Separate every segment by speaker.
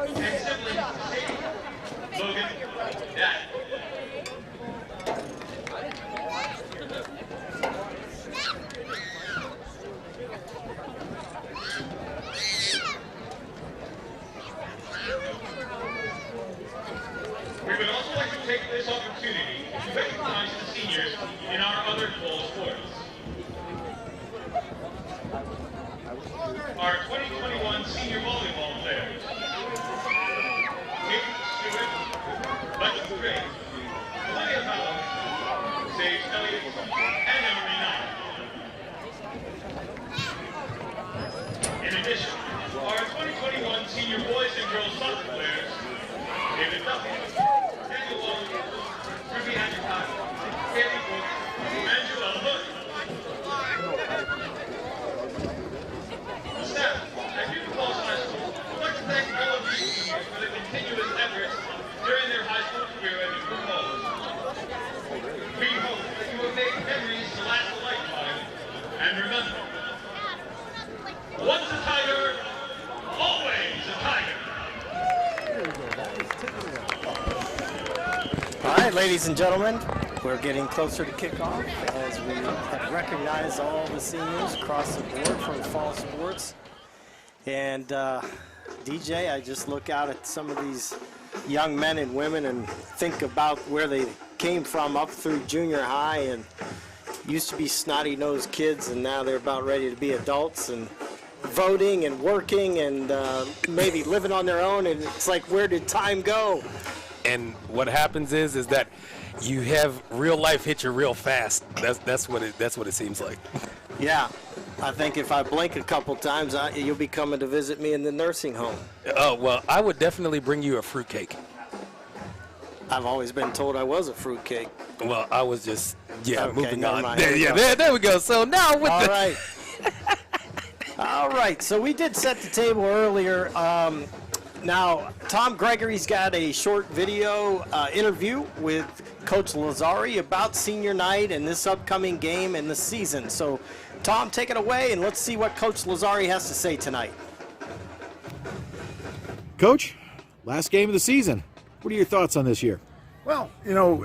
Speaker 1: and sibling Sadie, Logan, Dad. We would also like to take this opportunity to recognize the seniors in our other fall sports. Our 2021 senior volleyball players, Kate Stewart, Butch Gray, Olivia Mellon, Sage Elliott, and Emery Knight. In addition, our 2021 senior boys and girls soccer players, David Duffy, Daniel Walker, Ruby Hancock, Haley Brooks, and Joelle Hood. The staff at Newton Falls High School would like to thank all of you seniors for the continuous efforts during their high school career at Newton Falls. We hope that you have made memories to last a lifetime, and remember, once a Tiger, always a Tiger.
Speaker 2: All right, ladies and gentlemen, we're getting closer to kickoff as we have recognized all the seniors across the board from fall sports. And DJ, I just look out at some of these young men and women and think about where they came from up through junior high and used to be snotty-nosed kids, and now they're about ready to be adults and voting and working and maybe living on their own. And it's like, where did time go?
Speaker 3: And what happens is that you have real life hit you real fast. That's what it seems like.
Speaker 2: Yeah, I think if I blink a couple times, you'll be coming to visit me in the nursing home.
Speaker 3: Oh, well, I would definitely bring you a fruitcake.
Speaker 2: I've always been told I was a fruitcake.
Speaker 3: Well, I was just, okay, moving on.
Speaker 2: There
Speaker 3: we go. So now with
Speaker 2: all right. All right, so we did set the table earlier. Now, Tom Gregory's got a short video interview with Coach Lazzari about senior night and this upcoming game and the season. So, Tom, take it away, and let's see what Coach Lazzari has to say tonight.
Speaker 4: Coach, last game of the season. What are your thoughts on this year?
Speaker 5: Well,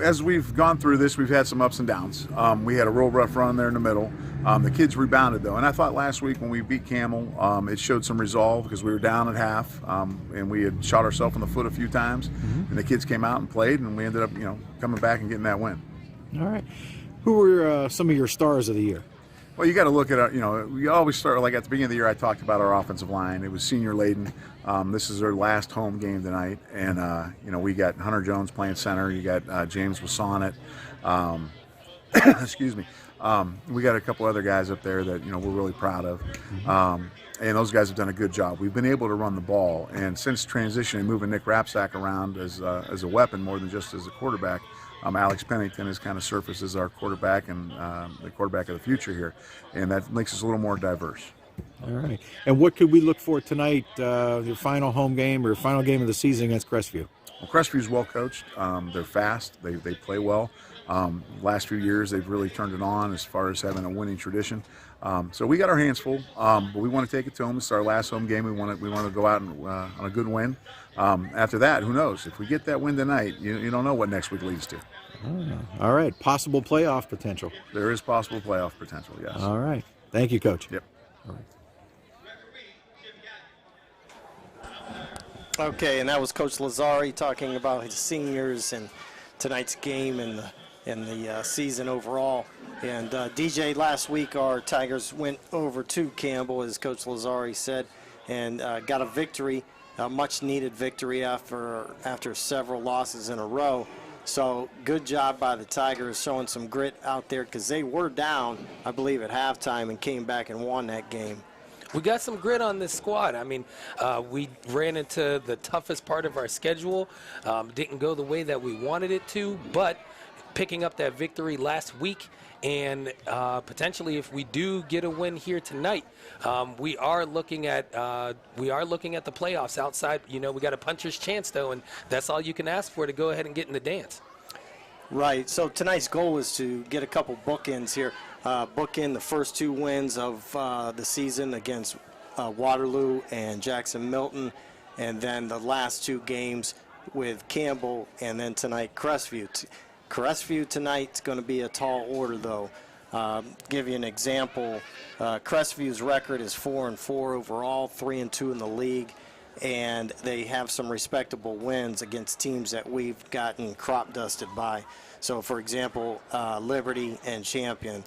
Speaker 5: as we've gone through this, we've had some ups and downs. We had a real rough run there in the middle. The kids rebounded, though, and I thought last week when we beat Camel, it showed some resolve because we were down at half, and we had shot ourselves in the foot a few times, and the kids came out and played, and we ended up, coming back and getting that win. All right.
Speaker 4: Who were some of your stars of the year?
Speaker 5: Well, you got to look at it. We always start, like at the beginning of the year, I talked about our offensive line. It was senior laden. This is their last home game tonight, and we got Hunter Jones playing center. You got James Wasonnet. Excuse me. We got a couple other guys up there that we're really proud of, and those guys have done a good job. We've been able to run the ball, and since transitioning, moving Nick Rapsack around as a weapon more than just as a quarterback. Alex Pennington has kind of surfaced as our quarterback and the quarterback of the future here, and that makes us a little more diverse.
Speaker 4: All right. And what could we look for tonight, your final home game or final game of the season against Crestview?
Speaker 5: Well, Crestview's well coached. They're fast. They play well. Last few years, they've really turned it on as far as having a winning tradition. So we got our hands full, but we want to take it to them. It's our last home game. We want to go out and, on a good win. After that, who knows? If we get that win tonight, you don't know what next week leads to.
Speaker 4: All right. Possible playoff potential.
Speaker 5: There is possible playoff potential, yes.
Speaker 4: All right. Thank you, Coach.
Speaker 5: Yep.
Speaker 4: All right.
Speaker 2: Okay, and that was Coach Lazzari talking about his seniors and tonight's game and the season overall. And DJ, last week our Tigers went over to Campbell, as Coach Lazzari said, and got a victory, a much-needed victory after several losses in a row. So good job by the Tigers showing some grit out there because they were down, I believe, at halftime and came back and won that game.
Speaker 3: We got some grit on this squad. I mean, we ran into the toughest part of our schedule. Didn't go the way that we wanted it to, but picking up that victory last week and potentially if we do get a win here tonight, we are looking at the playoffs outside. We got a puncher's chance, though, and that's all you can ask for to go ahead and get in the dance.
Speaker 2: Right. So tonight's goal is to get a couple bookends here. Bookend the first two wins of the season against Waterloo and Jackson Milton, and then the last 2 games with Campbell, and then tonight Crestview. Crestview tonight's going to be a tall order, though. Give you an example. Crestview's record is 4-4 overall, 3-2 in the league, and they have some respectable wins against teams that we've gotten crop dusted by. So, for example, Liberty and Champion,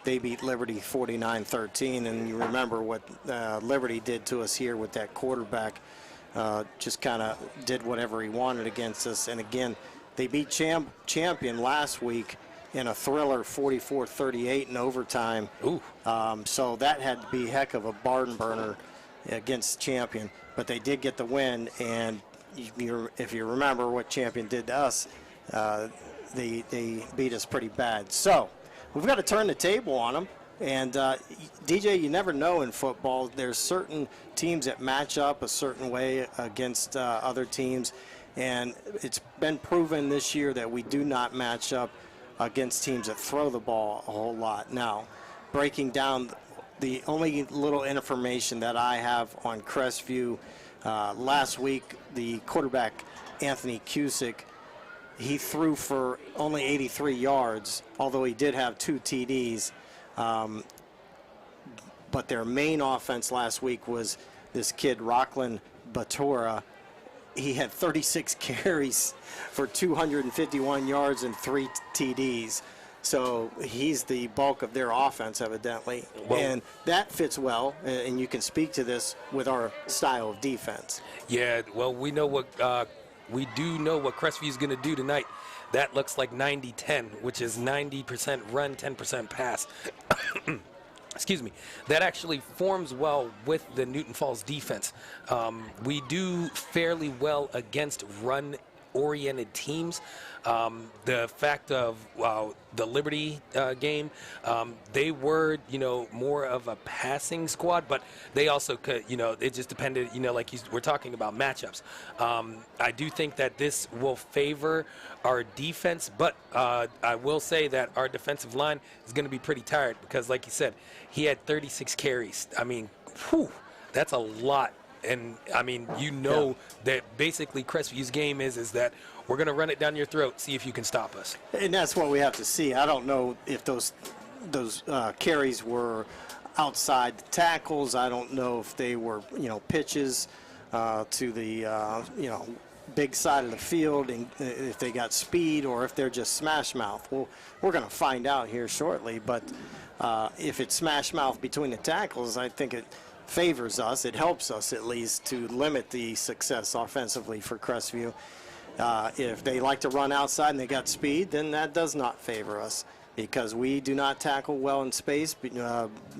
Speaker 2: they beat Liberty 49-13, and you remember what Liberty did to us here with that quarterback. Just kind of did whatever he wanted against us. And again, they beat Champion last week in a thriller, 44-38 in overtime.
Speaker 3: Ooh.
Speaker 2: So that had to be a heck of a barn burner against Champion. But they did get the win, and if you remember what Champion did to us, they beat us pretty bad. So we've got to turn the table on them. And, DJ, you never know in football. There's certain teams that match up a certain way against other teams. And it's been proven this year that we do not match up against teams that throw the ball a whole lot. Now, breaking down the only little information that I have on Crestview, last week, the quarterback, Anthony Cusick, he threw for only 83 yards, although he did have 2 TDs. But their main offense last week was this kid, Rockland Batora. He had 36 carries for 251 yards and 3 TDs. So he's the bulk of their offense, evidently.
Speaker 3: Well,
Speaker 2: and that fits well, and you can speak to this with our style of defense.
Speaker 3: Yeah, well, we do know what Crestview is going to do tonight. That looks like 90-10, which is 90% run, 10% pass. Excuse me. That actually forms well with the Newton Falls defense. We do fairly well against run-oriented teams. The fact of the Liberty game, they were, more of a passing squad, but they also could, it just depended, like we're talking about matchups. I do think that this will favor our defense, but I will say that our defensive line is going to be pretty tired because, like you said, he had 36 carries. I mean, that's a lot. And, I mean, that basically Crestview's game is that we're going to run it down your throat, see if you can stop us.
Speaker 2: And that's what we have to see. I don't know if those carries were outside the tackles. I don't know if they were, pitches to the, big side of the field, and if they got speed or if they're just smash mouth. Well, we're going to find out here shortly. But if it's smash mouth between the tackles, I think it favors us. It helps us at least to limit the success offensively for Crestview. If they like to run outside and they got speed, then that does not favor us because we do not tackle well in space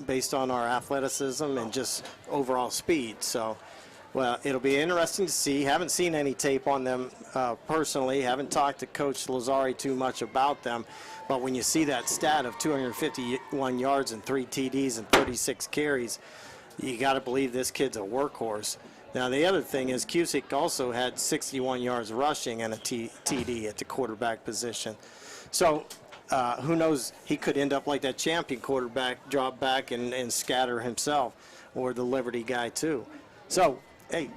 Speaker 2: based on our athleticism and just overall speed. So, well, it'll be interesting to see. Haven't seen any tape on them personally. Haven't talked to Coach Lazari too much about them. But when you see that stat of 251 yards and 3 TDs and 36 carries, you got to believe this kid's a workhorse. Now, the other thing is Cusick also had 61 yards rushing and a TD at the quarterback position. So who knows, he could end up like that Champion quarterback, drop back and scatter himself, or the Liberty guy too. So, hey,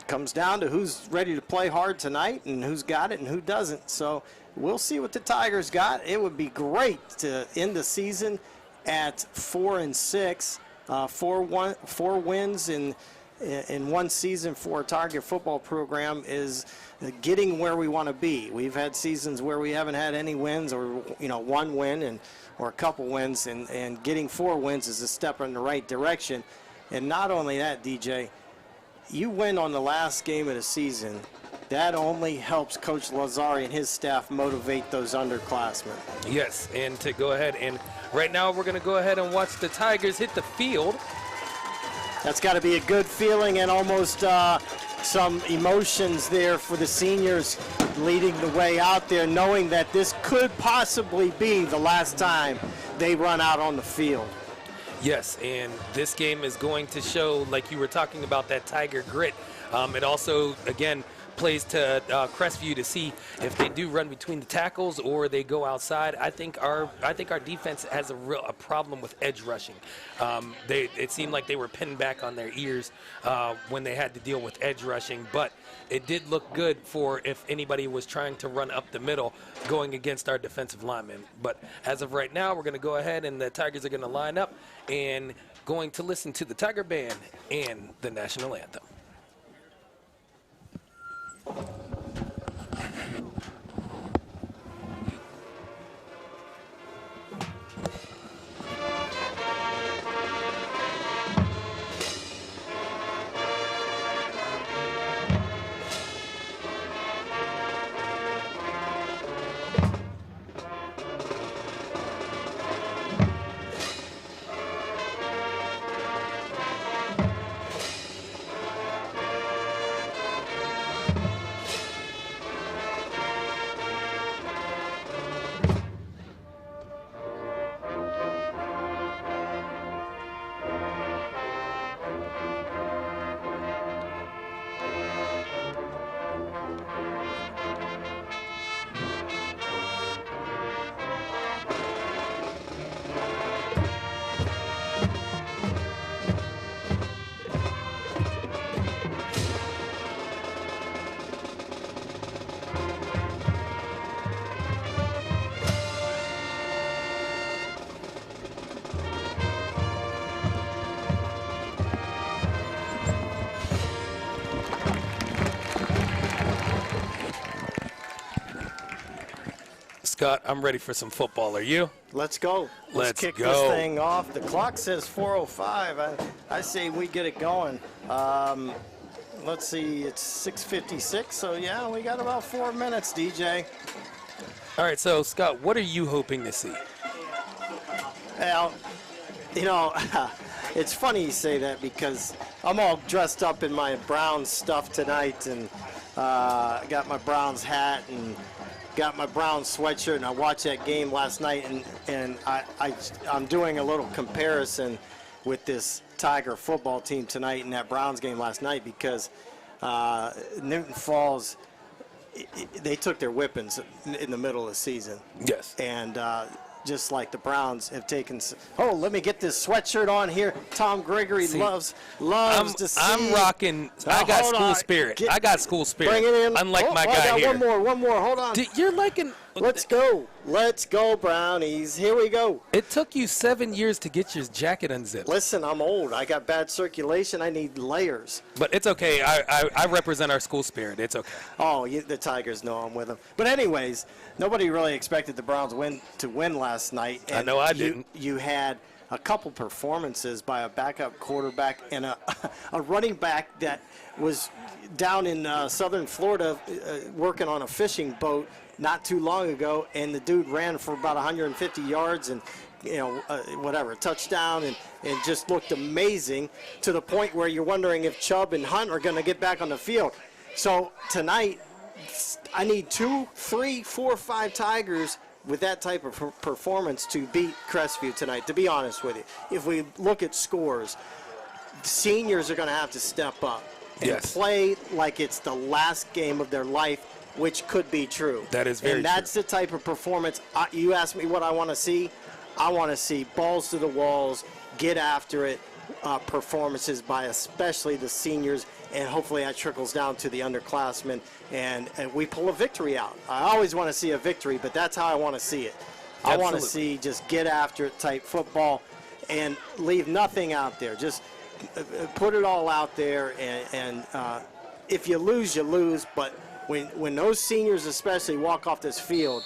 Speaker 2: comes down to who's ready to play hard tonight and who's got it and who doesn't. So we'll see what the Tigers got. It would be great to end the season at 4-6. 4 wins in one season for a Target football program is getting where we want to be. We've had seasons where we haven't had any wins or, one win or a couple wins, and getting 4 wins is a step in the right direction. And not only that, DJ, you win on the last game of the season. That only helps Coach Lazari and his staff motivate those underclassmen.
Speaker 3: Yes, and to go ahead and right now we're going to go ahead and watch the Tigers hit the field.
Speaker 2: That's got to be a good feeling and almost some emotions there for the seniors leading the way out there, knowing that this could possibly be the last time they run out on the field.
Speaker 3: Yes, and this game is going to show, like you were talking about, that Tiger grit. It also, again, plays to Crestview to see if they do run between the tackles or they go outside. I think our defense has a problem with edge rushing. It seemed like they were pinned back on their ears when they had to deal with edge rushing, but it did look good for if anybody was trying to run up the middle going against our defensive linemen. But as of right now, we're going to go ahead and the Tigers are going to line up and going to listen to the Tiger Band and the national anthem. Scott, I'm ready for some football. Are you?
Speaker 2: Let's go. Let's kick
Speaker 3: go.
Speaker 2: This thing off. The clock says 4:05. I say we get it going. Let's see, it's 6:56, so yeah, we got about 4 minutes, DJ.
Speaker 3: All right, so Scott, what are you hoping to see?
Speaker 2: Well, you know, it's funny you say that because I'm all dressed up in my Browns stuff tonight, and I got my Browns hat and got my Browns sweatshirt, and I watched that game last night, and I'm doing a little comparison with this Tiger football team tonight and that Browns game last night because Newton Falls, they took their whippings in the middle of the season.
Speaker 3: Yes.
Speaker 2: And just like the Browns have taken. Oh, let me get this sweatshirt on here. Tom Gregory loves to see.
Speaker 3: I'm rocking. I got school spirit. I got school spirit.
Speaker 2: Bring it in.
Speaker 3: Unlike my guy here.
Speaker 2: One more. Hold on.
Speaker 3: You're liking.
Speaker 2: Let's go, Brownies. Here we go.
Speaker 3: It took you 7 years to get your jacket unzipped.
Speaker 2: Listen, I'm old. I got bad circulation. I need layers.
Speaker 3: But it's okay. I represent our school spirit. It's okay.
Speaker 2: Oh, the Tigers know I'm with them. But anyways, nobody really expected the Browns to win last night. And
Speaker 3: I know I didn't.
Speaker 2: You had a couple performances by a backup quarterback and a running back that was down in southern Florida working on a fishing boat not too long ago, and the dude ran for about 150 yards and a touchdown, and just looked amazing to the point where you're wondering if Chubb and Hunt are going to get back on the field. So tonight, I need 2, 3, 4, 5 Tigers with that type of performance to beat Crestview tonight, to be honest with you. If we look at scores, seniors are going to have to step up and play like it's the last game of their life, which could be true.
Speaker 3: That is very true.
Speaker 2: And that's the type of performance. You asked me what I want to see. I want to see balls to the walls, get after it, performances by especially the seniors, and hopefully that trickles down to the underclassmen, and we pull a victory out. I always want to see a victory, but that's how I want to see it.
Speaker 3: Absolutely.
Speaker 2: I want to see just get after it type football and leave nothing out there. Just put it all out there, and if you lose, you lose, but when those seniors especially walk off this field,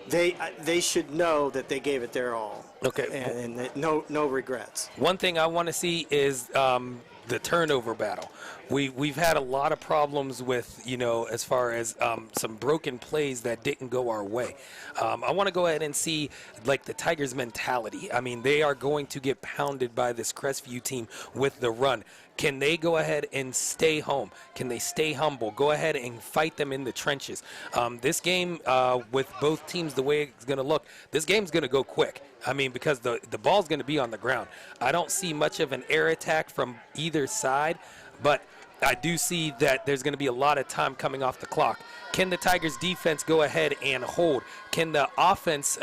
Speaker 2: they should know that they gave it their all.
Speaker 3: Okay.
Speaker 2: And no regrets.
Speaker 3: One thing I want to see is the turnover battle. We've had a lot of problems with, as far as some broken plays that didn't go our way. I want to go ahead and see, like, the Tigers' mentality. I mean, they are going to get pounded by this Crestview team with the run. Can they go ahead and stay home? Can they stay humble? Go ahead and fight them in the trenches. This game, with both teams the way it's going to look, this game's going to go quick. I mean, because the ball's going to be on the ground. I don't see much of an air attack from either side, but I do see that there's going to be a lot of time coming off the clock. Can the Tigers defense go ahead and hold? Can the offense,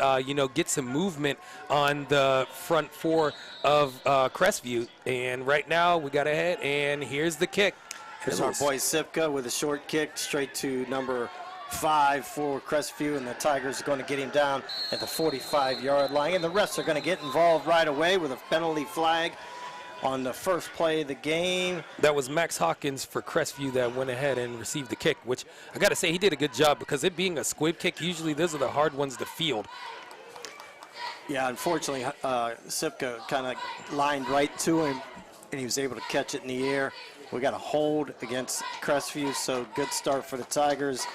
Speaker 3: get some movement on the front four of Crestview? And right now we got ahead, and here's the kick.
Speaker 2: Here's our boy Sipka with a short kick straight to number 5 for Crestview, and the Tigers are going to get him down at the 45-yard line. And the refs are going to get involved right away with a penalty flag on the first play of the game.
Speaker 3: That was Max Hawkins for Crestview that went ahead and received the kick, which I got to say he did a good job, because it being a squib kick, usually those are the hard ones to field.
Speaker 2: Yeah, unfortunately, Sipka kind of lined right to him, and he was able to catch it in the air. We got a hold against Crestview, so good start for the Tigers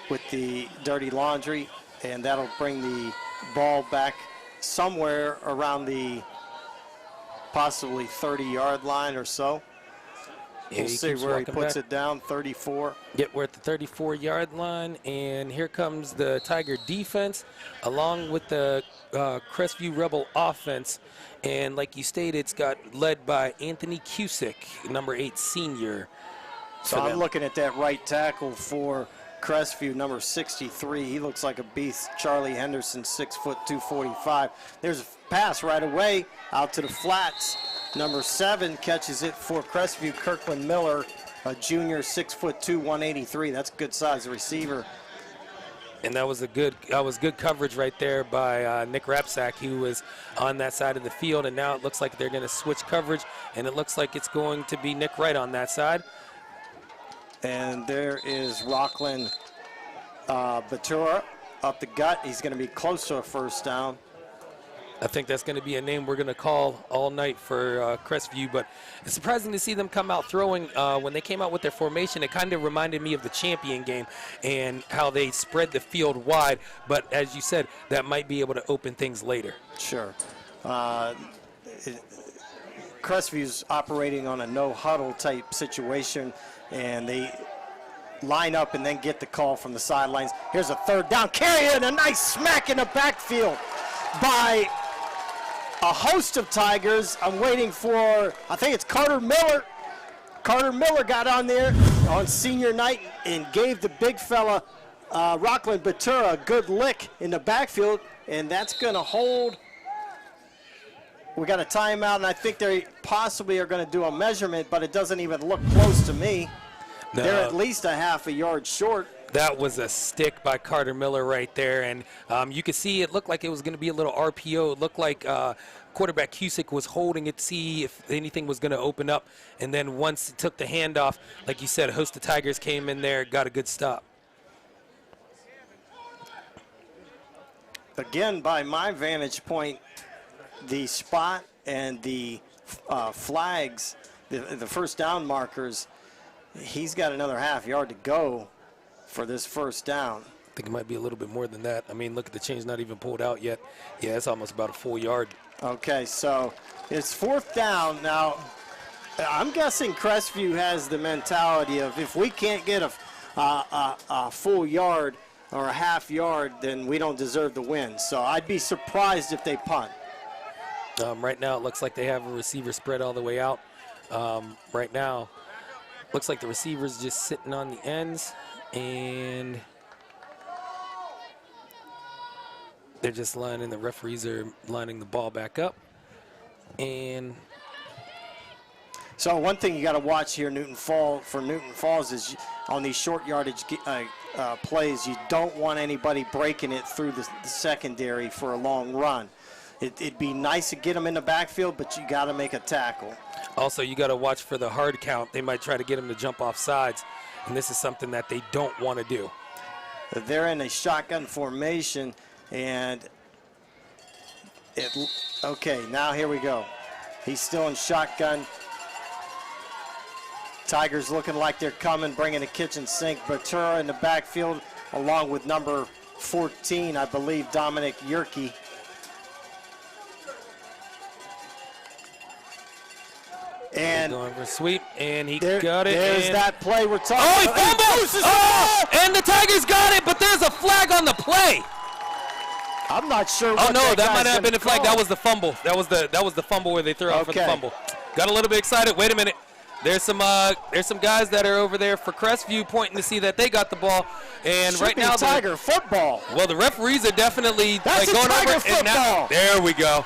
Speaker 2: with the dirty laundry, and that'll bring the ball back somewhere around the possibly 30-yard line or so.
Speaker 3: Yeah,
Speaker 2: we'll see where he puts it down, 34.
Speaker 3: Yep, we're at the 34-yard line, and here comes the Tiger defense along with the Crestview Rebel offense. And like you stated, it's got led by Anthony Cusick, number 8 senior.
Speaker 2: So I'm looking at that right tackle for Crestview, number 63. He looks like a beast. Charlie Henderson, 6 foot 245. There's a pass right away out to the flats. Number 7 catches it for Crestview. Kirkland Miller, a junior, 6 foot 2, 183. That's a good size receiver.
Speaker 3: And that was good coverage right there by Nick Rapsack, who was on that side of the field. And now it looks like they're going to switch coverage, and it looks like it's going to be Nick Wright on that side.
Speaker 2: And there is Rockland Batura up the gut. He's going to be close to a first down.
Speaker 3: I think that's going to be a name we're going to call all night for Crestview, but it's surprising to see them come out throwing. When they came out with their formation, it kind of reminded me of the champion game and how they spread the field wide, but as you said, that might be able to open things later.
Speaker 2: Sure. Crestview's operating on a no-huddle type situation, and they line up and then get the call from the sidelines. Here's a third down carry and a nice smack in the backfield by a host of Tigers. I'm waiting for, I think it's Carter Miller. Carter Miller got on there on senior night and gave the big fella, Rockland Batura, a good lick in the backfield, and that's going to hold. We got a timeout, and I think they possibly are going to do a measurement, but it doesn't even look close to me. No. They're at least a half a yard short.
Speaker 3: That was a stick by Carter Miller right there, and you could see it looked like it was going to be a little RPO. It looked like quarterback Cusick was holding it to see if anything was going to open up, and then once it took the handoff, like you said, a host of Tigers came in there, got a good stop.
Speaker 2: Again, by my vantage point, the spot and the flags, the first down markers, he's got another half yard to go for this first down.
Speaker 3: I think it might be a little bit more than that. I mean, look at the chain's not even pulled out yet. Yeah, it's almost about a full yard.
Speaker 2: Okay, so it's fourth down. Now, I'm guessing Crestview has the mentality of if we can't get a full yard or a half yard, then we don't deserve the win. So I'd be surprised if they punt.
Speaker 3: Right now, it looks like they have a receiver spread all the way out. Right now, looks like the receiver's just sitting on the ends, and they're just lining, the referees are lining the ball back up. And
Speaker 2: so one thing you got to watch here, Newton Falls, is on these short yardage plays, you don't want anybody breaking it through the secondary for a long run. It'd be nice to get them in the backfield, but you got to make a tackle.
Speaker 3: Also, you got to watch for the hard count. They might try to get them to jump off sides, and this is something that they don't want to do.
Speaker 2: They're in a shotgun formation, and okay, now here we go. He's still in shotgun. Tigers looking like they're coming, bringing the kitchen sink. Batura in the backfield, along with number 14, I believe, Dominic Yerke. And
Speaker 3: going for a sweep, and he got it.
Speaker 2: There's that play we're talking
Speaker 3: about.
Speaker 2: Oh, he
Speaker 3: fumbled! Oh, and the Tigers got it, but there's a flag on the play.
Speaker 2: I'm not sure.
Speaker 3: Oh no, that might have been the flag. That was the fumble. That was the fumble where they threw out for the fumble. Got a little bit excited. Wait a minute. There's some guys that are over there for Crestview pointing to see that they got the ball, and
Speaker 2: Should
Speaker 3: right
Speaker 2: be
Speaker 3: now
Speaker 2: Tiger football.
Speaker 3: well, the referees are definitely
Speaker 2: That's
Speaker 3: going
Speaker 2: Tiger
Speaker 3: over.
Speaker 2: football.
Speaker 3: And now, there we go.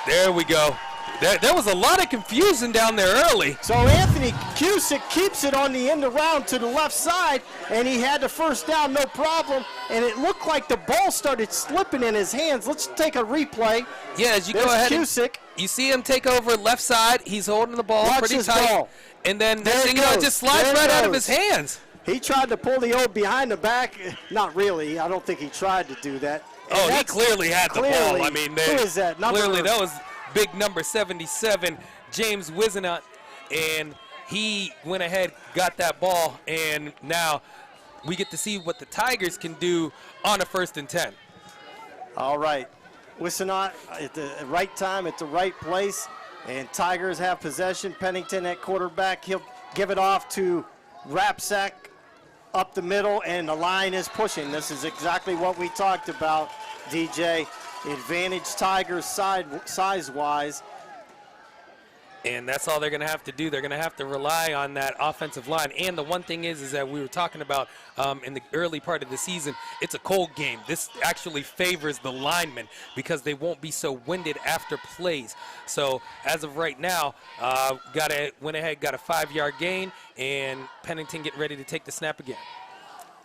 Speaker 3: There was a lot of confusion down there early.
Speaker 2: So Anthony Cusick keeps it on the end around to the left side, and he had the first down, no problem. And it looked like the ball started slipping in his hands. Let's take a replay.
Speaker 3: Yeah, as you
Speaker 2: There's
Speaker 3: go ahead,
Speaker 2: Cusick.
Speaker 3: you see him take over left side. He's holding the ball
Speaker 2: Watch
Speaker 3: pretty
Speaker 2: his
Speaker 3: tight,
Speaker 2: ball.
Speaker 3: and then
Speaker 2: There
Speaker 3: next
Speaker 2: it
Speaker 3: thing you know, it
Speaker 2: goes.
Speaker 3: just slides
Speaker 2: There it
Speaker 3: right out of
Speaker 2: goes.
Speaker 3: his hands.
Speaker 2: He tried to pull the old behind the back. Not really. I don't think he tried to do that. And
Speaker 3: Oh, he
Speaker 2: that's
Speaker 3: clearly had the
Speaker 2: clearly-
Speaker 3: ball. I mean,
Speaker 2: who is that?
Speaker 3: clearly that was big number 77, James Wisenut, and he went ahead, got that ball, and now we get to see what the Tigers can do on a 1st and 10.
Speaker 2: All right. Wisenot at the right time, at the right place, and Tigers have possession. Pennington at quarterback. He'll give it off to Rapsack up the middle, and the line is pushing. This is exactly what we talked about, DJ. Advantage Tigers size-wise.
Speaker 3: And that's all they're going to have to do. They're going to have to rely on that offensive line. And the one thing is that we were talking about in the early part of the season, it's a cold game. This actually favors the linemen because they won't be so winded after plays. So as of right now, went ahead, got a 5-yard gain, and Pennington getting ready to take the snap again.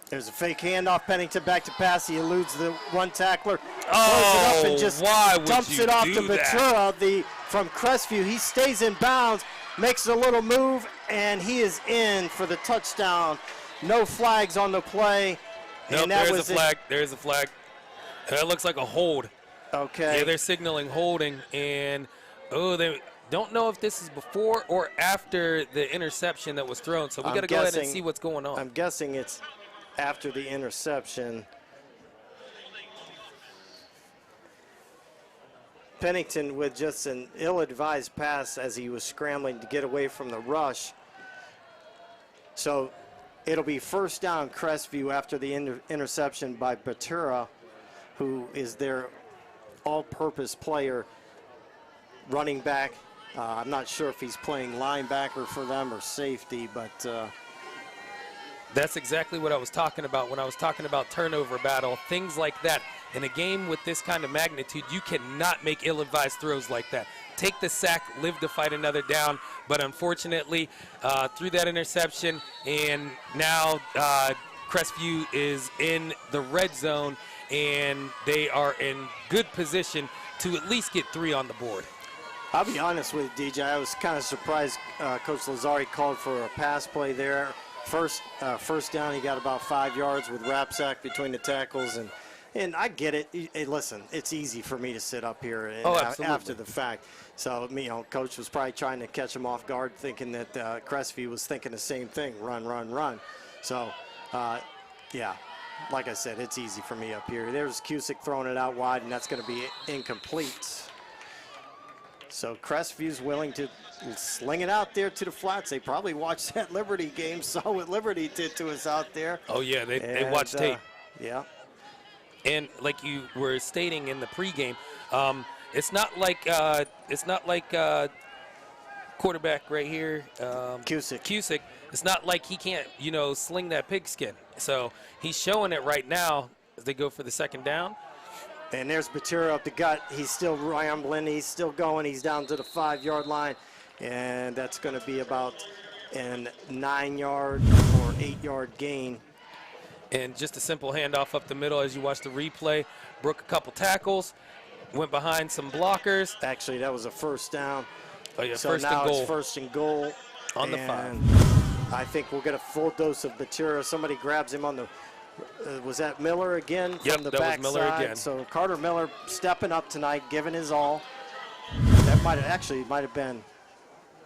Speaker 2: There's a fake handoff. Pennington back to pass. He eludes the one tackler.
Speaker 3: Oh,
Speaker 2: Throws it up and just
Speaker 3: why would
Speaker 2: dumps
Speaker 3: you
Speaker 2: it off
Speaker 3: do
Speaker 2: to
Speaker 3: that?
Speaker 2: Batura from Crestview. He stays in bounds, makes a little move, and he is in for the touchdown. No flags on the play.
Speaker 3: Nope,
Speaker 2: And that
Speaker 3: there's
Speaker 2: was
Speaker 3: a flag. There's a flag. That looks like a hold.
Speaker 2: Okay.
Speaker 3: Yeah, they're signaling holding, and they don't know if this is before or after the interception that was thrown. So we got to go ahead and see what's going on.
Speaker 2: I'm guessing it's after the interception. Pennington with just an ill-advised pass as he was scrambling to get away from the rush. So it'll be 1st down Crestview after the interception by Batura, who is their all-purpose player, running back. I'm not sure if he's playing linebacker for them or safety, but
Speaker 3: That's exactly what I was talking about when I was talking about turnover battle, things like that. In a game with this kind of magnitude, you cannot make ill-advised throws like that. Take the sack, live to fight another down, but unfortunately, through that interception, and now Crestview is in the red zone, and they are in good position to at least get 3 on the board.
Speaker 2: I'll be honest with you, DJ. I was kind of surprised Coach Lazari called for a pass play there. First down, he got about 5 yards with Rapsack between the tackles, and I get it. Hey, listen, it's easy for me to sit up here and after the fact. So, Coach was probably trying to catch him off guard, thinking that Crestview was thinking the same thing, run, run, run. So, yeah, like I said, it's easy for me up here. There's Cusick throwing it out wide, and that's going to be incomplete. So Crestview's willing to sling it out there to the flats. They probably watched that Liberty game, saw what Liberty did to us out there.
Speaker 3: Oh, yeah, they watched tape.
Speaker 2: Yeah.
Speaker 3: And like you were stating in the pregame, it's not like quarterback right here, Cusick. It's not like he can't, sling that pigskin. So he's showing it right now as they go for the 2nd down.
Speaker 2: And there's Batura up the gut. He's still rambling. He's still going. He's down to the 5-yard line. And that's going to be about a 9-yard or 8-yard gain.
Speaker 3: And just a simple handoff up the middle as you watch the replay. Broke a couple tackles, went behind some blockers.
Speaker 2: Actually, that was a 1st down.
Speaker 3: Oh, yeah,
Speaker 2: so
Speaker 3: 1st
Speaker 2: now
Speaker 3: and goal.
Speaker 2: it's 1st and goal.
Speaker 3: On the 5.
Speaker 2: I think we'll get a full dose of Batura. Somebody grabs him on the was that Miller again from the back
Speaker 3: was Miller
Speaker 2: side?
Speaker 3: again.
Speaker 2: So Carter Miller stepping up tonight, giving his all. That might have been,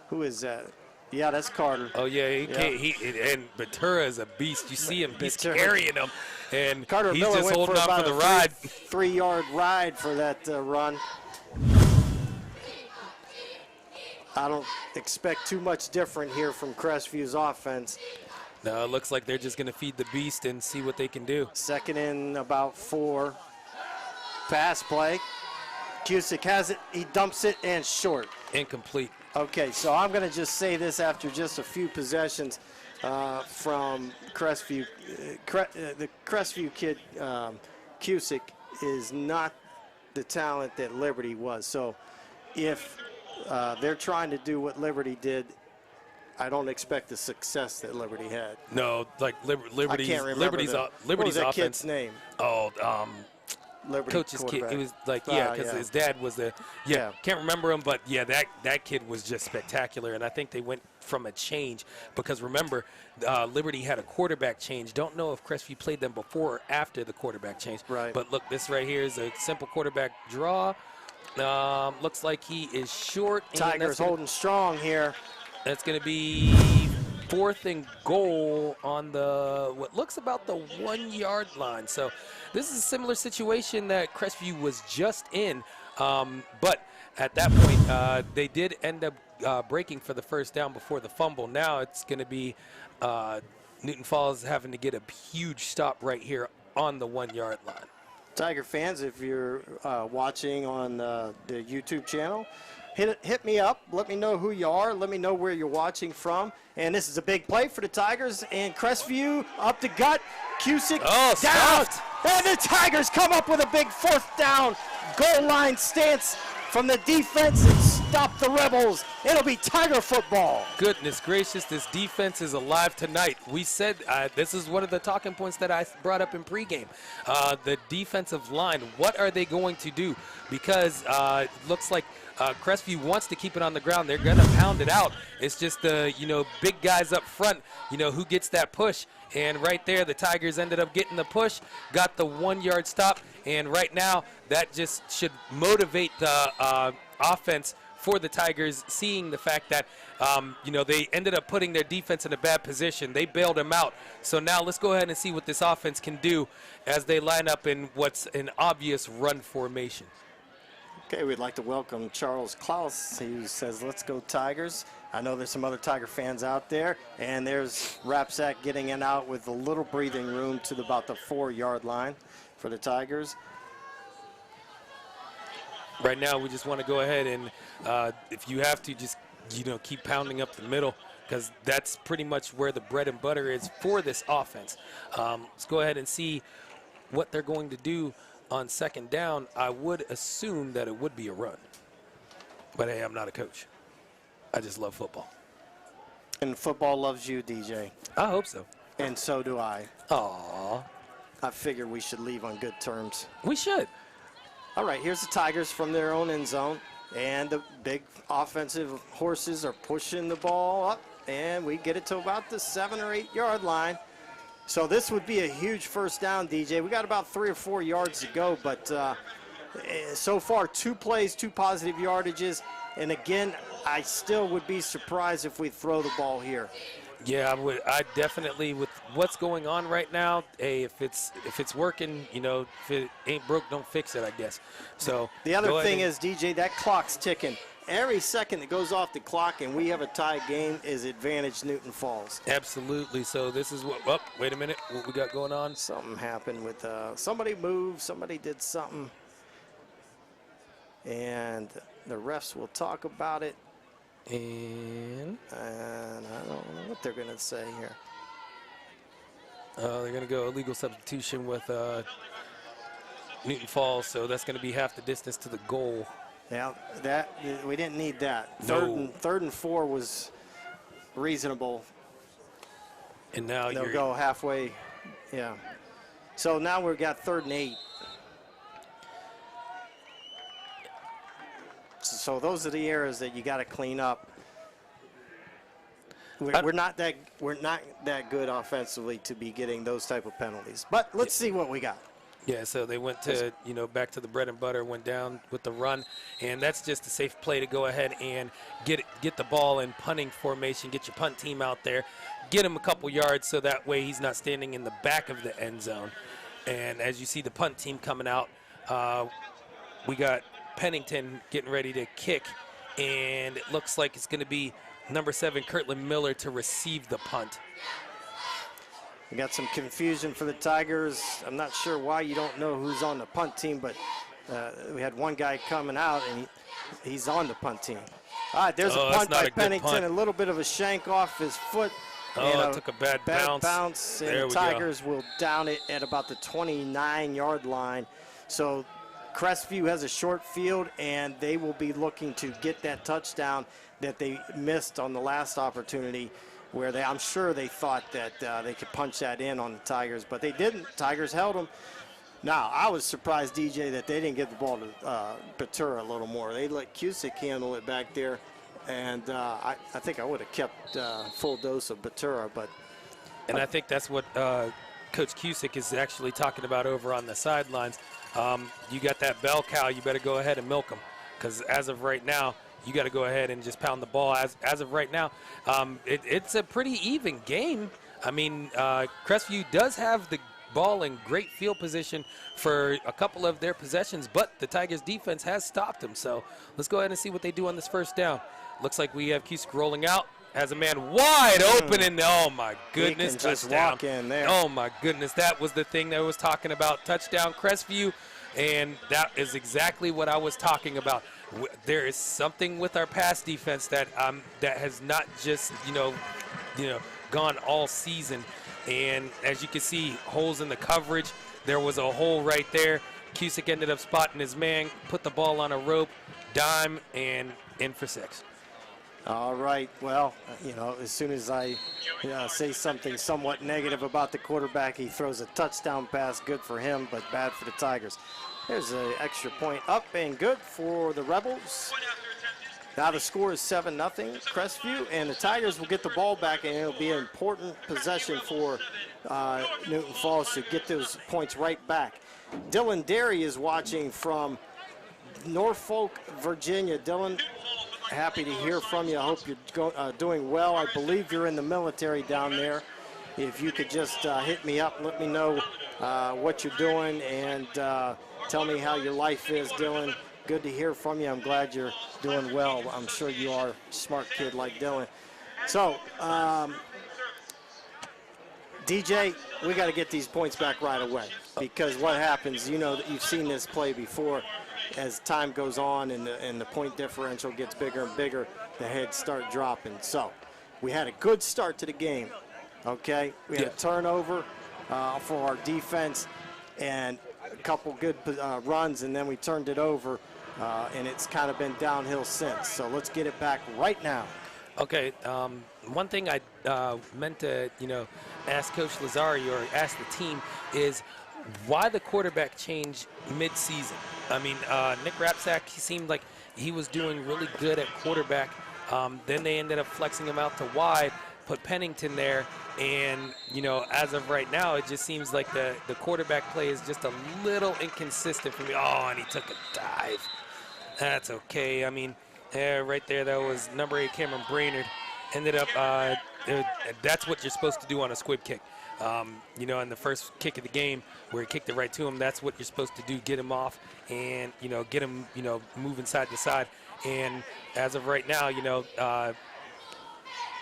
Speaker 2: who is that? Yeah, that's Carter.
Speaker 3: Oh yeah, and Batura is a beast. You see him, he's carrying him, and
Speaker 2: Carter
Speaker 3: he's
Speaker 2: Miller
Speaker 3: just
Speaker 2: went
Speaker 3: holding
Speaker 2: for
Speaker 3: on
Speaker 2: about
Speaker 3: for the
Speaker 2: a
Speaker 3: ride.
Speaker 2: 3-yard ride for that run. I don't expect too much different here from Crestview's offense.
Speaker 3: No, it looks like they're just going to feed the beast and see what they can do.
Speaker 2: 2nd and about 4. Pass play. Cusick has it. He dumps it and short.
Speaker 3: Incomplete.
Speaker 2: Okay, so I'm going to just say this after just a few possessions from Crestview. The Crestview kid, Cusick, is not the talent that Liberty was. So if they're trying to do what Liberty did, I don't expect the success that Liberty had.
Speaker 3: No, like Liberty's,
Speaker 2: I can't remember
Speaker 3: Liberty's
Speaker 2: what was that
Speaker 3: offense.
Speaker 2: kid's name?
Speaker 3: Oh,
Speaker 2: Liberty
Speaker 3: coach's kid.
Speaker 2: quarterback.
Speaker 3: It was like, because
Speaker 2: Yeah.
Speaker 3: his dad was the,
Speaker 2: Yeah.
Speaker 3: can't remember him, but yeah, that kid was just spectacular. And I think they went from a change because remember, Liberty had a quarterback change. Don't know if Crestview played them before or after the quarterback change.
Speaker 2: Right.
Speaker 3: But look, this right here is a simple quarterback draw. Looks like he is short. and
Speaker 2: Tigers holding strong here.
Speaker 3: That's going to be 4th and goal on the what looks about the 1-yard line. So this is a similar situation that Crestview was just in, but at that point they did end up breaking for the first down before the fumble. Now it's going to be Newton Falls having to get a huge stop right here on the 1-yard line.
Speaker 2: Tiger fans, if you're watching on the YouTube channel, hit me up. Let me know who you are. Let me know where you're watching from. And this is a big play for the Tigers. And Crestview up the gut. Cusick down.
Speaker 3: Stuffed.
Speaker 2: And the Tigers come up with a big 4th down goal line stance from the defense and stop the Rebels. It'll be Tiger football.
Speaker 3: Goodness gracious, this defense is alive tonight. We said this is one of the talking points that I brought up in pregame. The defensive line, what are they going to do? Because it looks like Crestview wants to keep it on the ground. They're going to pound it out. It's just the, big guys up front, who gets that push. And right there, the Tigers ended up getting the push, got the 1-yard stop. And right now, that just should motivate the offense for the Tigers, seeing the fact that, they ended up putting their defense in a bad position. They bailed them out. So now let's go ahead and see what this offense can do as they line up in what's an obvious run formation.
Speaker 2: Okay, we'd like to welcome Charles Klaus, who says, let's go Tigers. I know there's some other Tiger fans out there, and there's Rapsack getting in out with a little breathing room to about the 4-yard line for the Tigers.
Speaker 3: Right now, we just want to go ahead and, if you have to, just, keep pounding up the middle, because that's pretty much where the bread and butter is for this offense. Let's go ahead and see what they're going to do on 2nd down. I would assume that it would be a run. But, hey, I'm not a coach. I just love football.
Speaker 2: And football loves you, DJ.
Speaker 3: I hope so.
Speaker 2: And so do I.
Speaker 3: Aw.
Speaker 2: I figure we should leave on good terms.
Speaker 3: We should.
Speaker 2: All right, here's the Tigers from their own end zone. And the big offensive horses are pushing the ball up. And we get it to about the 7 or 8 yard line. So this would be a huge first down, DJ. We got about 3 or 4 yards to go. But so far, 2 plays, 2 positive yardages. And again, I still would be surprised if we throw the ball here.
Speaker 3: Yeah, I would. I definitely, with what's going on right now, hey, if it's working, if it ain't broke, don't fix it, I guess. So
Speaker 2: the other thing is, DJ, that clock's ticking. Every second that goes off the clock and we have a tie game is advantage Newton Falls.
Speaker 3: Absolutely. So this is what. Oh, wait a minute. What we got going on?
Speaker 2: Something happened with somebody moved. Somebody did something, and the refs will talk about it. And I don't know what they're going to say here.
Speaker 3: They're going to go illegal substitution with Newton Falls, so that's going to be half the distance to the goal.
Speaker 2: Yeah, we didn't need that.
Speaker 3: No.
Speaker 2: Third and 4 was reasonable.
Speaker 3: And now
Speaker 2: they'll go halfway. Yeah. So now we've got 3rd and 8. So those are the areas that you got to clean up. We're not that good offensively to be getting those type of penalties. But let's see what we got.
Speaker 3: Yeah, so they went to, back to the bread and butter, went down with the run, and that's just a safe play to go ahead and get the ball in punting formation, get your punt team out there, get him a couple yards so that way he's not standing in the back of the end zone. And as you see the punt team coming out, we got Pennington getting ready to kick, and it looks like it's going to be number 7, Kirtland Miller, to receive the punt. We
Speaker 2: got some confusion for the Tigers. I'm not sure why you don't know who's on the punt team, but we had one guy coming out, and he's on the punt team. All right, there's a punt by Pennington, a little bit of a shank off his foot.
Speaker 3: Oh, it took a bad
Speaker 2: bounce. And the Tigers will down it at about the 29-yard line. So Crestview has a short field, and they will be looking to get that touchdown that they missed on the last opportunity, where I'm sure they thought that they could punch that in on the Tigers, but they didn't. Tigers held them. Now, I was surprised, DJ, that they didn't get the ball to Batura a little more. They let Cusick handle it back there, and I think I would have kept full dose of Batura.
Speaker 3: And I think that's what Coach Cusick is actually talking about over on the sidelines. You got that bell cow, you better go ahead and milk them, because as of right now, you got to go ahead and just pound the ball. As of right now, it's a pretty even game. I mean, Crestview does have the ball in great field position for a couple of their possessions, but the Tigers defense has stopped them. So let's go ahead and see what they do on this first down. Looks like we have Cusick rolling out, has a man wide open, and oh my goodness, touchdown.
Speaker 2: Walk in there.
Speaker 3: Oh my goodness, that was the thing that I was talking about, touchdown Crestview, and that is exactly what I was talking about. There is something with our pass defense that has not just gone all season. And as you can see, holes in the coverage. There was a hole right there. Cusick ended up spotting his man, put the ball on a rope, dime, and in for 6.
Speaker 2: All right. Well, as soon as I say something somewhat negative about the quarterback, he throws a touchdown pass. Good for him, but bad for the Tigers. There's an extra point up and good for the Rebels. Now the score is 7-0 Crestview, and the Tigers will get the ball back, and it'll be an important possession for Newton Falls to get those points right back. Dylan Derry is watching from Norfolk, Virginia. Dylan, happy to hear from you. I hope you're doing well. I believe you're in the military down there. If you could just hit me up, let me know what you're doing, and tell me how your life is, Dylan. Good to hear from you. I'm glad you're doing well. I'm sure you are a smart kid like Dylan. So, DJ, we got to get these points back right away, because what happens, that you've seen this play before, as time goes on and the point differential gets bigger and bigger, the heads start dropping. So, we had a good start to the game, okay? We had a turnover for our defense and a couple good runs, and then we turned it over. And it's kind of been downhill since. So let's get it back right now.
Speaker 3: Okay. One thing I meant to, ask Coach Lazari or ask the team is why the quarterback change mid-season. I mean, Nick Rapsack, he seemed like he was doing really good at quarterback. Then they ended up flexing him out to wide, put Pennington there, and as of right now, it just seems like the quarterback play is just a little inconsistent for me. Oh, and he took a dive. That's okay. I mean, right there, that was number 8 Cameron Brainerd. Ended up, that's what you're supposed to do on a squib kick. In the first kick of the game where he kicked it right to him, that's what you're supposed to do, get him off and, get him, moving side to side. And as of right now,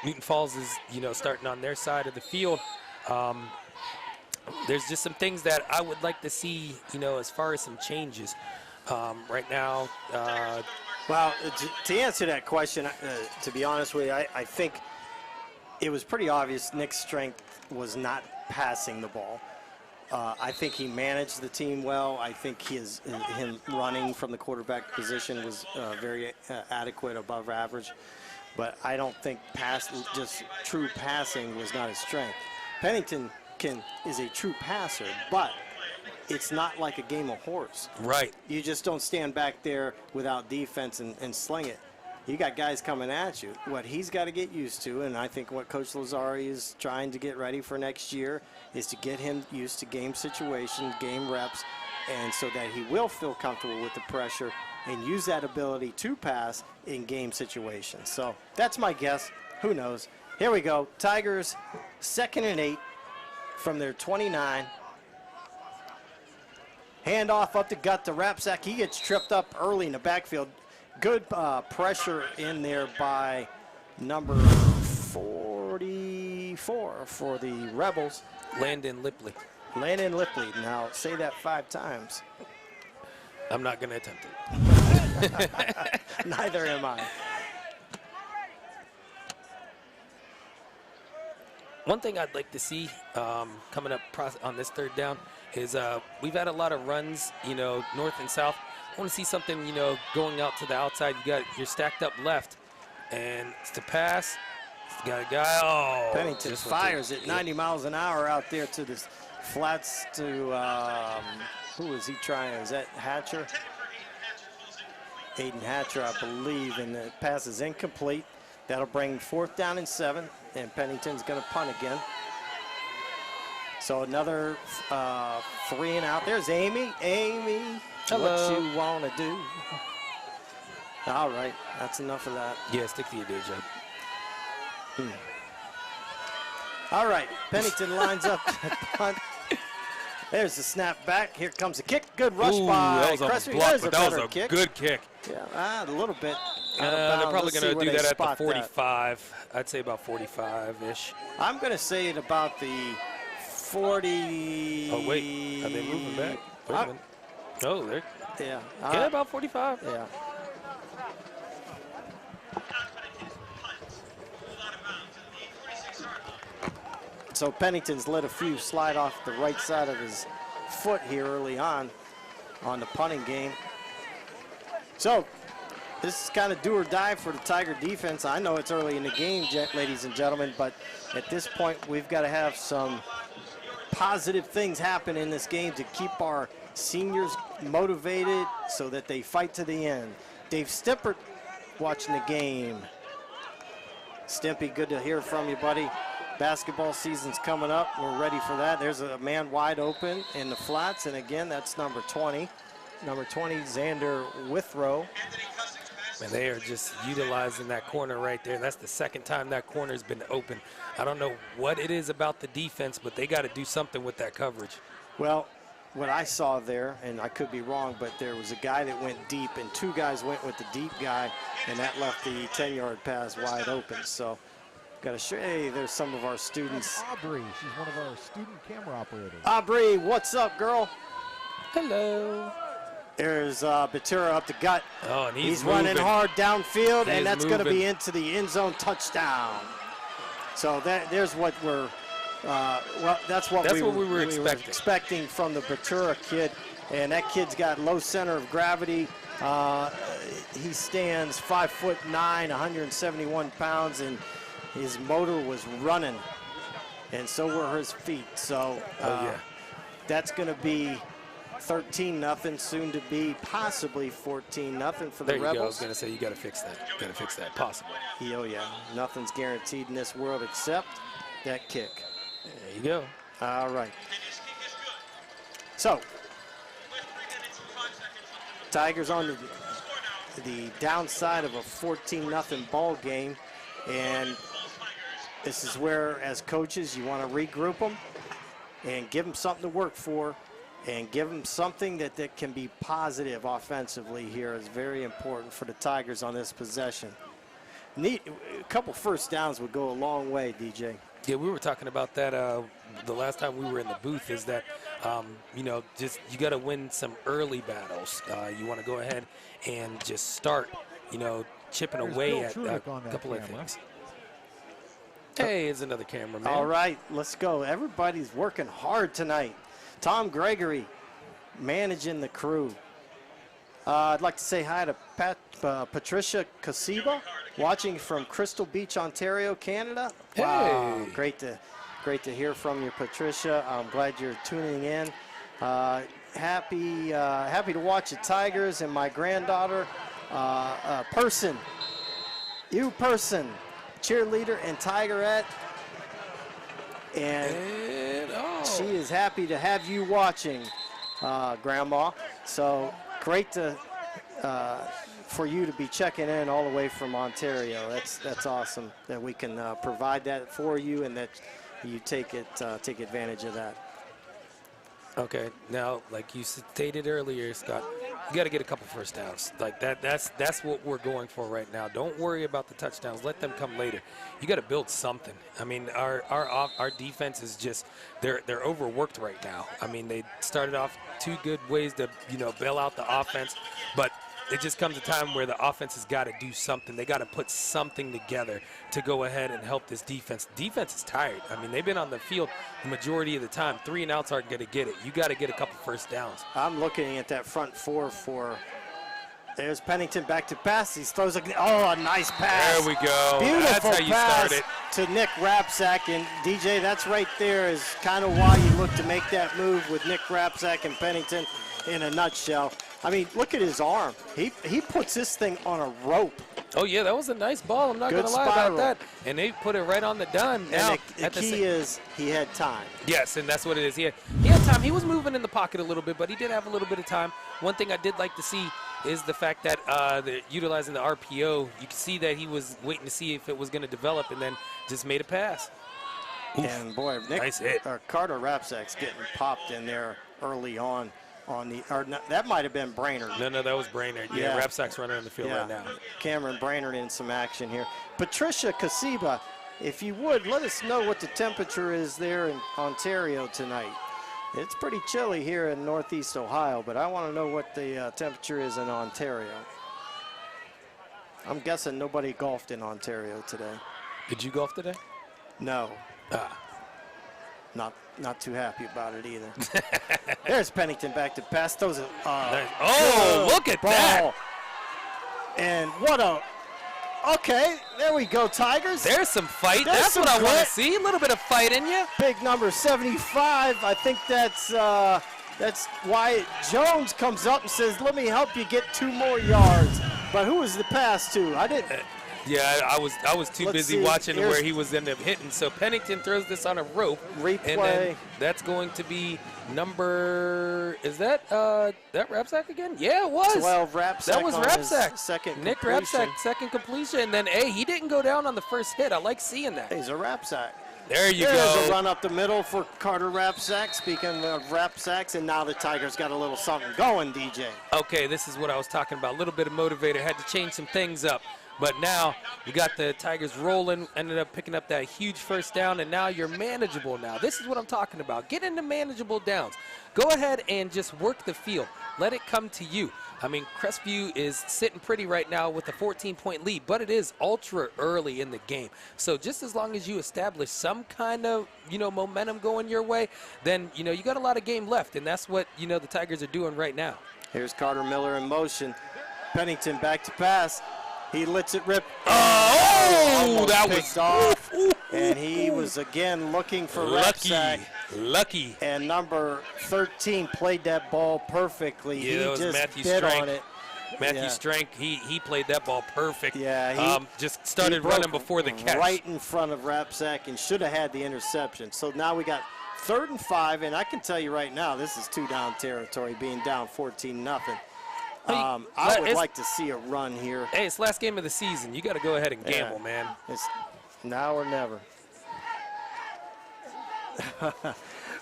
Speaker 3: Newton Falls is, starting on their side of the field. There's just some things that I would like to see, as far as some changes. Right now,
Speaker 2: well, to answer that question, to be honest with you, I think it was pretty obvious Nick's strength was not passing the ball. I think he managed the team well. I think him running from the quarterback position was very adequate, above average. But I don't think just true passing was not his strength. Pennington is a true passer, but it's not like a game of horse.
Speaker 3: Right.
Speaker 2: You just don't stand back there without defense and sling it. You got guys coming at you. What he's got to get used to, and I think what Coach Lazari is trying to get ready for next year, is to get him used to game situation, game reps, and so that he will feel comfortable with the pressure and use that ability to pass in game situations. So that's my guess. Who knows? Here we go. Tigers 2nd and 8 from their 29. Handoff up the gut to Rapsack. He gets tripped up early in the backfield. Good pressure in there by number 44 for the Rebels.
Speaker 3: Landon Lipley.
Speaker 2: Landon Lipley. Now say that 5 times.
Speaker 3: I'm not going to attempt it.
Speaker 2: Neither am I.
Speaker 3: One thing I'd like to see coming up on this third down is we've had a lot of runs, north and south. I want to see something, going out to the outside. You're stacked up left, and it's to pass. It's got a guy. Oh,
Speaker 2: Pennington fires it 90 miles an hour out there to the flats to who is he trying? Is that Hatcher? Aiden Hatcher, I believe, and the pass is incomplete. That'll bring 4th down and 7, and Pennington's going to punt again. So another 3 and out. There's Amy. Amy,
Speaker 3: hello.
Speaker 2: what you want to do? All right, that's enough of that.
Speaker 3: Yeah, stick to your day job.
Speaker 2: All right, Pennington lines up to punt. There's the snap back. Here comes the kick. Good rush by Crestview. There's a better kick.
Speaker 3: Good kick.
Speaker 2: Yeah, a little bit.
Speaker 3: They're probably going to do that at the 45. I'd say about 45-ish.
Speaker 2: I'm going to say it about the 40.
Speaker 3: Oh, wait. Are they moving back? Wait a minute. No, they're
Speaker 2: yeah,
Speaker 3: about 45.
Speaker 2: Yeah. So Pennington's let a few slide off the right side of his foot here early on the punting game. So this is kind of do or die for the Tiger defense. I know it's early in the game, ladies and gentlemen, but at this point we've got to have some positive things happen in this game to keep our seniors motivated so that they fight to the end. Dave Stippert watching the game. Stimpy, good to hear from you, buddy. Basketball season's coming up. We're ready for that. There's a man wide open in the flats, and again, that's number 20. Number 20, Xander Withrow.
Speaker 3: And they are just utilizing that corner right there. That's the second time that corner's been open. I don't know what it is about the defense, but they got to do something with that coverage.
Speaker 2: Well, what I saw there, and I could be wrong, but there was a guy that went deep, and 2 guys went with the deep guy, and that left the 10-yard pass wide open. So got to show, hey, there's some of our students.
Speaker 6: Aubrey, she's one of our student camera operators.
Speaker 2: Aubrey, what's up, girl?
Speaker 3: Hello.
Speaker 2: There's Batura up the gut.
Speaker 3: Oh, and he's
Speaker 2: running hard downfield, and that's going to be
Speaker 3: moving.
Speaker 2: into the end zone touchdown. So there's what we're, well, that's what we were expecting from the Batura kid. And that kid's got low center of gravity. He stands 5'9", 171 pounds, and his motor was running, and so were his feet. So that's going to be 13-0, soon to be possibly 14-0 for the Rebels.
Speaker 3: There you go. I was going to say you got to fix that. Got to fix that. Possibly.
Speaker 2: Oh yeah, nothing's guaranteed in this world except that kick.
Speaker 3: There you go.
Speaker 2: All right. So Tigers on the downside of a 14-0 ball game, and this is where, as coaches, you want to regroup them and give them something to work for, and give them something that can be positive offensively here is very important for the Tigers on this possession. A couple first downs would go a long way, DJ.
Speaker 3: Yeah, we were talking about that the last time we were in the booth, is that, just you got to win some early battles. You want to go ahead and just start, chipping away at a couple of things. Hey, it's another camera, man.
Speaker 2: All right, let's go. Everybody's working hard tonight. Tom Gregory managing the crew. I'd like to say hi to Patricia Kasiba, watching from Crystal Beach, Ontario, Canada.
Speaker 3: Hey.
Speaker 2: Wow, great to hear from you, Patricia. I'm glad you're tuning in. Happy to watch the Tigers, and my granddaughter, Person, cheerleader and Tigerette, and she is happy to have you watching, Grandma. So great for you to be checking in all the way from Ontario. That's awesome that we can provide that for you, and that you take advantage of that.
Speaker 3: Okay, now, like you stated earlier, Scott, You got to get a couple first downs. Like that's what we're going for right now. Don't worry about the touchdowns. Let them come later. You got to build something. I mean, our defense is just they're overworked right now. I mean, they started off 2 good ways to bail out the offense, but it just comes a time where the offense has got to do something. They got to put something together to go ahead and help this defense. Defense is tired. I mean, they've been on the field the majority of the time. 3 and outs aren't going to get it. You got to get a couple first downs.
Speaker 2: I'm looking at that front 4 for. There's Pennington back to pass. He throws a nice pass.
Speaker 3: There we go.
Speaker 2: Beautiful
Speaker 3: That's how you
Speaker 2: pass
Speaker 3: start it.
Speaker 2: to Nick Rapsack. And DJ, that's right there is kind of why you look to make that move with Nick Rapsack and Pennington in a nutshell. I mean, look at his arm. He puts this thing on a rope.
Speaker 3: Oh, yeah, that was a nice ball. I'm not going to lie about that. And they put it right on the dime. Now,
Speaker 2: and the key is he had time.
Speaker 3: Yes, and that's what it is. He had time. He was moving in the pocket a little bit, but he did have a little bit of time. One thing I did like to see is the fact that they're utilizing the RPO. You can see that he was waiting to see if it was going to develop and then just made a pass. Oof.
Speaker 2: And, boy,
Speaker 3: nice hit.
Speaker 2: Carter Rapsack's getting popped in there early on. That might have been Brainerd.
Speaker 3: No, that was Brainerd. Yeah, Rapsack's running on the field right now.
Speaker 2: Cameron Brainerd in some action here. Patricia Kasiba, if you would, let us know what the temperature is there in Ontario tonight. It's pretty chilly here in Northeast Ohio, but I want to know what the temperature is in Ontario. I'm guessing nobody golfed in Ontario today.
Speaker 3: Did you golf today?
Speaker 2: No. Not too happy about it either. There's Pennington back to pass. Those
Speaker 3: look at that.
Speaker 2: And okay, there we go, Tigers.
Speaker 3: There's some fight. That's what I want to see. A little bit of fight in you.
Speaker 2: Big number 75. I think that's Wyatt Jones comes up and says, let me help you get 2 more yards. But who was the pass to? I didn't.
Speaker 3: Yeah, I was too busy watching where he was ended up hitting. So Pennington throws this on a rope.
Speaker 2: Replay.
Speaker 3: And then that's going to be number, is that Rapsack again? Yeah, it was.
Speaker 2: 12 Rapsack.
Speaker 3: That was Rapsack.
Speaker 2: Second
Speaker 3: Nick
Speaker 2: completion.
Speaker 3: Rapsack, second completion. And then, he didn't go down on the first hit. I like seeing that.
Speaker 2: He's a Rapsack.
Speaker 3: There you go.
Speaker 2: There's a run up the middle for Carter Rapsack. Speaking of Rapsacks, and now the Tigers got a little something going, DJ.
Speaker 3: Okay, this is what I was talking about. A little bit of motivator. Had to change some things up. But now we got the Tigers rolling, ended up picking up that huge first down, and now you're manageable now. This is what I'm talking about. Get into manageable downs. Go ahead and just work the field. Let it come to you. I mean, Crestview is sitting pretty right now with a 14-point lead, but it is ultra early in the game. So just as long as you establish some kind of, momentum going your way, then, you got a lot of game left, and that's what, the Tigers are doing right now.
Speaker 2: Here's Carter Miller in motion. Pennington back to pass. He lets it rip.
Speaker 3: That was
Speaker 2: off. And he was again looking for Rapsack.
Speaker 3: Lucky.
Speaker 2: And number 13 played that ball perfectly.
Speaker 3: Yeah,
Speaker 2: he
Speaker 3: that was
Speaker 2: just
Speaker 3: Matthew
Speaker 2: bit
Speaker 3: Strank.
Speaker 2: on it.
Speaker 3: Matthew Strank, he played that ball perfect.
Speaker 2: Yeah,
Speaker 3: just started running before the catch.
Speaker 2: Right in front of Rapsack and should have had the interception. So now we got 3rd and 5, and I can tell you right now, this is 2-down territory, being down 14-0. I would like to see a run here.
Speaker 3: Hey, it's last game of the season. You got to go ahead and gamble, man.
Speaker 2: It's now or never.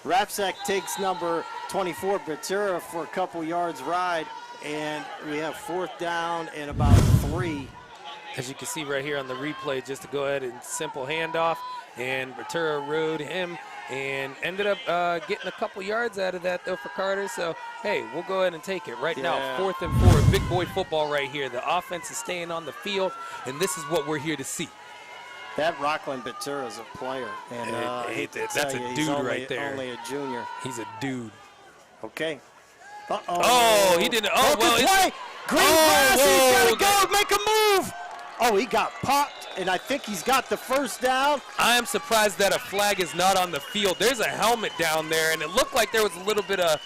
Speaker 2: Rapsack takes number 24, Batura, for a couple yards ride, and we have 4th down and about 3.
Speaker 3: As you can see right here on the replay, just to go ahead and simple handoff, and Batura rode him and ended up getting a couple yards out of that, though, for Carter. So, hey, we'll go ahead and take it. Right now, 4th and 4, big boy football right here. The offense is staying on the field, and this is what we're here to see.
Speaker 2: That Rockland Batura is a player, and
Speaker 3: that's a dude right there.
Speaker 2: Only a junior.
Speaker 3: He's a dude.
Speaker 2: Okay.
Speaker 3: Oh, he didn't. Oh, well,
Speaker 2: play. Green grass, he's got to go, make a move. Oh, he got popped, and I think he's got the first down.
Speaker 3: I am surprised that a flag is not on the field. There's a helmet down there, and it looked like there was a little bit of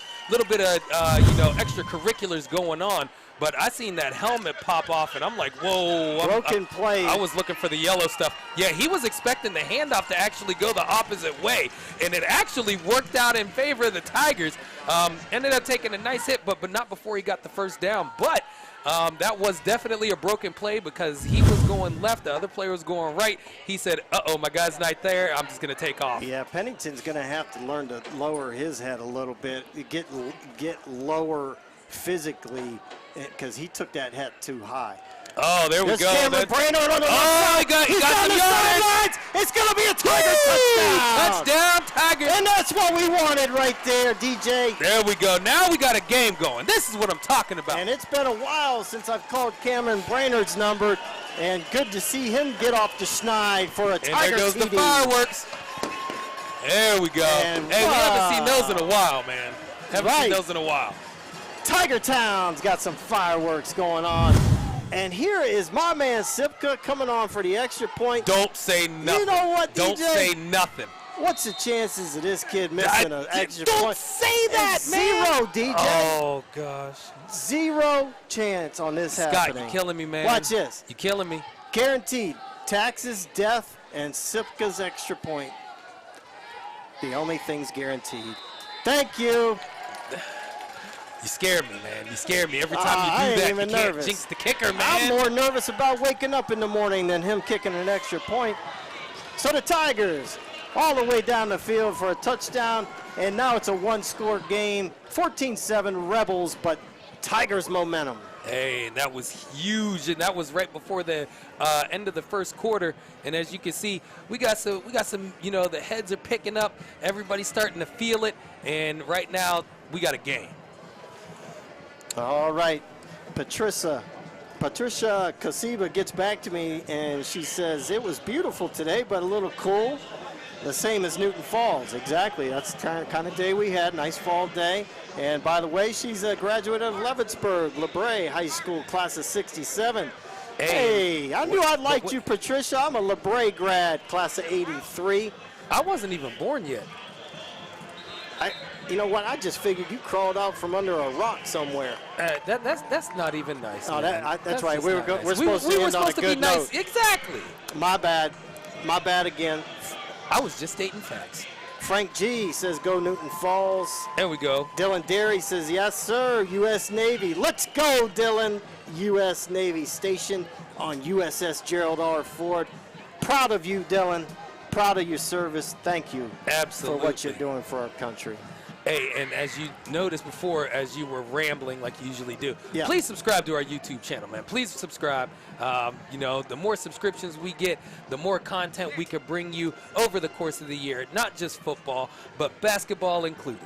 Speaker 3: extracurriculars going on. But I seen that helmet pop off, and I'm like, whoa.
Speaker 2: Broken play.
Speaker 3: I was looking for the yellow stuff. Yeah, he was expecting the handoff to actually go the opposite way, and it actually worked out in favor of the Tigers. Ended up taking a nice hit, but not before he got the first down. But that was definitely a broken play because he was going left, the other player was going right. He said, uh-oh, my guy's not there, I'm just going to take off.
Speaker 2: Yeah, Pennington's going to have to learn to lower his head a little bit, get lower physically, because he took that hat too high.
Speaker 3: Oh, there we
Speaker 2: There's
Speaker 3: go.
Speaker 2: Cameron Brainerd on the left
Speaker 3: he
Speaker 2: side.
Speaker 3: got
Speaker 2: He's
Speaker 3: some
Speaker 2: down the
Speaker 3: yardage.
Speaker 2: sidelines. It's going to be a Tiger touchdown.
Speaker 3: Touchdown, Tigers.
Speaker 2: And that's what we wanted right there, DJ.
Speaker 3: There we go. Now we got a game going. This is what I'm talking about.
Speaker 2: And it's been a while since I've called Cameron Brainerd's number, and good to see him get off the schneid for a Tiger
Speaker 3: And there goes the
Speaker 2: TD.
Speaker 3: fireworks. There we go.
Speaker 2: And
Speaker 3: hey, we haven't seen those in a while, man. Haven't seen
Speaker 2: Right.
Speaker 3: those in a while.
Speaker 2: Tiger Town's got some fireworks going on. And here is my man Sipka coming on for the extra point.
Speaker 3: Don't say nothing.
Speaker 2: You know what,
Speaker 3: Don't
Speaker 2: DJ?
Speaker 3: say nothing.
Speaker 2: What's the chances of this kid missing an extra
Speaker 3: don't
Speaker 2: point?
Speaker 3: say that, man.
Speaker 2: Zero, DJ.
Speaker 3: Oh, gosh.
Speaker 2: Zero chance on this
Speaker 3: Scott,
Speaker 2: happening.
Speaker 3: you're killing me, man.
Speaker 2: Watch this.
Speaker 3: You're killing me.
Speaker 2: Guaranteed. Taxes, death, and Sipka's extra point. The only thing's guaranteed. Thank you.
Speaker 3: You scared me, man. You scared me. Every time
Speaker 2: I
Speaker 3: you
Speaker 2: ain't
Speaker 3: do that,
Speaker 2: even
Speaker 3: you can't
Speaker 2: nervous.
Speaker 3: jinx the kicker, man.
Speaker 2: I'm more nervous about waking up in the morning than him kicking an extra point. So the Tigers all the way down the field for a touchdown, and now it's a one-score game. 14-7 Rebels, but Tigers momentum.
Speaker 3: Hey, and that was huge, and that was right before the end of the first quarter. And as you can see, we got some. You know, the heads are picking up. Everybody's starting to feel it, and right now we got a game.
Speaker 2: All right, Patricia Kasiba gets back to me, and she says, it was beautiful today, but a little cool. The same as Newton Falls. Exactly. That's the kind of day we had. Nice fall day. And by the way, she's a graduate of Leavittsburg, LeBray High School, class of 67. Hey, I knew I liked you, Patricia. I'm a LeBray grad, class of 83.
Speaker 3: I wasn't even born yet.
Speaker 2: You know what? I just figured you crawled out from under a rock somewhere.
Speaker 3: That's not even nice.
Speaker 2: Oh,
Speaker 3: man.
Speaker 2: that's right.
Speaker 3: just
Speaker 2: We're
Speaker 3: not nice.
Speaker 2: supposed to end on a good
Speaker 3: nice.
Speaker 2: note.
Speaker 3: Exactly.
Speaker 2: My bad. My bad again.
Speaker 3: I was just stating facts.
Speaker 2: Frank G says go Newton Falls.
Speaker 3: There we go.
Speaker 2: Dylan Derry says yes, sir. U.S. Navy. Let's go, Dylan. U.S. Navy stationed on USS Gerald R. Ford. Proud of you, Dylan. Proud of your service. Thank you
Speaker 3: Absolutely.
Speaker 2: for what you're doing for our country.
Speaker 3: Hey, and as you noticed before, as you were rambling like you usually do,
Speaker 2: Yeah.
Speaker 3: please subscribe to our YouTube channel, man. Please subscribe. You know, the more subscriptions we get, the more content we can bring you over the course of the year. Not just football, but basketball included,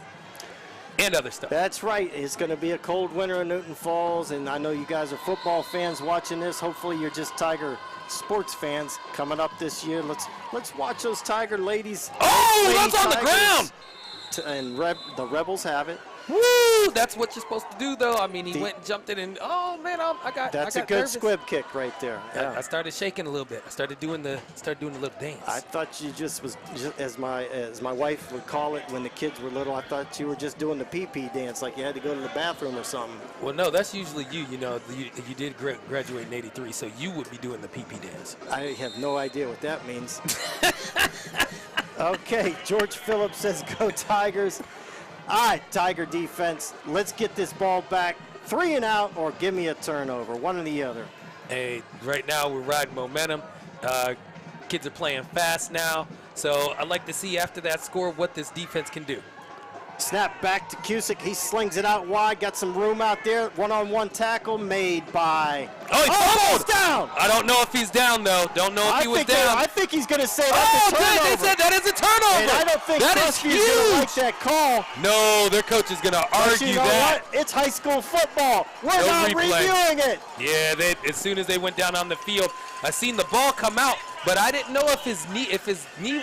Speaker 3: and other stuff.
Speaker 2: That's right. It's going to be a cold winter in Newton Falls, and I know you guys are football fans watching this. Hopefully you're just Tiger sports fans coming up this year. Let's watch those Tiger ladies.
Speaker 3: Oh,
Speaker 2: Lady
Speaker 3: that's on the
Speaker 2: Tigers.
Speaker 3: ground.
Speaker 2: And the Rebels have it.
Speaker 3: Woo! That's what you're supposed to do, though. I mean, he went and jumped in, and oh man, I got.
Speaker 2: That's
Speaker 3: I
Speaker 2: a
Speaker 3: got
Speaker 2: good
Speaker 3: nervous.
Speaker 2: squib kick right there. Yeah.
Speaker 3: I started shaking a little bit. I started doing the little dance.
Speaker 2: I thought you just was, as my wife would call it when the kids were little, I thought you were just doing the pee-pee dance, like you had to go to the bathroom or something.
Speaker 3: Well, no, that's usually you. You know, you did graduate in '83, so you would be doing the pee dance.
Speaker 2: I have no idea what that means. Okay, George Phillips says go Tigers. All right, Tiger defense, let's get this ball back. 3 and out or give me a turnover, one or the other.
Speaker 3: Hey, right now we're riding momentum. Kids are playing fast now, so I'd like to see after that score what this defense can do.
Speaker 2: Snap back to Cusick. He slings it out wide. Got some room out there. One-on-one tackle made by.
Speaker 3: Oh, he fumbled!
Speaker 2: He's down.
Speaker 3: I don't know if he's down though. Don't know if he was down.
Speaker 2: I think he's going to say that's a turnover.
Speaker 3: Good. They said that is a turnover.
Speaker 2: And I don't think
Speaker 3: that is
Speaker 2: Crestview's going to
Speaker 3: huge.
Speaker 2: like that call.
Speaker 3: No, their coach is going to
Speaker 2: But
Speaker 3: argue
Speaker 2: you know
Speaker 3: that.
Speaker 2: what? It's high school football. We're
Speaker 3: No
Speaker 2: not
Speaker 3: replay.
Speaker 2: reviewing it.
Speaker 3: Yeah, as soon as they went down on the field, I seen the ball come out, but I didn't know if his knee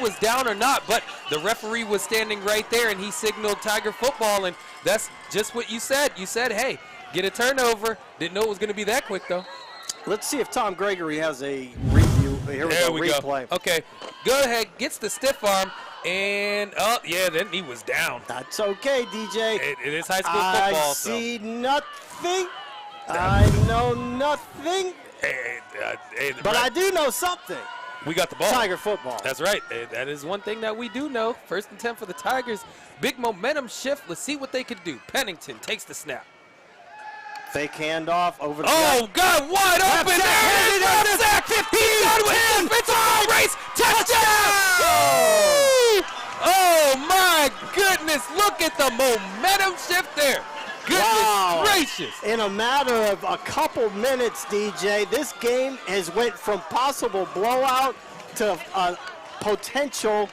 Speaker 3: was down or not. But the referee was standing right there, and he signaled Tiger football, and that's just what you said. You said, hey, get a turnover. Didn't know it was going to be that quick, though.
Speaker 2: Let's see if Tom Gregory has a review. Here
Speaker 3: There
Speaker 2: we
Speaker 3: we
Speaker 2: go.
Speaker 3: go.
Speaker 2: Replay.
Speaker 3: Okay, go ahead. Gets the stiff arm, and yeah, that knee was down.
Speaker 2: That's okay, DJ.
Speaker 3: It is high school football.
Speaker 2: I see nothing. I know nothing. But I do know something.
Speaker 3: We got the ball.
Speaker 2: Tiger football.
Speaker 3: That's right. That is one thing that we do know. 1st and 10 for the Tigers. Big momentum shift. Let's see what they can do. Pennington takes the snap.
Speaker 2: Fake handoff over the
Speaker 3: Oh, God, wide open. There it is. Sack. 15. He's done with defensive race. Touchdown. Oh, my goodness. Look at the momentum shift there. goodness gracious.
Speaker 2: In a matter of a couple minutes, DJ, this game has went from possible blowout to a potential,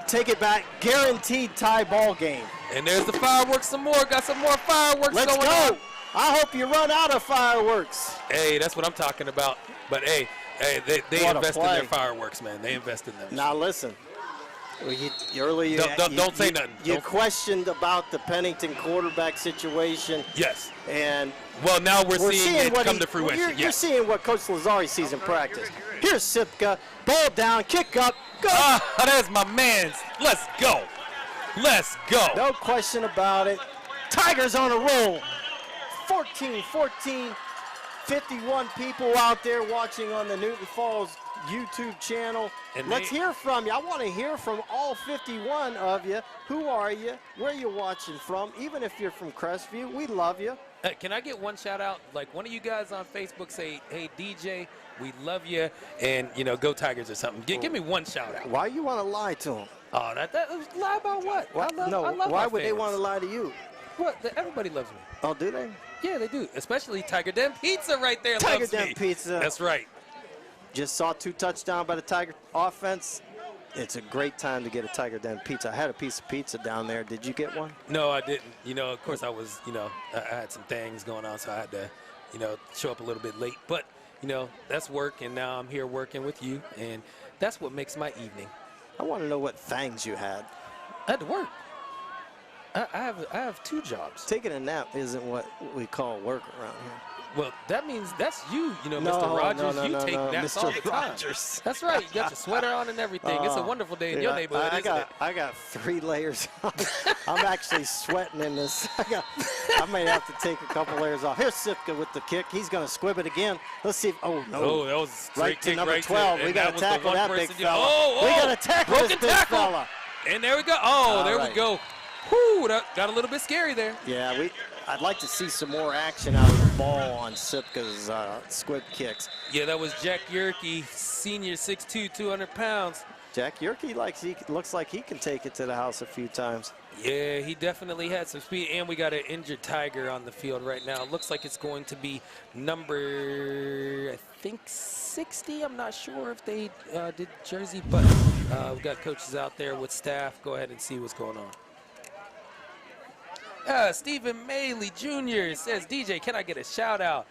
Speaker 2: take it back, guaranteed tie ball game.
Speaker 3: And there's the fireworks some more. Got some more fireworks
Speaker 2: Let's
Speaker 3: going
Speaker 2: go.
Speaker 3: on.
Speaker 2: I hope you run out of fireworks.
Speaker 3: Hey, that's what I'm talking about. But, hey, they
Speaker 2: What a
Speaker 3: invest in
Speaker 2: play.
Speaker 3: their fireworks, man. They invest in them.
Speaker 2: Now listen, earlier
Speaker 3: Don't say nothing.
Speaker 2: You
Speaker 3: Don't-
Speaker 2: questioned about the Pennington quarterback situation.
Speaker 3: Yes.
Speaker 2: And
Speaker 3: Well, now we're seeing it
Speaker 2: what
Speaker 3: come to fruition.
Speaker 2: You're
Speaker 3: Yes.
Speaker 2: seeing what Coach Lazari sees in practice. Here's Sipka, ball down, kick up, go.
Speaker 3: There's my man's. Let's go. Let's go.
Speaker 2: No question about it. Tigers on a roll. 14-14. 51 people out there watching on the Newton Falls YouTube channel.
Speaker 3: And
Speaker 2: Let's hear from you. I want to hear from all 51 of you. Who are you? Where you watching from? Even if you're from Crestview, we love you.
Speaker 3: Can I get one shout out? Like one of you guys on Facebook say, "Hey DJ, we love you," and go Tigers or something. Give me one shout out.
Speaker 2: Why you want to lie to them?
Speaker 3: Oh, that lie about what? I love
Speaker 2: why
Speaker 3: my
Speaker 2: would they
Speaker 3: fans.
Speaker 2: want to lie to you?
Speaker 3: What? Everybody loves me.
Speaker 2: Oh, do they?
Speaker 3: Yeah, they do. Especially Tiger Den Pizza right there.
Speaker 2: Tiger
Speaker 3: loves
Speaker 2: Den
Speaker 3: me.
Speaker 2: Pizza.
Speaker 3: That's right.
Speaker 2: Just saw 2 touchdowns by the Tiger offense. It's a great time to get a Tiger Den Pizza. I had a piece of pizza down there. Did you get one?
Speaker 3: No, I didn't. Of course I was, I had some things going on, so I had to, show up a little bit late. But, that's work, and now I'm here working with you, and that's what makes my evening.
Speaker 2: I want to know what fangs you had.
Speaker 3: I had to work. I have 2 jobs.
Speaker 2: Taking a nap isn't what we call work around here.
Speaker 3: Well, that means that's you,
Speaker 2: No,
Speaker 3: Mr. Rogers.
Speaker 2: no,
Speaker 3: you
Speaker 2: no,
Speaker 3: take
Speaker 2: no,
Speaker 3: naps
Speaker 2: Mr.
Speaker 3: all the time.
Speaker 2: Rogers.
Speaker 3: That's right. You got your sweater on and everything. It's a wonderful day in your neighborhood, isn't it?
Speaker 2: I got 3 layers on. I'm actually sweating in this. I may have to take a couple layers off. Here's Sipka with the kick. He's going to squib it again. Let's see if, oh, no.
Speaker 3: Oh, that was a straight
Speaker 2: right to
Speaker 3: kick
Speaker 2: number
Speaker 3: right
Speaker 2: 12.
Speaker 3: to,
Speaker 2: We got to tackle that big fella.
Speaker 3: Oh,
Speaker 2: we got to tackle this
Speaker 3: broken
Speaker 2: big
Speaker 3: tackle.
Speaker 2: fella.
Speaker 3: And there we go. Oh,
Speaker 2: All
Speaker 3: there
Speaker 2: right.
Speaker 3: we go. Whoo, that got a little bit scary there.
Speaker 2: Yeah, I'd like to see some more action out of the ball on Sipka's squib kicks.
Speaker 3: Yeah, that was Jack Yerke, senior, 6'2", 200 pounds.
Speaker 2: Jack Yerke looks like he can take it to the house a few times.
Speaker 3: Yeah, he definitely had some speed, and we got an injured Tiger on the field right now. It looks like it's going to be number, I think, 60. I'm not sure if they did jersey, but we've got coaches out there with staff. Go ahead and see what's going on. Stephen Maley Jr. says, DJ, can I get a shout out?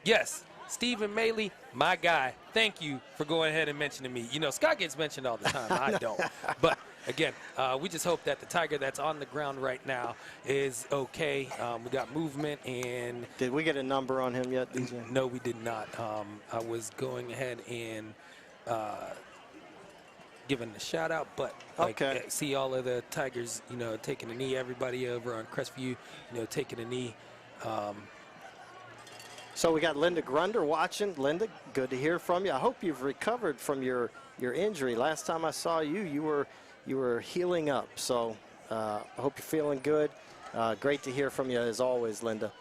Speaker 3: Yes, Stephen Maley, my guy. Thank you for going ahead and mentioning me. Scott gets mentioned all the time. I don't. But, again, we just hope that the Tiger that's on the ground right now is okay. We got movement. And
Speaker 2: Did we get a number on him yet, DJ?
Speaker 3: no, we did not. I was going ahead and giving a shout out, but
Speaker 2: Okay.
Speaker 3: see all of the Tigers, taking a knee. Everybody over on Crestview, taking a knee.
Speaker 2: So we got Linda Grunder watching. Linda, good to hear from you. I hope you've recovered from your injury. Last time I saw you, you were healing up. So I hope you're feeling good. Great to hear from you as always, Linda.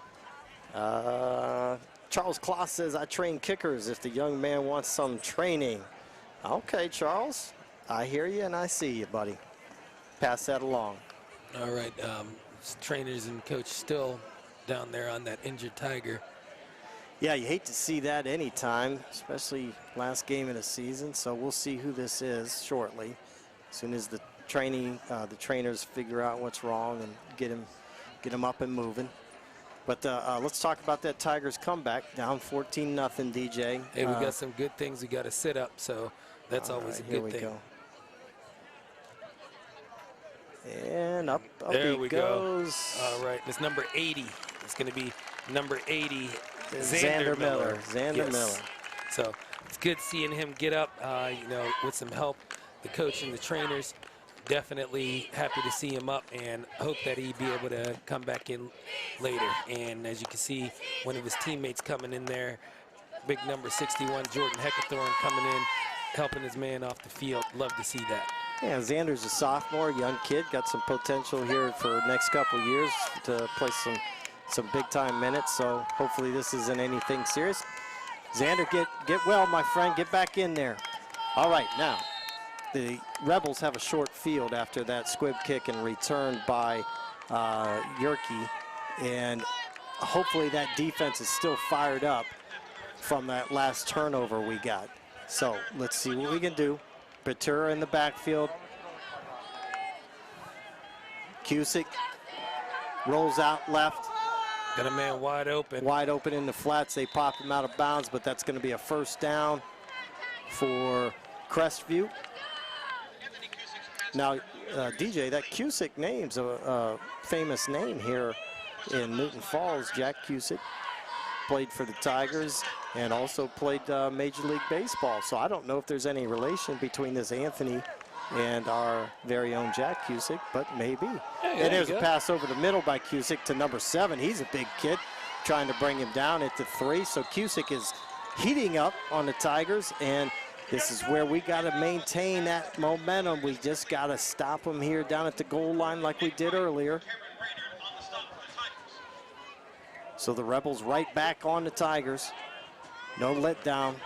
Speaker 2: Charles Kloss says, I train kickers if the young man wants some training. Okay, Charles. I hear you and I see you, buddy. Pass that along.
Speaker 3: All right, trainers and coach still down there on that injured Tiger.
Speaker 2: Yeah, you hate to see that anytime, especially last game of the season. So we'll see who this is shortly. As soon as the trainers figure out what's wrong and get him up and moving. But let's talk about that Tigers comeback, down 14-0, DJ.
Speaker 3: Hey, we got some good things. We got to sit up, so that's always a good thing.
Speaker 2: Go. And up
Speaker 3: There
Speaker 2: he
Speaker 3: we
Speaker 2: goes.
Speaker 3: go. All right, it's number 80. It's going to be number 80,
Speaker 2: Xander Miller. Xander
Speaker 3: Yes.
Speaker 2: Miller.
Speaker 3: So it's good seeing him get up, with some help. The coach and the trainers, definitely happy to see him up and hope that he'd be able to come back in later. And as you can see, one of his teammates coming in there, big number 61, Jordan Heckathorn, coming in, helping his man off the field. Love to see that.
Speaker 2: Yeah, Xander's a sophomore, young kid, got some potential here for the next couple years to play some big-time minutes, so hopefully this isn't anything serious. Xander, get well, my friend. Get back in there. All right, now, the Rebels have a short field after that squib kick and return by Yerke. And hopefully that defense is still fired up from that last turnover we got. So let's see what we can do. Batura in the backfield. Cusick rolls out left.
Speaker 3: Got a man wide open.
Speaker 2: Wide open in the flats. They pop him out of bounds, but that's going to be a first down for Crestview. Now, DJ, that Cusick name's a famous name here in Newton Falls. Jack Cusick played for the Tigers and also played Major League Baseball. So I don't know if there's any relation between this Anthony and our very own Jack Cusick, but maybe.
Speaker 3: Hey,
Speaker 2: and there's a pass over the middle by Cusick to number 7. He's a big kid, trying to bring him down at the 3. So Cusick is heating up on the Tigers, and this is where we got to maintain that momentum. We just got to stop them here down at the goal line like we did earlier. So the Rebels right back on the Tigers. No letdown.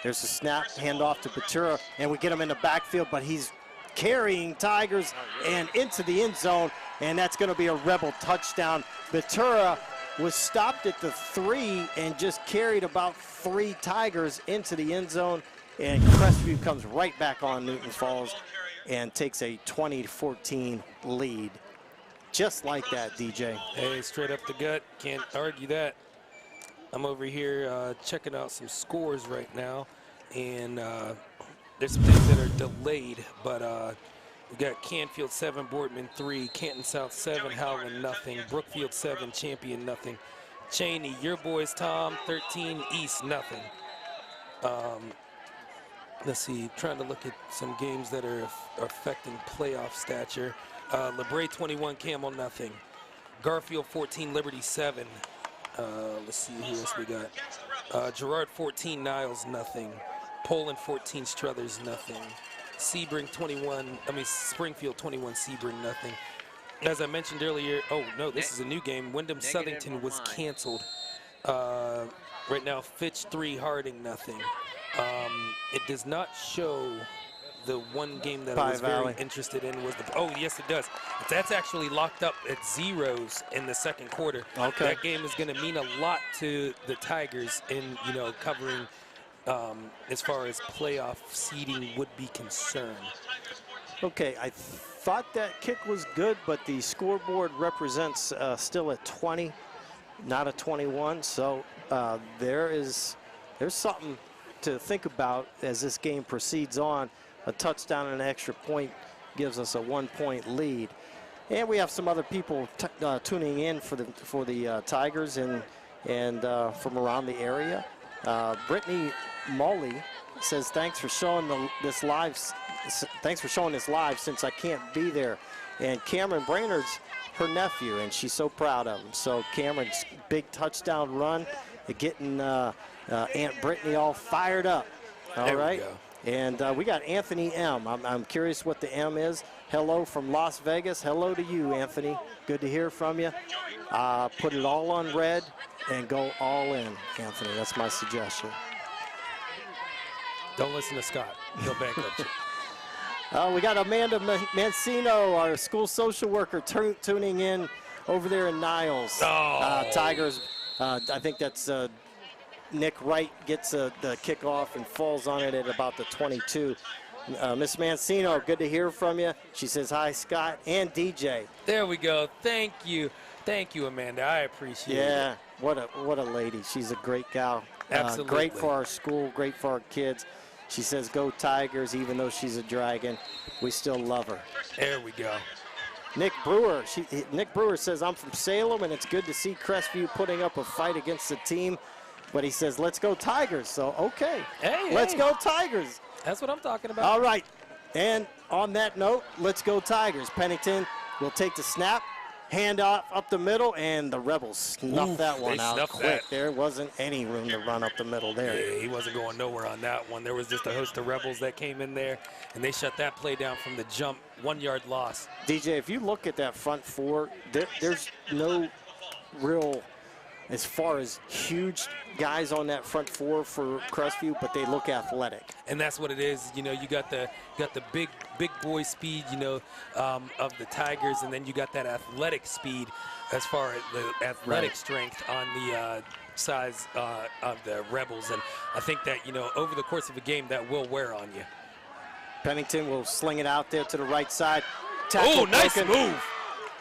Speaker 2: There's a snap, handoff to Batura, and we get him in the backfield, but he's carrying Tigers and into the end zone, and that's going to be a Rebel touchdown. Batura was stopped at the 3 and just carried about 3 Tigers into the end zone, and Crestview comes right back on Newton Falls and takes a 20-14 lead. Just like that, DJ.
Speaker 3: Hey, straight up the gut. Can't argue that. I'm over here checking out some scores right now, and there's some things that are delayed, but we got Canfield 7, Boardman 3, Canton South 7, Howland nothing, Brookfield 7, Champion nothing, Cheney, your boys Tom 13, East nothing. Let's see, trying to look at some games that are affecting playoff stature. LeBray 21, Camel nothing, Garfield 14, Liberty 7. Let's see who else we got. Girard 14, Niles nothing. Poland 14, Struthers nothing. Springfield 21, Sebring nothing. As I mentioned earlier, oh no, this is a new game. Wyndham Southington was canceled. Right now, Fitch 3, Harding nothing. It does not show the one game that I was very interested in was the, oh yes it does. That's actually locked up at 0s in the second quarter.
Speaker 2: Okay.
Speaker 3: That game is going to mean a lot to the Tigers in, you know, covering as far as playoff seeding would be concerned.
Speaker 2: Okay, I thought that kick was good, but the scoreboard represents still a 20, not a 21. So there's something to think about as this game proceeds on. A touchdown and an extra point gives us a 1-point lead. And we have some other people tuning in for the Tigers and from around the area. Brittany Molly says, thanks for showing this live since I can't be there. And Cameron Brainerd's her nephew, and she's so proud of him. So Cameron's big touchdown run, getting Aunt Brittany all fired up. All right. And we got Anthony M. I'm curious what the M is. Hello from Las Vegas. Hello to you, Anthony. Good to hear from you. Put it all on red and go all in, Anthony. That's my suggestion.
Speaker 3: Don't listen to Scott. He'll bankrupt you.
Speaker 2: We got Amanda Mancino, our school social worker, tuning in over there in Niles. Tigers, I think that's Nick Wright gets the kickoff and falls on it at about the 22. Miss Mancino, good to hear from you. She says, hi, Scott and DJ.
Speaker 3: There we go. Thank you. Thank you, Amanda. I appreciate it.
Speaker 2: Yeah, what a lady. She's a great gal.
Speaker 3: Absolutely.
Speaker 2: Great for our school, great for our kids. She says, go Tigers, even though she's a Dragon. We still love her.
Speaker 3: There we go.
Speaker 2: Nick Brewer says, I'm from Salem, and it's good to see Crestview putting up a fight against the team. But he says, let's go Tigers. So, okay. Let's go Tigers.
Speaker 3: That's what I'm talking about.
Speaker 2: All right. And on that note, let's go Tigers. Pennington will take the snap, hand off up the middle, and the Rebels snuffed that one out quick. There wasn't any room to run up the middle there.
Speaker 3: Yeah, he wasn't going nowhere on that one. There was just a host of Rebels that came in there, and they shut that play down from the jump. 1-yard loss.
Speaker 2: DJ, if you look at that front four, there's no real as far as huge guys on that front four for Crestview, but they look athletic.
Speaker 3: And that's what it is. You know, you got the big boy speed, you know, of the Tigers, and then you got that athletic speed as far as the athletic strength on the size of the Rebels. And I think that, you know, over the course of a game, that will wear on you.
Speaker 2: Pennington will sling it out there to the right side.
Speaker 3: Oh, nice move.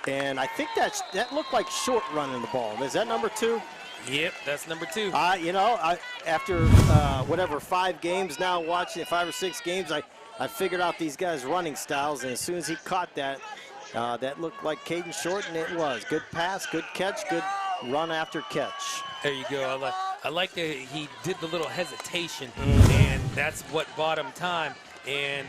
Speaker 2: And I think that looked like short running the ball. Is that number 2?
Speaker 3: Yep, that's number 2.
Speaker 2: You know, after whatever 5 games now watching, 5 or 6 games, I figured out these guys' running styles, and as soon as he caught that, that looked like Caden Short, and it was. Good pass, good catch, good run after catch.
Speaker 3: There you go. I like that he did the little hesitation, and that's what bought him time, and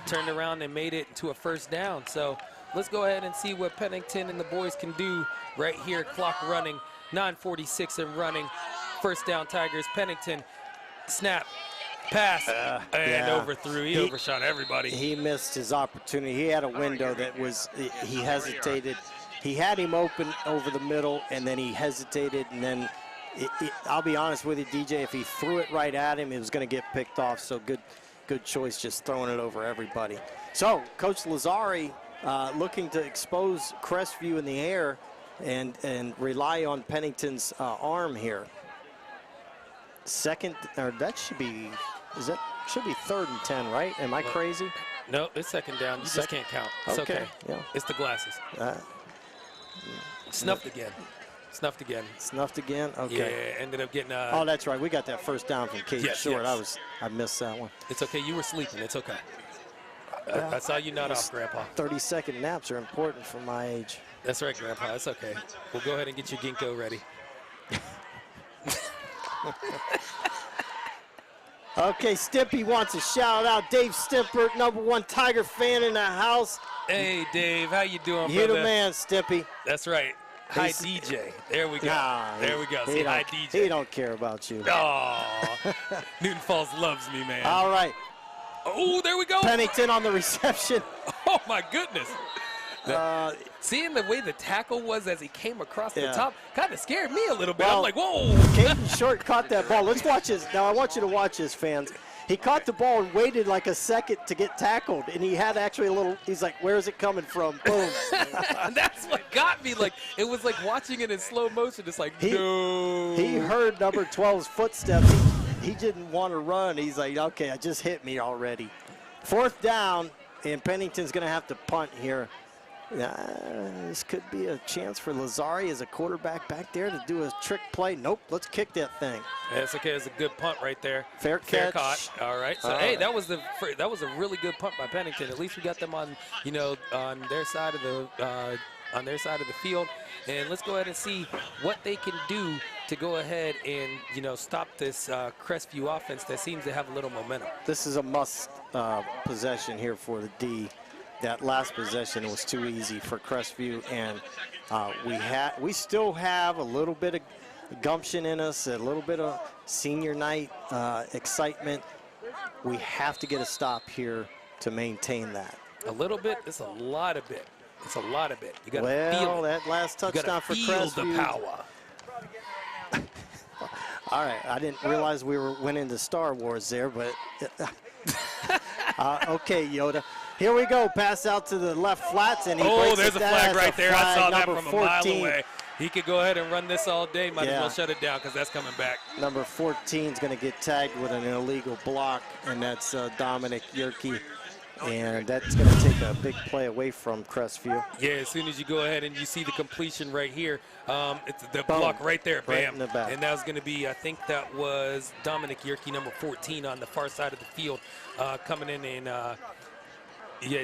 Speaker 3: turned around and made it to a first down. So let's go ahead and see what Pennington and the boys can do right here. Clock running, 9:46 and running. First down Tigers. Pennington, snap, pass, and overthrew. He overshot everybody.
Speaker 2: He missed his opportunity. He had a window that was, he hesitated. He had him open over the middle, and then he hesitated, and then I'll be honest with you, DJ, if he threw it right at him, it was going to get picked off. So good choice just throwing it over everybody. So Coach Lazzari looking to expose Crestview in the air and rely on Pennington's arm here. Second, or that should be, should be 3rd and 10, right? Am I crazy?
Speaker 3: No, it's second down. You just can't count. It's okay.
Speaker 2: Yeah.
Speaker 3: It's the glasses. Snuffed again. Snuffed again.
Speaker 2: Snuffed again? Okay.
Speaker 3: Yeah, ended up getting
Speaker 2: oh, that's right. We got that first down from Caden Short.
Speaker 3: Yes.
Speaker 2: I missed that one.
Speaker 3: It's okay. You were sleeping. It's okay. I saw you nod off, Grandpa.
Speaker 2: 30-second naps are important for my age.
Speaker 3: That's right, Grandpa. That's okay. We'll go ahead and get your ginkgo ready.
Speaker 2: Okay, Stimpy wants a shout out. Dave Stimper, #1 Tiger fan in the house.
Speaker 3: Hey, Dave. How you doing,
Speaker 2: You
Speaker 3: brother?
Speaker 2: the man, Stimpy.
Speaker 3: That's right. Hi, DJ. There we go. There we go.
Speaker 2: He
Speaker 3: Say
Speaker 2: don't,
Speaker 3: hi, DJ.
Speaker 2: He don't care about you.
Speaker 3: Oh, Newton Falls loves me, man.
Speaker 2: All right.
Speaker 3: Oh, there we go.
Speaker 2: Pennington on the reception.
Speaker 3: Oh, my goodness. Seeing the way the tackle was as he came across the top kind of scared me a little bit.
Speaker 2: Well,
Speaker 3: I'm like, whoa.
Speaker 2: Caden Short caught that ball. Let's watch this. Now, I want you to watch this, fans. He caught the ball and waited like a second to get tackled, and he had actually a little, he's like, where's it coming from? Boom.
Speaker 3: That's what got me. Like, it was like watching it in slow motion. It's like, no.
Speaker 2: He heard number 12's footsteps. He didn't want to run. He's like, okay, it just hit me already. 4th down, and Pennington's going to have to punt here. This could be a chance for Lazzari as a quarterback back there to do a trick play. Nope, let's kick that thing.
Speaker 3: That's okay. It's a good punt right there.
Speaker 2: Fair catch.
Speaker 3: Caught. All right. So hey, that was a really good punt by Pennington. At least we got them on, you know, on their side of the field. And let's go ahead and see what they can do to go ahead and, you know, stop this Crestview offense that seems to have a little momentum.
Speaker 2: This is a must possession here for the D. That last possession was too easy for Crestview, and we still have a little bit of gumption in us, a little bit of senior night excitement. We have to get a stop here to maintain that.
Speaker 3: A little bit. It's a lot of bit. It's a lot of bit. You got to
Speaker 2: feel
Speaker 3: feel
Speaker 2: that last touchdown for Crestview.
Speaker 3: Feel the power.
Speaker 2: All right, I didn't realize we went into Star Wars there, but okay, Yoda. Here we go, pass out to the left flats, and he breaks
Speaker 3: there's
Speaker 2: it
Speaker 3: a
Speaker 2: down.
Speaker 3: flag right there. I saw that from
Speaker 2: 14.
Speaker 3: a mile away. He could go ahead and run this all day. Might as well shut it down because that's coming back.
Speaker 2: Number 14 is going to get tagged with an illegal block, and that's Dominic Yerke. And that's going to take a big play away from Crestview.
Speaker 3: Yeah, as soon as you go ahead and you see the completion right here, it's the block right there, bam.
Speaker 2: Right in the back.
Speaker 3: And that was going to be, I think that was Dominic Yerke, number 14, on the far side of the field, coming in and,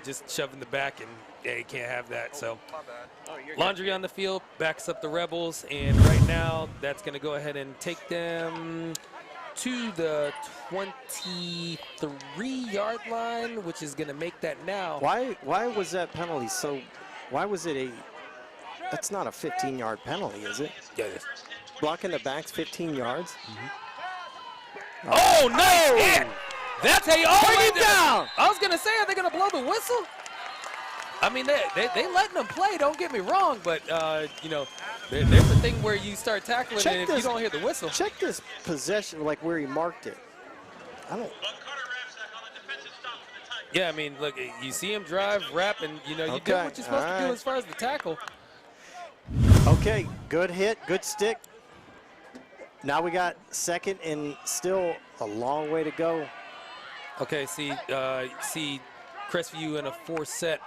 Speaker 3: just shoving the back, and you can't have that. So Laundry on the field, backs up the Rebels, and right now that's going to go ahead and take them to the 23-yard line, which is going to make that now.
Speaker 2: Why was that penalty so, why was it that's not a 15-yard penalty, is it?
Speaker 3: Yeah, it is.
Speaker 2: Blocking the backs 15 yards?
Speaker 3: Mm-hmm. Oh, nice hit! That's how you
Speaker 2: Bring it down!
Speaker 3: I was going to say, are they going to blow the whistle? I mean, they letting them play. Don't get me wrong, but you know, there's a thing where you start tackling, and if you don't hear the whistle.
Speaker 2: Check this possession, like where he marked it. I don't.
Speaker 3: Yeah, I mean, look, you see him drive, wrap, and you know, you do what you're supposed to do as far as the tackle.
Speaker 2: Okay, good hit, good stick. Now we got second and still a long way to go.
Speaker 3: Okay, see Crestview in a 4-set.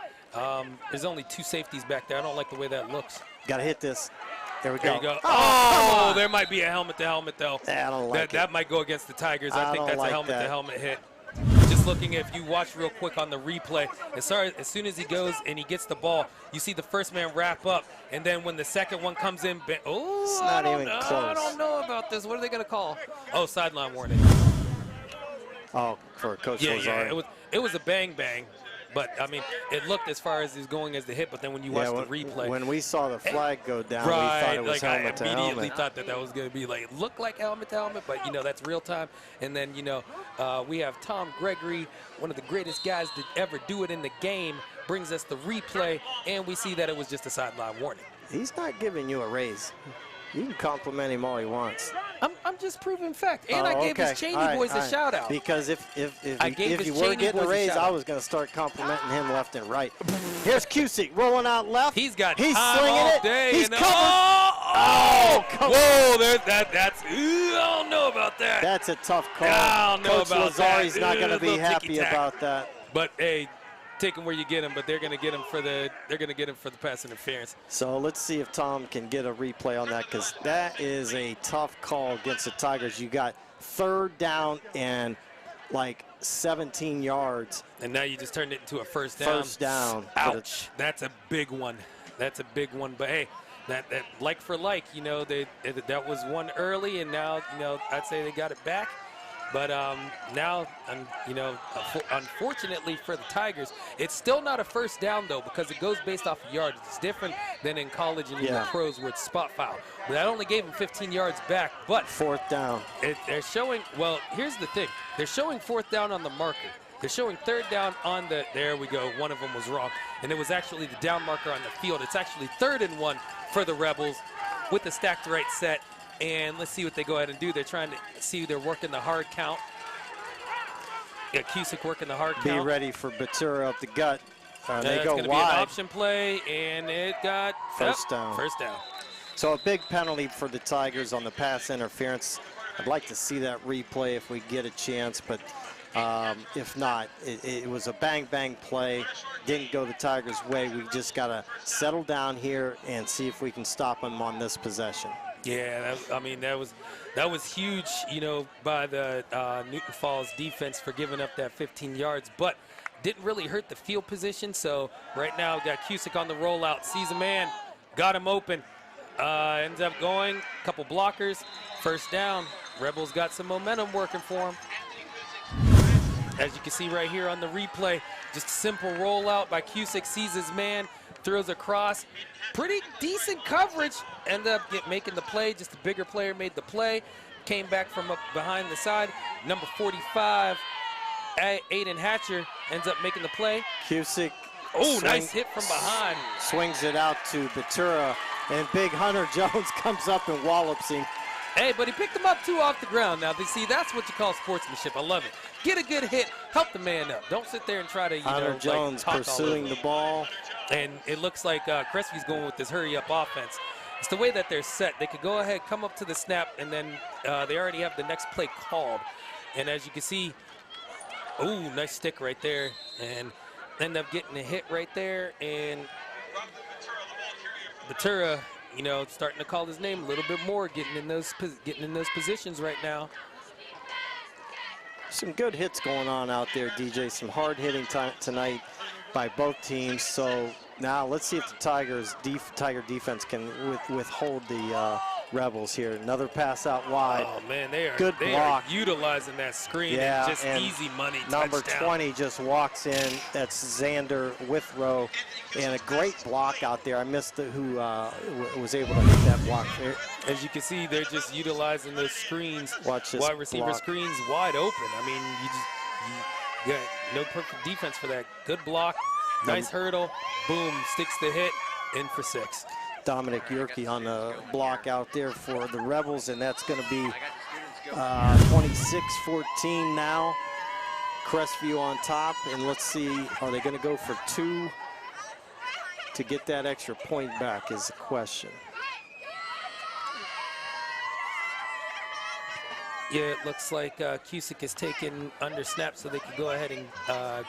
Speaker 3: There's only 2 safeties back there. I don't like the way that looks.
Speaker 2: Got to hit this. There we go.
Speaker 3: There you go. Oh, there might be a helmet-to-helmet, though.
Speaker 2: I don't like
Speaker 3: that might go against the Tigers. I think that's
Speaker 2: like
Speaker 3: a helmet-to-helmet hit. Just looking, if you watch real quick on the replay, as soon as he goes and he gets the ball, you see the first man wrap up, and then when the second one comes in,
Speaker 2: it's not even close.
Speaker 3: I don't know about this. What are they going to call? Oh, sideline warning.
Speaker 2: Oh, for Coach Lazari.
Speaker 3: Yeah, it was a bang-bang. But, I mean, it looked as far as he's going as the hit, but then when you watch the replay.
Speaker 2: When we saw the flag go down,
Speaker 3: right,
Speaker 2: we thought it was
Speaker 3: like
Speaker 2: helmet to helmet.
Speaker 3: I immediately thought that was going to be like, look like helmet to helmet, but, you know, that's real time. And then, you know, we have Tom Gregory, one of the greatest guys to ever do it in the game, brings us the replay, and we see that it was just a sideline warning.
Speaker 2: He's not giving you a raise. You can compliment him all he wants.
Speaker 3: I'm just proving fact. And I gave his Cheney boys a shout out.
Speaker 2: Because if you were getting a raise, I was going to start complimenting him left and right. Here's Cusick rolling out left.
Speaker 3: He's got
Speaker 2: He's
Speaker 3: time
Speaker 2: slinging
Speaker 3: all
Speaker 2: it.
Speaker 3: day.
Speaker 2: He's
Speaker 3: and
Speaker 2: covered.
Speaker 3: Whoa, that's I don't know about that.
Speaker 2: That's a tough call.
Speaker 3: I don't know
Speaker 2: Coach
Speaker 3: about
Speaker 2: Lazari's
Speaker 3: that.
Speaker 2: not going to be happy
Speaker 3: ticky-tack.
Speaker 2: about that.
Speaker 3: But hey, take him where you get him, but they're going to get him for the pass interference.
Speaker 2: So let's see if Tom can get a replay on that, because that is a tough call against the Tigers. You got 3rd down and like 17 yards.
Speaker 3: And now you just turned it into a first down.
Speaker 2: First down.
Speaker 3: Ouch. That's a big one. That's a big one. But hey, that like for like, you know, that was one early, and now, you know, I'd say they got it back. But now, you know, unfortunately for the Tigers, it's still not a first down, though, because it goes based off of yardage. It's different than in college and in the pros where it's spot foul. That only gave them 15 yards back, but
Speaker 2: 4th down.
Speaker 3: They're showing, well, here's the thing. They're showing 4th down on the marker. They're showing 3rd down on the, there we go, one of them was wrong. And it was actually the down marker on the field. It's actually 3rd and 1 for the Rebels with the stacked right set. And let's see what they go ahead and do. They're trying to see, they're working the hard count. Yeah, Cusick working the hard count.
Speaker 2: Be ready for Batura up the gut. They
Speaker 3: It's
Speaker 2: go
Speaker 3: going to
Speaker 2: wide.
Speaker 3: be an option play, and it got
Speaker 2: First down.
Speaker 3: First down.
Speaker 2: So a big penalty for the Tigers on the pass interference. I'd like to see that replay if we get a chance, but if not, it was a bang-bang play. Didn't go the Tigers' way. We just got to settle down here and see if we can stop them on this possession.
Speaker 3: Yeah, that was huge, you know, by the Newton Falls defense for giving up that 15 yards, but didn't really hurt the field position. So right now, got Cusick on the rollout, sees a man, got him open, ends up going, couple blockers, first down. Rebels got some momentum working for him. As you can see right here on the replay, just a simple rollout by Cusick, sees his man, throws across. Pretty decent coverage. Ended up making the play. Just a bigger player made the play. Came back from up behind the side. Number 45, Aiden Hatcher, ends up making the play.
Speaker 2: Cusick.
Speaker 3: Oh, nice hit from behind.
Speaker 2: Swings it out to Batura, and big Hunter Jones comes up and wallops him.
Speaker 3: Hey, but he picked him up too off the ground. Now, see, that's what you call sportsmanship. I love it. Get a good hit. Help the man up. Don't sit there and try to,
Speaker 2: Hunter Jones pursuing the ball.
Speaker 3: And it looks like Crestview's going with this hurry-up offense. It's the way that they're set. They could go ahead, come up to the snap, and then they already have the next play called. And as you can see, ooh, nice stick right there. And end up getting a hit right there. And Batura, you know, starting to call his name a little bit more, getting in those positions right now.
Speaker 2: Some good hits going on out there, DJ. Some hard hitting tonight by both teams. So now let's see if the Tiger defense can withhold the Rebels here. Another pass out wide.
Speaker 3: Oh man, they
Speaker 2: block.
Speaker 3: are utilizing that screen, and just easy money.
Speaker 2: Number
Speaker 3: touchdown.
Speaker 2: 20 just walks in. That's Xander Withrow, and a great block out there. I missed who was able to hit that block there.
Speaker 3: As you can see, they're just utilizing those screens.
Speaker 2: Watch this
Speaker 3: wide receiver
Speaker 2: block.
Speaker 3: screens wide open. I mean, you got no perfect defense for that. Good block. Nice hurdle. Boom. Sticks the hit. In for 6.
Speaker 2: Dominic Yerke on the block out there for the Rebels, and that's going to be 26-14 now. Crestview on top, and let's see, are they going to go for 2 to get that extra point back is the question.
Speaker 3: Yeah, it looks like Cusick is taking under snap, so they could go ahead and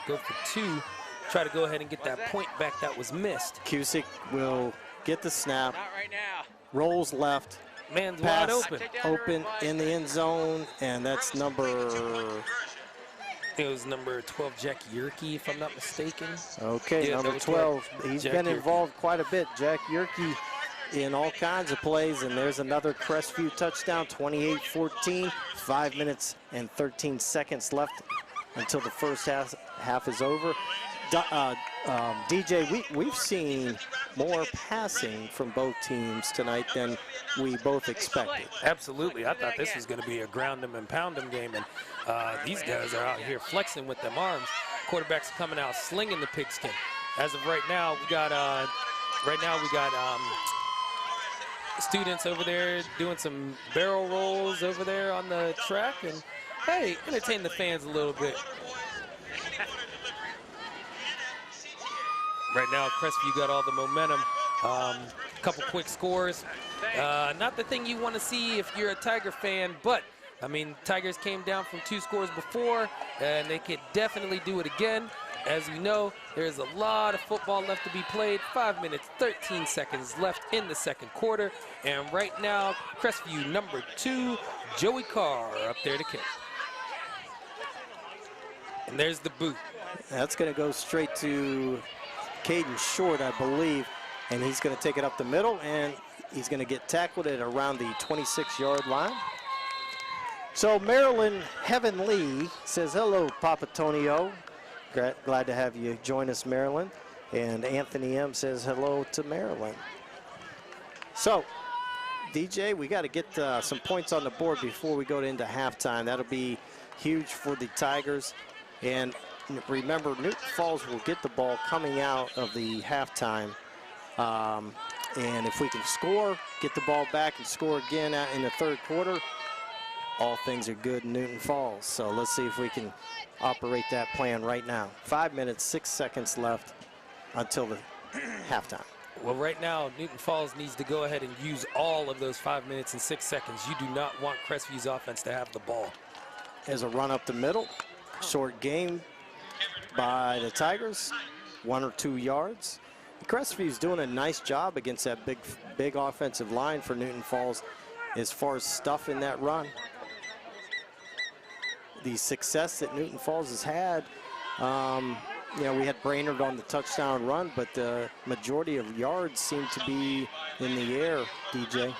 Speaker 3: go for 2, try to go ahead and get that point back that was missed.
Speaker 2: Cusick will get the snap, rolls left,
Speaker 3: man's
Speaker 2: pass
Speaker 3: wide open
Speaker 2: in the end zone, and that's number...
Speaker 3: It was number 12, Jack Yerke, if I'm not mistaken.
Speaker 2: Okay,
Speaker 3: yeah,
Speaker 2: number 12. He's
Speaker 3: Jack
Speaker 2: been
Speaker 3: Yerke.
Speaker 2: involved quite a bit. Jack Yerke in all kinds of plays, and there's another Crestview touchdown, 28-14, 5 minutes and 13 seconds left until the first half is over. DJ, we've seen more passing from both teams tonight than we both expected.
Speaker 3: Absolutely. I thought this was going to be a ground 'em and pound 'em game, and these guys are out here flexing with them arms. Quarterbacks coming out slinging the pigskin. As of right now, we got students over there doing some barrel rolls over there on the track, and hey, entertain the fans a little bit. Right now, Crestview got all the momentum. Couple quick scores. Not the thing you want to see if you're a Tiger fan, but I mean, Tigers came down from 2 scores before, and they could definitely do it again. As we know, there's a lot of football left to be played. 5 minutes, 13 seconds left in the second quarter. And right now, Crestview number 2, Joey Carr up there to kick. And there's the boot.
Speaker 2: That's going to go straight to Caden Short, I believe, and he's going to take it up the middle, and he's going to get tackled at around the 26-yard line. So Marilyn Heaven Lee says, hello, Papa Tonio. Glad to have you join us, Marilyn. And Anthony M says hello to Marilyn. So, DJ, we got to get some points on the board before we go into halftime. That'll be huge for the Tigers. And remember, Newton Falls will get the ball coming out of the halftime. And if we can score, get the ball back and score again in the third quarter, all things are good in Newton Falls. So let's see if we can operate that plan right now. 5 minutes, 6 seconds left until the halftime.
Speaker 3: Well, right now, Newton Falls needs to go ahead and use all of those 5 minutes and 6 seconds. You do not want Crestview's offense to have the ball.
Speaker 2: There's a run up the middle. Short game by the Tigers, 1 or 2 yards. Crestview's doing a nice job against that big offensive line for Newton Falls as far as stuff in that run. The success that Newton Falls has had, you know, we had Brainerd on the touchdown run, but the majority of yards seem to be in the air, DJ.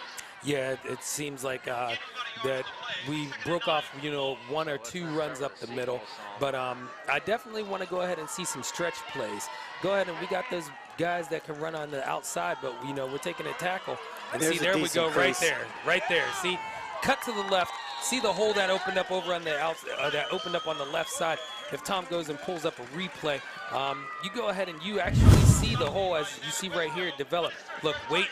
Speaker 3: Yeah, it seems like that we broke off, you know, 1 or 2 runs up the middle. But I definitely want to go ahead and see some stretch plays. Go ahead, and we got those guys that can run on the outside, but, you know, we're taking a tackle. And see, there we go, right there. See, cut to the left. See the hole that opened up over on the that opened up on the left side. If Tom goes and pulls up a replay, you go ahead and you actually see the hole as you see right here develop. Look, wait,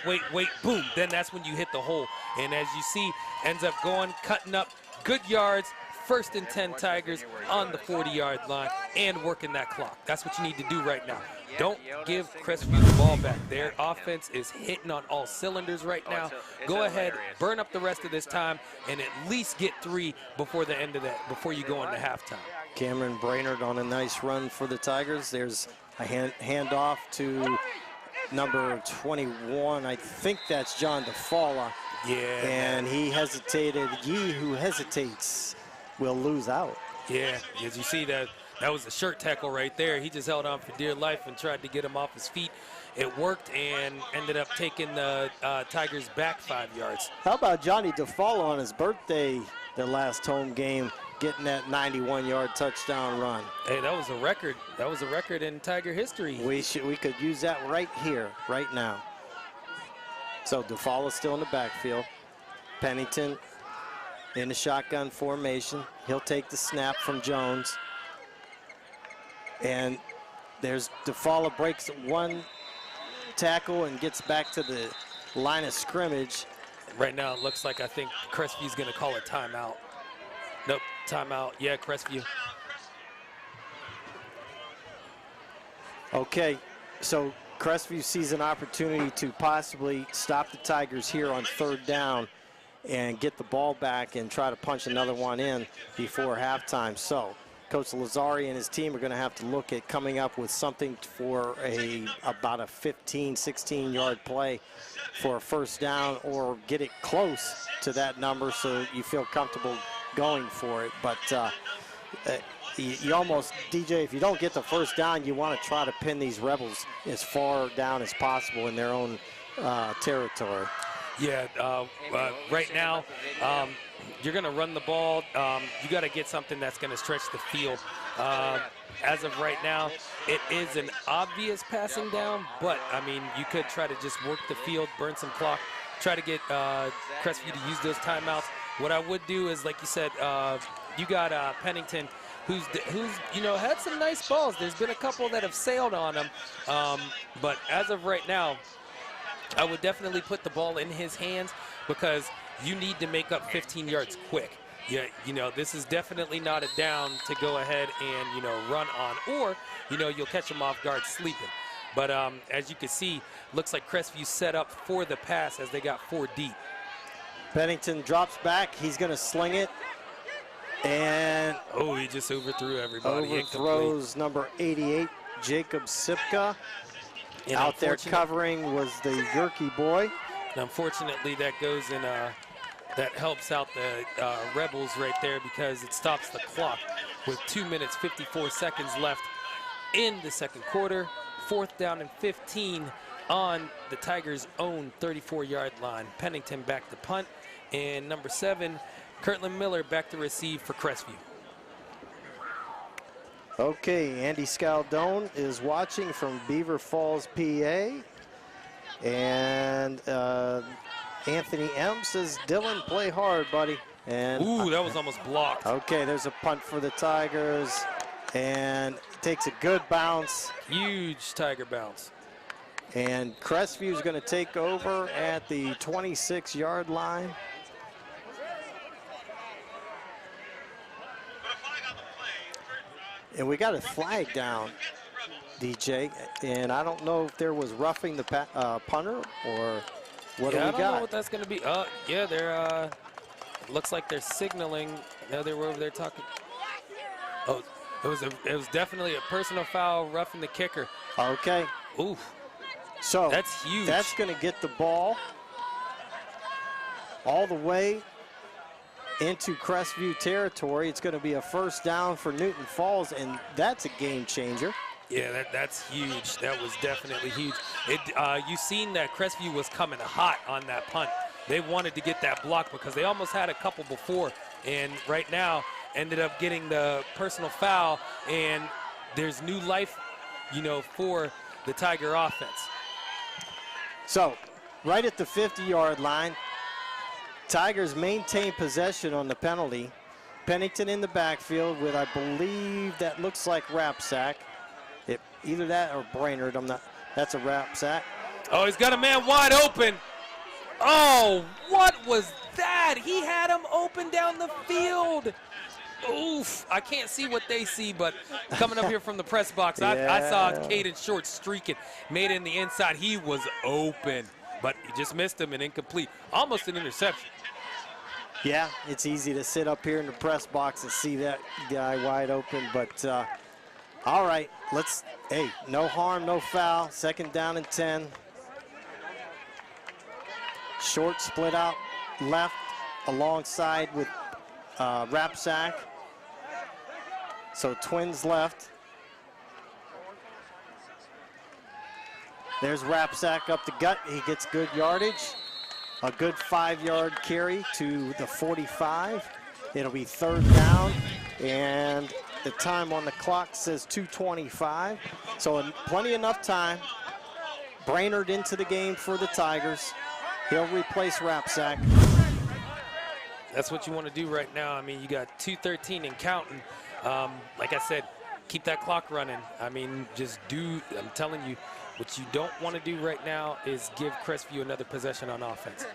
Speaker 3: boom. Then that's when you hit the hole. And as you see, ends up going, cutting up, good yards, 1st and 10 Tigers on the 40-yard line and working that clock. That's what you need to do right now. Don't give Crestview the ball back. Their offense is hitting on all cylinders right now. Go ahead, burn up the rest of this time, and at least get 3 before the end of that, before you go into halftime.
Speaker 2: Cameron Brainerd on a nice run for the Tigers. There's a handoff to number 21. I think that's John DeFalla.
Speaker 3: Yeah.
Speaker 2: And he hesitated. He who hesitates will lose out.
Speaker 3: Yeah, as you see that was a shirt tackle right there. He just held on for dear life and tried to get him off his feet. It worked and ended up taking the Tigers back 5 yards.
Speaker 2: How about Johnny DeFalla on his birthday, the last home game, getting that 91-yard touchdown run?
Speaker 3: Hey, that was a record. That was a record in Tiger history.
Speaker 2: We could use that right here, right now. So DeFalla still in the backfield. Pennington in the shotgun formation. He'll take the snap from Jones. And There's DeFala breaks one tackle and gets back to the line of scrimmage.
Speaker 3: Right now, it looks like I think Crestview's going to call a timeout. Nope, timeout. Yeah, Crestview.
Speaker 2: Okay, so Crestview sees an opportunity to possibly stop the Tigers here on 3rd down and get the ball back and try to punch another one in before halftime. So Coach Lazari and his team are going to have to look at coming up with something for about a 15, 16-yard play for a 1st down, or get it close to that number so you feel comfortable going for it. But you almost, DJ, if you don't get the 1st down, you want to try to pin these Rebels as far down as possible in their own territory.
Speaker 3: Yeah, right now, you're going to run the ball. You got to get something that's going to stretch the field. As of right now, it is an obvious passing down, but, I mean, you could try to just work the field, burn some clock, try to get Crestview to use those timeouts. What I would do is, like you said, you got Pennington, who's had some nice balls. There's been a couple that have sailed on him, but as of right now, I would definitely put the ball in his hands, because you need to make up 15 yards quick. Yeah, this is definitely not a down to go ahead and, run on, or, you'll catch him off guard sleeping. But as you can see, looks like Crestview set up for the pass as they got 4 deep.
Speaker 2: Pennington drops back. He's going to sling it. And
Speaker 3: he just overthrew everybody.
Speaker 2: Overthrows number 88, Jacob Sipka.
Speaker 3: And
Speaker 2: out there covering was the Yerke boy.
Speaker 3: And unfortunately, that goes in, that helps out the Rebels right there, because it stops the clock with 2 minutes, 54 seconds left in the 2nd quarter. 4th down and 15 on the Tigers' own 34-yard line. Pennington back to punt, and number 7, Kirtland Miller back to receive for Crestview.
Speaker 2: Okay, Andy Scaldone is watching from Beaver Falls, PA. And Anthony M says, Dylan, play hard, buddy. And
Speaker 3: that was almost blocked.
Speaker 2: Okay, there's a punt for the Tigers, and takes a good bounce.
Speaker 3: Huge Tiger bounce.
Speaker 2: And Crestview is going to take over at the 26-yard line. And we got a flag down, DJ, and I don't know if there was roughing the punter or what do we got?
Speaker 3: I don't know what that's going to be. Yeah, they're looks like they're signaling. No, they were over there talking. Oh, it was definitely a personal foul, roughing the kicker.
Speaker 2: Okay.
Speaker 3: Oof.
Speaker 2: So
Speaker 3: that's huge.
Speaker 2: That's going to get the ball all the way into Crestview territory. It's going to be a 1st down for Newton Falls, and that's a game changer.
Speaker 3: Yeah, that's huge. That was definitely huge. You seen that Crestview was coming hot on that punt. They wanted to get that block because they almost had a couple before, and right now ended up getting the personal foul, and there's new life, for the Tiger offense.
Speaker 2: So, right at the 50-yard line, Tigers maintain possession on the penalty. Pennington in the backfield with, I believe, that looks like Rapsack. Either that or Brainerd. That's a Rapsack.
Speaker 3: Oh, he's got a man wide open. Oh, what was that? He had him open down the field. Oof, I can't see what they see, but coming up here from the press box, I saw Caden Short streaking, made it in the inside. He was open, but he just missed him and incomplete. Almost an interception.
Speaker 2: Yeah, it's easy to sit up here in the press box and see that guy wide open, but all right, no harm, no foul. 2nd down and 10. Short split out left alongside with Rapsack. So twins left. There's Rapsack up the gut. He gets good yardage. A good 5-yard carry to the 45. It'll be 3rd down, and the time on the clock says 2:25. So plenty enough time. Brainerd into the game for the Tigers. He'll replace Rapsack.
Speaker 3: That's what you want to do right now. I mean, you got 2:13 and counting. Like I said, keep that clock running. I mean, I'm telling you, what you don't want to do right now is give Crestview another possession on offense.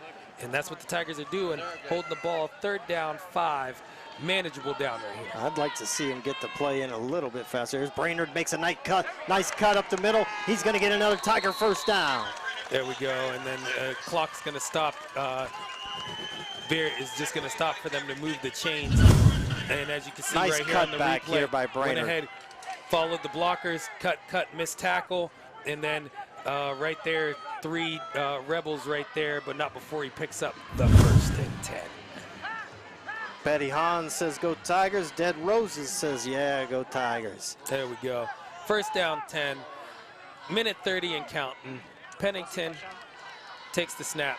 Speaker 3: And that's what the Tigers are doing, holding the ball 3rd down, 5, manageable down right here.
Speaker 2: I'd like to see him get the play in a little bit faster. Here's Brainerd, makes a nice cut up the middle. He's going to get another Tiger first down.
Speaker 3: There we go, and then clock's going to stop. Bear is just going to stop for them to move the chains. And as you can see
Speaker 2: nice
Speaker 3: right here on the
Speaker 2: back
Speaker 3: replay,
Speaker 2: here by Brainerd.
Speaker 3: went ahead, followed the blockers, cut, missed tackle, and then right there, 3 Rebels right there, but not before he picks up the 1st and 10.
Speaker 2: Betty Hahn says go Tigers. Dead Roses says yeah, go Tigers.
Speaker 3: There we go. 1st down, 10. Minute 30 and counting. Pennington takes the snap.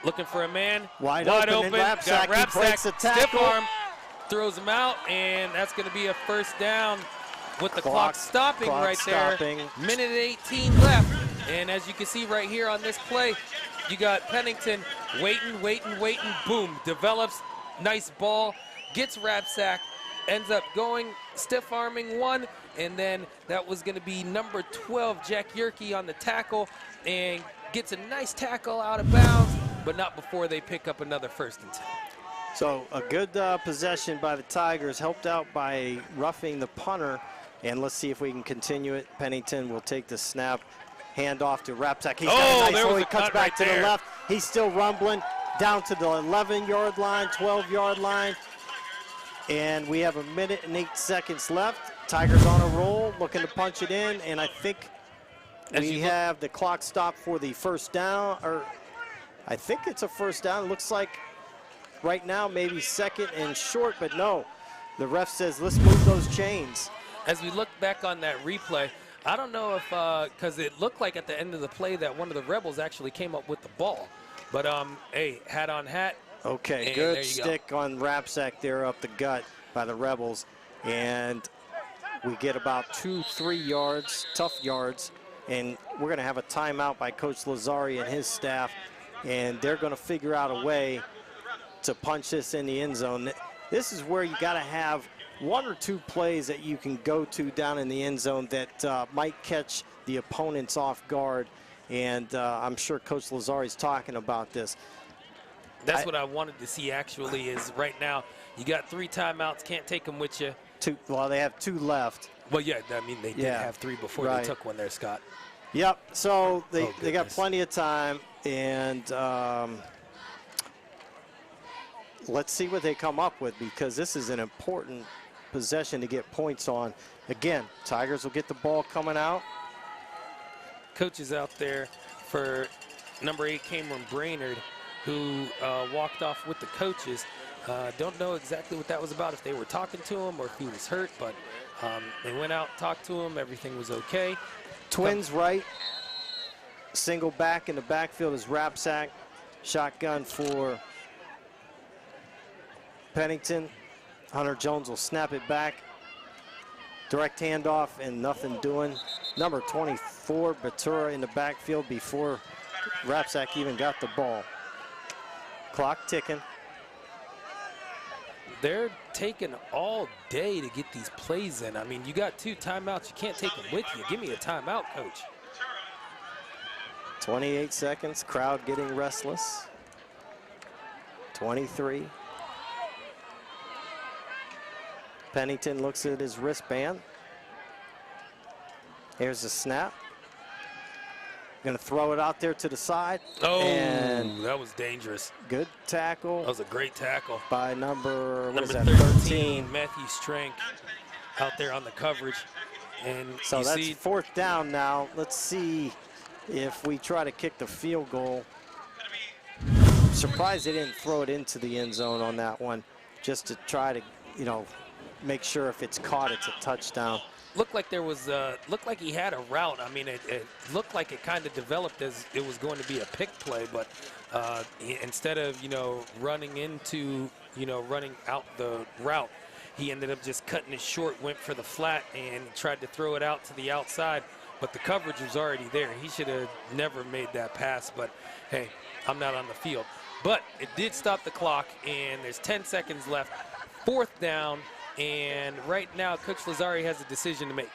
Speaker 3: Looking for a man.
Speaker 2: Wide open.
Speaker 3: Got
Speaker 2: Rapsack, he breaks the tackle.
Speaker 3: Stiff arm, throws him out, and that's going to be a 1st down with the clock stopping right there. Minute 18 left. And as you can see right here on this play, you got Pennington waiting, boom, develops, nice ball, gets Rapsack, ends up going stiff arming one, and then that was going to be number 12, Jack Yerke, on the tackle, and gets a nice tackle out of bounds, but not before they pick up another 1st and 10.
Speaker 2: So a good possession by the Tigers, helped out by roughing the punter, and let's see if we can continue it. Pennington will take the snap, hand off to Rapsack. He's got a nice hole. He cuts back to the left. He's still rumbling down to the 11-yard line, 12-yard line. And we have a minute and 8 seconds left. Tigers on a roll, looking to punch it in, and I think we have the clock stopped for the 1st down, or I think it's a 1st down. It looks like right now maybe 2nd and short, but no. The ref says let's move those chains.
Speaker 3: As we look back on that replay, I don't know if, because it looked like at the end of the play that one of the Rebels actually came up with the ball. But, hey, hat on hat.
Speaker 2: Okay, good stick on Rapsack there up the gut by the Rebels. And we get about 2-3 yards, tough yards. And we're going to have a timeout by Coach Lazari and his staff. And they're going to figure out a way to punch this in the end zone. This is where you got to have 1 or 2 plays that you can go to down in the end zone that might catch the opponents off guard. And I'm sure Coach Lazari's talking about this.
Speaker 3: That's what I wanted to see actually is right now you got 3 timeouts, can't take them with you.
Speaker 2: Well, they have 2 left.
Speaker 3: Well, yeah, I mean, they did have 3 before they took one there, Scott.
Speaker 2: Yep, so they got plenty of time, and let's see what they come up with, because this is an important possession to get points on. Again, Tigers will get the ball coming out.
Speaker 3: Coach is out there for number 8, Cameron Brainerd, who walked off with the coaches. Don't know exactly what that was about, if they were talking to him or if he was hurt, but they went out, talked to him, everything was okay.
Speaker 2: Twins right, single back in the backfield is Rapsack. Shotgun for Pennington. Hunter Jones will snap it back. Direct handoff and nothing doing. Number 24, Batura in the backfield before Rapsack even got the ball. Clock ticking.
Speaker 3: They're taking all day to get these plays in. I mean, you got 2 timeouts. You can't take them with you. Give me a timeout, Coach.
Speaker 2: 28 seconds. Crowd getting restless. 23. Pennington looks at his wristband. Here's the snap. Going to throw it out there to the side.
Speaker 3: Oh,
Speaker 2: and
Speaker 3: that was dangerous.
Speaker 2: Good tackle.
Speaker 3: That was a great tackle.
Speaker 2: By number
Speaker 3: 13, Matthew Strank out there on the coverage. And
Speaker 2: so that's 4th down now. Let's see if we try to kick the field goal. Surprised they didn't throw it into the end zone on that one, just to try to, you know, make sure if it's caught, it's a touchdown.
Speaker 3: Looked like there was, looked like he had a route. I mean, it looked like it kind of developed as it was going to be a pick play, but instead of, you know, running into, you know, running out the route, he ended up just cutting it short, went for the flat, and tried to throw it out to the outside, but the coverage was already there. He should have never made that pass, but hey, I'm not on the field. But it did stop the clock, and there's 10 seconds left. 4th down and right now Coach Lazari has a decision to make.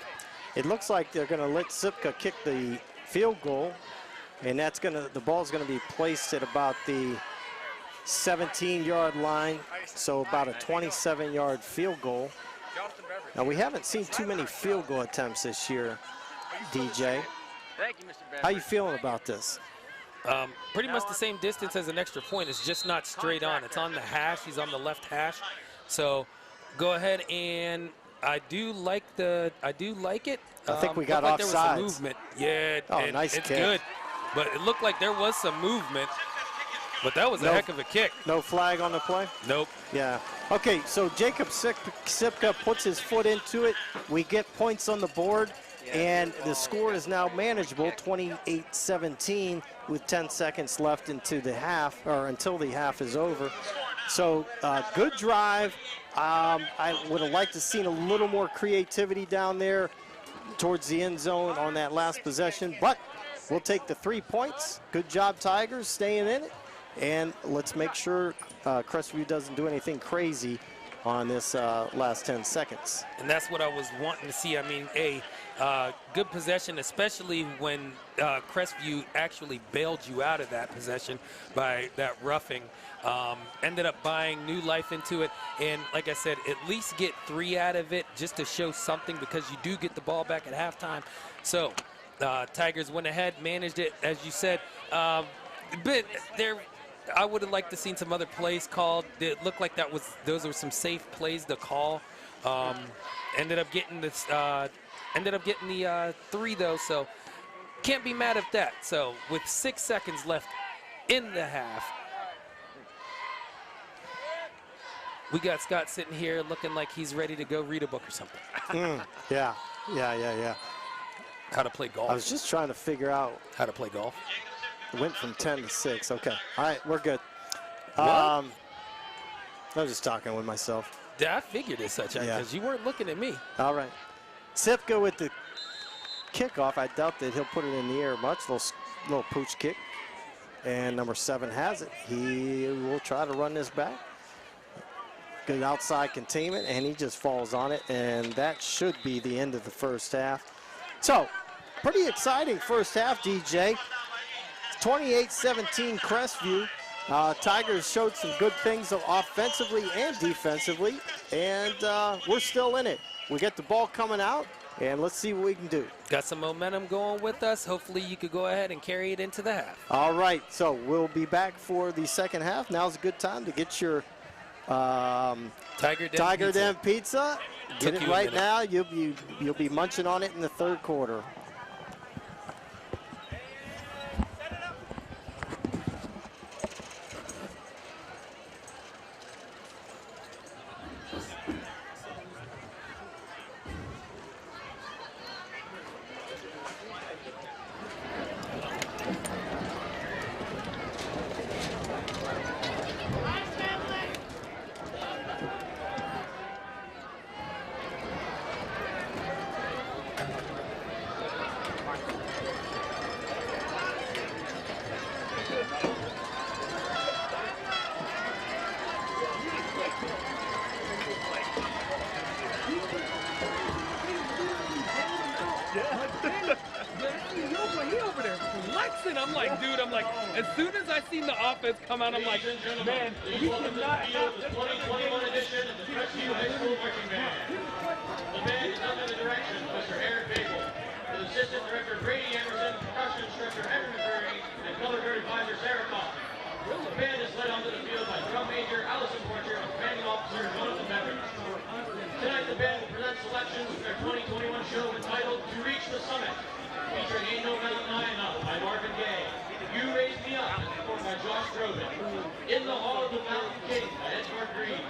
Speaker 2: It looks like they're going to let Sipka kick the field goal, and the ball's going to be placed at about the 17-yard line, so about a 27-yard field goal. Now, we haven't seen too many field goal attempts this year, DJ.
Speaker 7: Thank you, Mr. Beverly.
Speaker 2: How you feeling about this?
Speaker 3: Pretty much the same distance as an extra point. It's just not straight on. It's on the hash. He's on the left hash. So go ahead, and I do like it.
Speaker 2: I think we got
Speaker 3: looked like there was some
Speaker 2: offsides.
Speaker 3: movement. Yeah,
Speaker 2: Nice
Speaker 3: it's
Speaker 2: kick.
Speaker 3: good. But it looked like there was some movement. But that was a heck of a kick.
Speaker 2: No flag on the play?
Speaker 3: Nope.
Speaker 2: Yeah. Okay, so Jacob Sipka puts his foot into it. We get points on the board, and the score is now manageable, 28-17, with 10 seconds left into the half, or until the half is over. So good drive. I would have liked to seen a little more creativity down there towards the end zone on that last possession, but we'll take the 3 points. Good job, Tigers, staying in it. And let's make sure Crestview doesn't do anything crazy on this last 10 seconds.
Speaker 3: And that's what I was wanting to see. I mean, good possession, especially when Crestview actually bailed you out of that possession by that roughing. Ended up buying new life into it. And like I said, at least get 3 out of it just to show something, because you do get the ball back at halftime. So Tigers went ahead, managed it, as you said. But I would have liked to seen some other plays called. It looked like those were some safe plays to call. Ended up getting the 3 though, so can't be mad at that. So with 6 seconds left in the half, we got Scott sitting here looking like he's ready to go read a book or something.
Speaker 2: Yeah.
Speaker 3: How to play golf.
Speaker 2: I was just trying to figure out.
Speaker 3: How to play golf.
Speaker 2: Went from 10 to 6. Okay. All right, we're good.
Speaker 3: What?
Speaker 2: I was just talking with myself.
Speaker 3: Yeah, I figured as such, because you weren't looking at me.
Speaker 2: All right. Sipka with the kickoff. I doubt that he'll put it in the air much. Little pooch kick. And number 7 has it. He will try to run this back. Good outside containment, and he just falls on it. And that should be the end of the first half. So, pretty exciting first half, DJ. 28-17 Crestview. Tigers showed some good things offensively and defensively, and we're still in it. We get the ball coming out, and let's see what we can do.
Speaker 3: Got some momentum going with us. Hopefully you could go ahead and carry it into the half.
Speaker 2: All right, so we'll be back for the second half. Now's a good time to get your
Speaker 3: Tiger
Speaker 2: Den pizza. Get
Speaker 3: Took
Speaker 2: it
Speaker 3: you a
Speaker 2: right
Speaker 3: minute.
Speaker 2: now. You'll be munching on it in the third quarter.
Speaker 3: I'm like, dude, as soon as I seen the offense come out, I'm like, man, we cannot have
Speaker 1: the 2021 edition of the Crestview High School Marching Band. The band is under the direction of Mr. Aaron Bagel, with Assistant Director Brady Emerson, Percussion Instructor Henry McCurry, and Color Guard Advisor Sarah Kaufman. The band is led onto the field by Drum Major Allison Porcher and Commanding Officer Jonathan Beveridge. Tonight the band will present selections of their 2021 show entitled To Reach the Summit, featuring Ain't No Mountain High Enough by Marvin Gaye, You Raise Me Up, performed by Josh Groban, In the Hall of the Mountain King by Edward Green,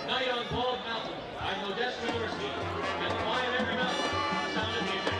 Speaker 1: Night on Bald Mountain by Modest Minorski, and Climb Every Mountain, Sound of Music.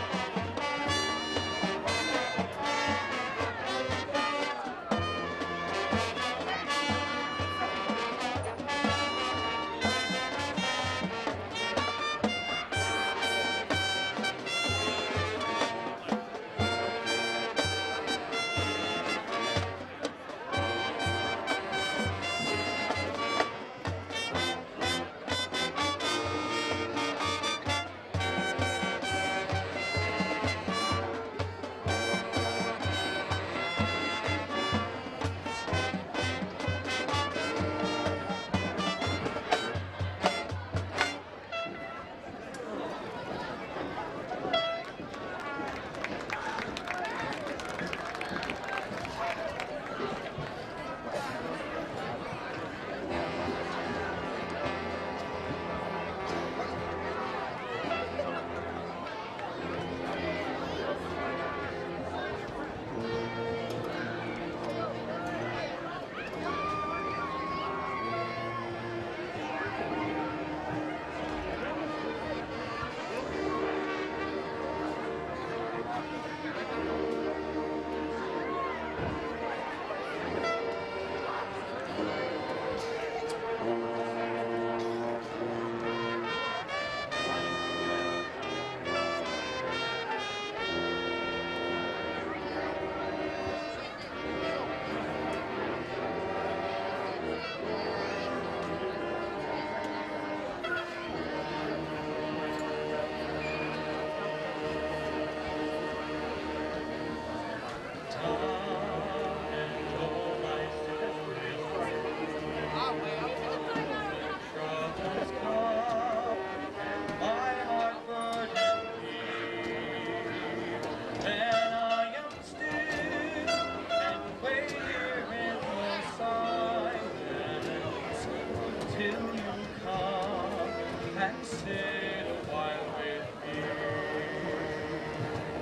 Speaker 1: sit a while with me.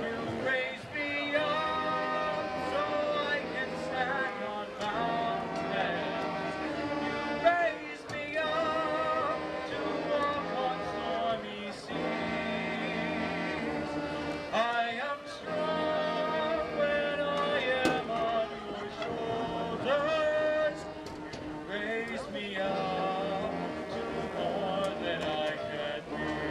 Speaker 1: You raise me up so I can stand on mountains. You raise me up to walk on stormy seas. I am strong when I am on your shoulders. You raise me up to more than I can be.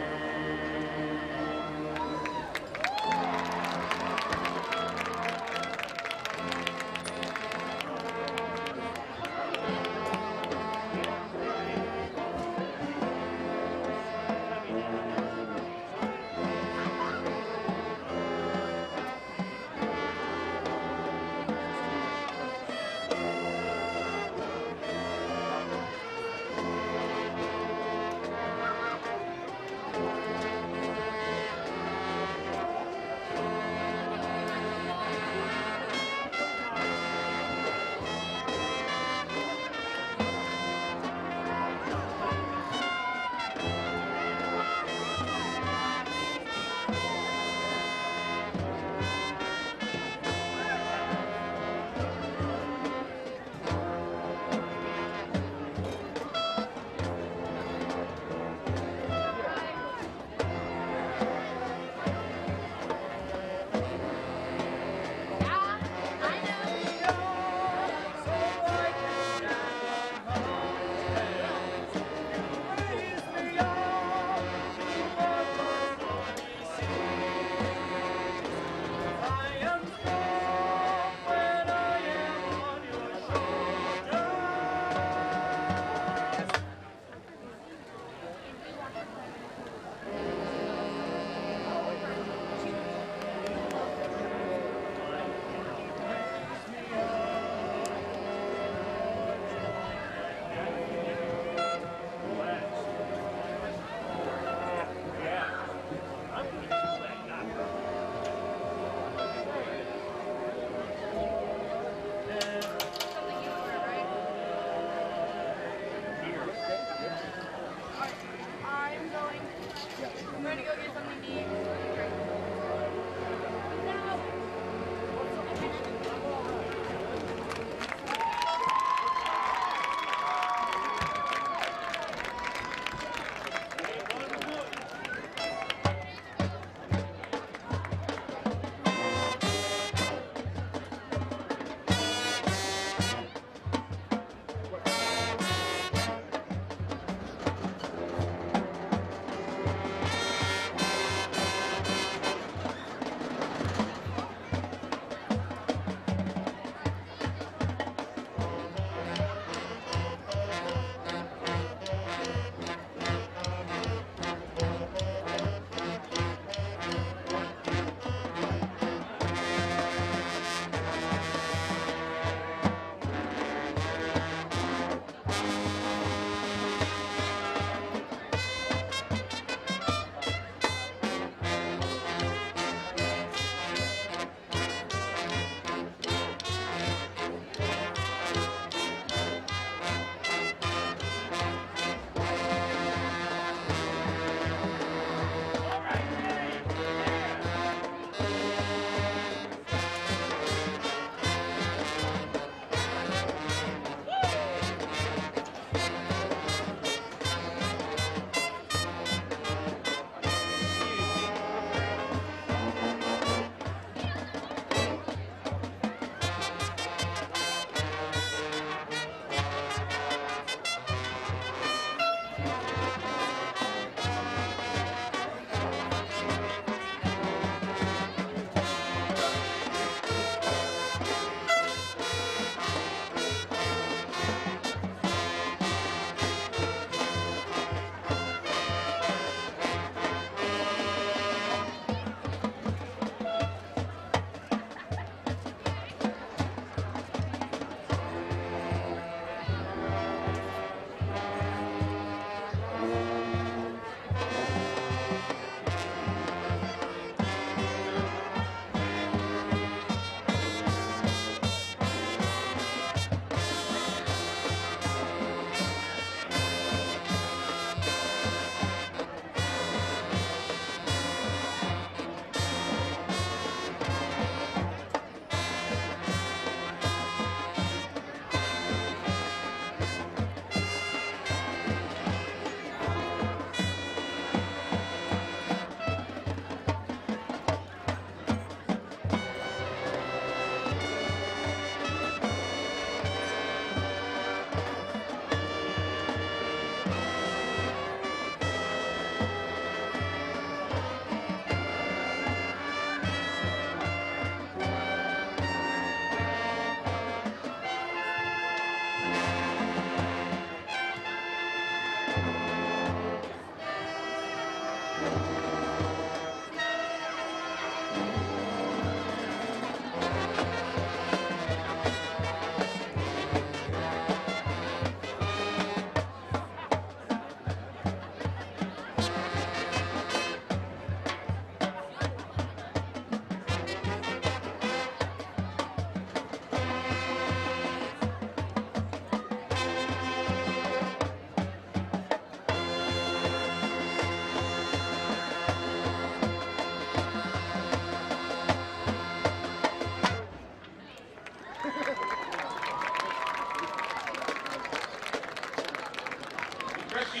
Speaker 1: Crestview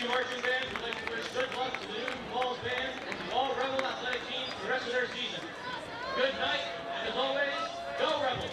Speaker 1: Marching Band would like to wish good luck to the Newton Falls Band and to all Rebel athletic teams for the rest of their season. Good night, and as always, go Rebels!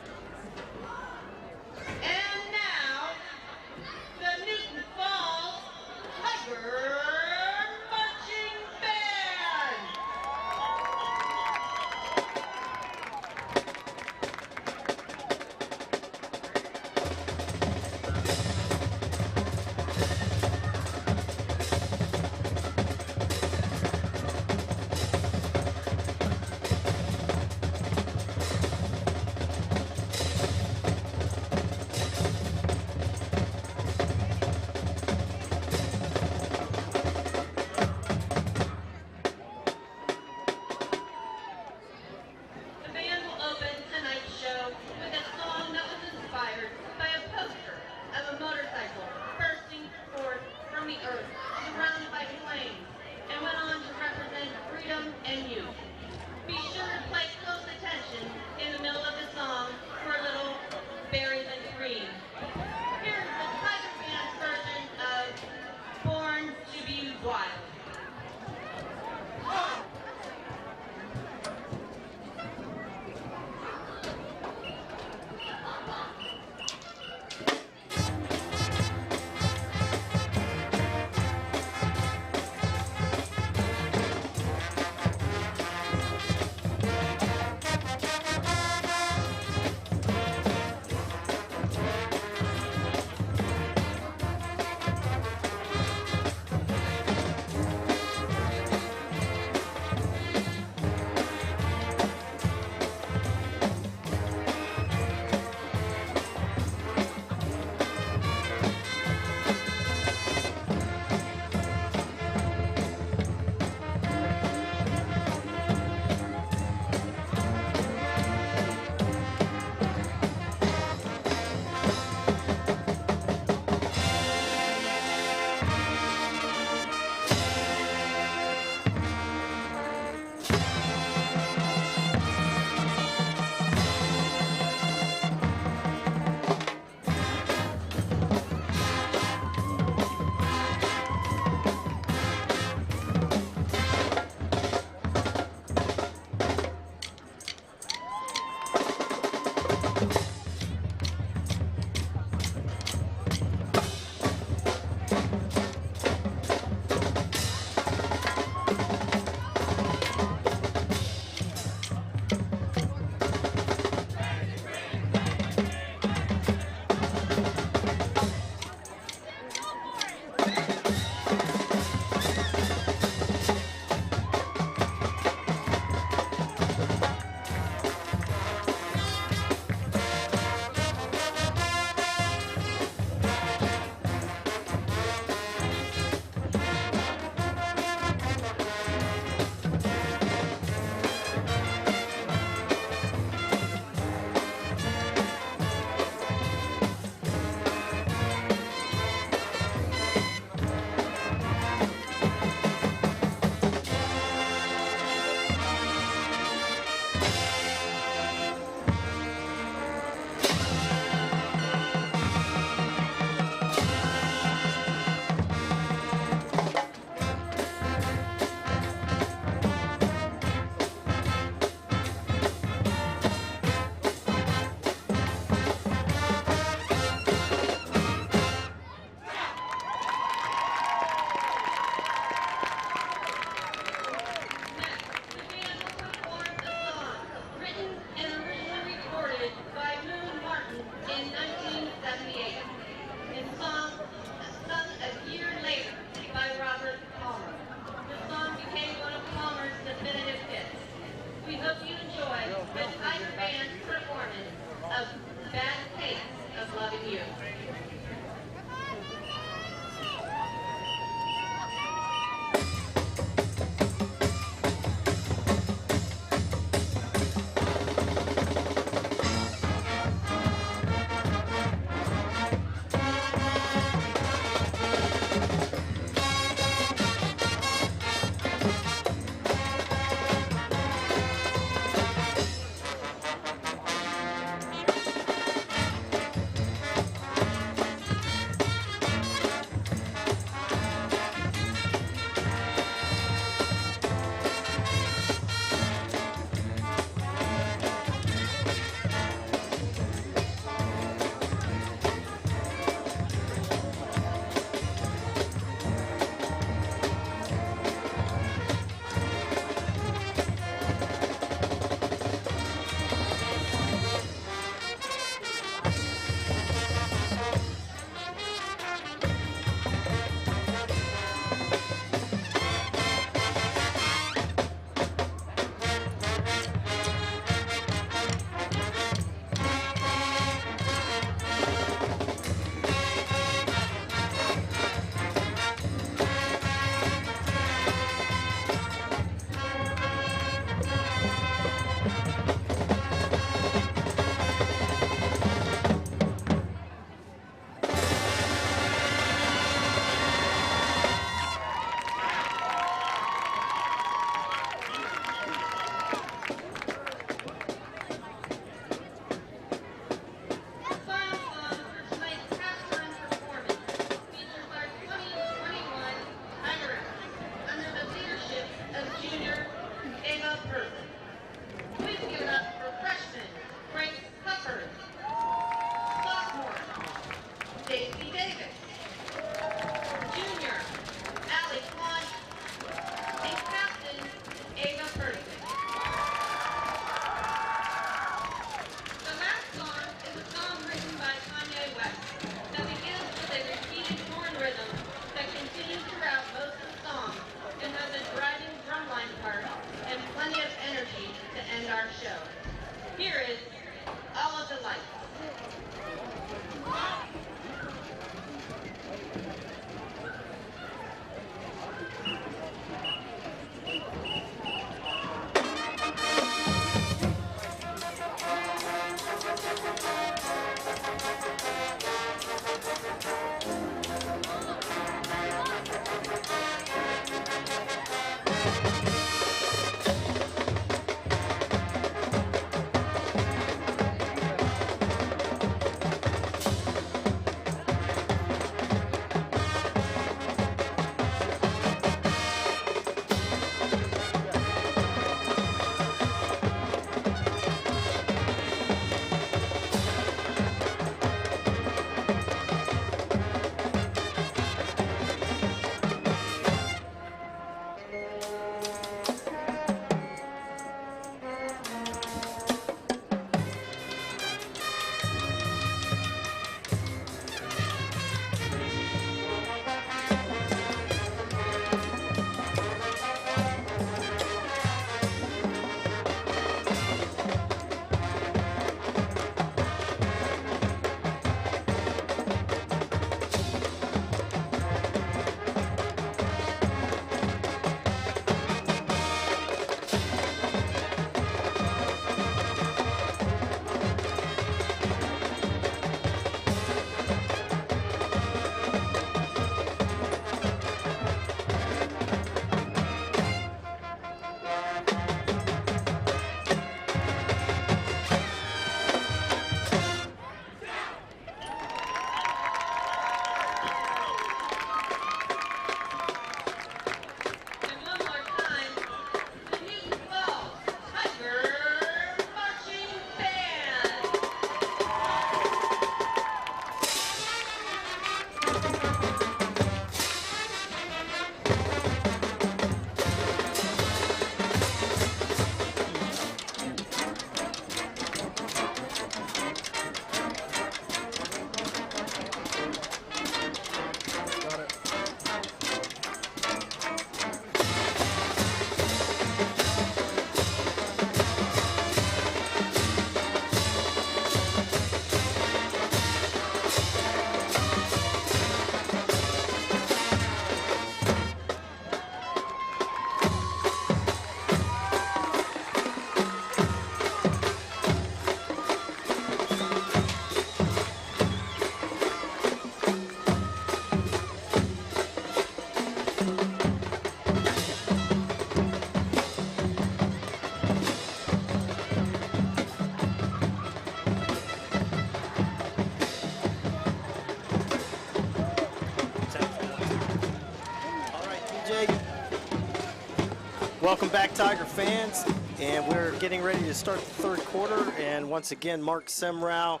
Speaker 2: Welcome back, Tiger fans. And we're getting ready to start the third quarter. And once again, Mark Semrau,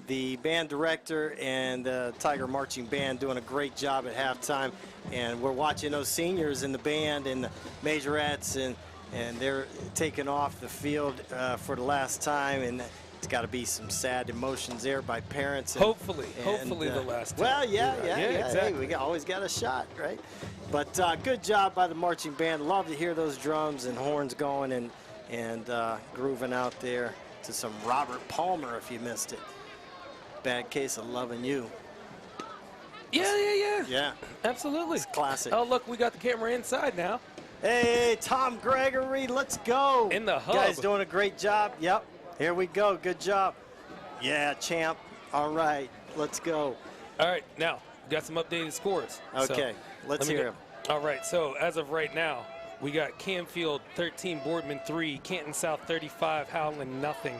Speaker 2: the band director, and the Tiger Marching Band doing a great job at halftime. And we're watching those seniors in the band and the majorettes, and they're taking off the field for the last time. And it's got to be some sad emotions there by parents. And,
Speaker 3: hopefully the last time.
Speaker 2: Well, yeah,
Speaker 3: exactly.
Speaker 2: Hey, we always got a shot, right? But good job by the marching band. Love to hear those drums and horns going and grooving out there to some Robert Palmer if you missed it. Bad Case of Loving You.
Speaker 3: Yeah. Absolutely.
Speaker 2: It's classic.
Speaker 3: Oh, look, we got the camera inside now.
Speaker 2: Hey, Tom Gregory, let's go.
Speaker 3: In the hub.
Speaker 2: You guys doing a great job. Yep. Here we go. Good job. Yeah, champ. All right. Let's go.
Speaker 3: All right. Now, we got some updated scores.
Speaker 2: Okay. Let's hear them.
Speaker 3: All right. So, as of right now, we got Canfield 13, Boardman 3, Canton South 35, Howland nothing.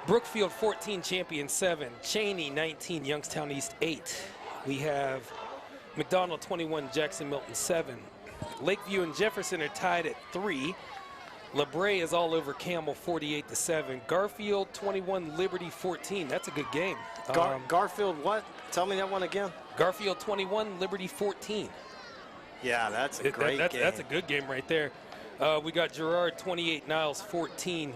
Speaker 3: Brookfield 14, Champion 7, Cheney 19, Youngstown East 8. We have McDonald 21, Jackson Milton 7. Lakeview and Jefferson are tied at 3. LeBray is all over Campbell 48-7. Garfield 21, Liberty 14. That's a good game.
Speaker 2: Garfield what? Tell me that one again.
Speaker 3: Garfield 21, Liberty 14.
Speaker 2: Yeah, that's a great game.
Speaker 3: That's a good game right there. We got Girard 28, Niles 14.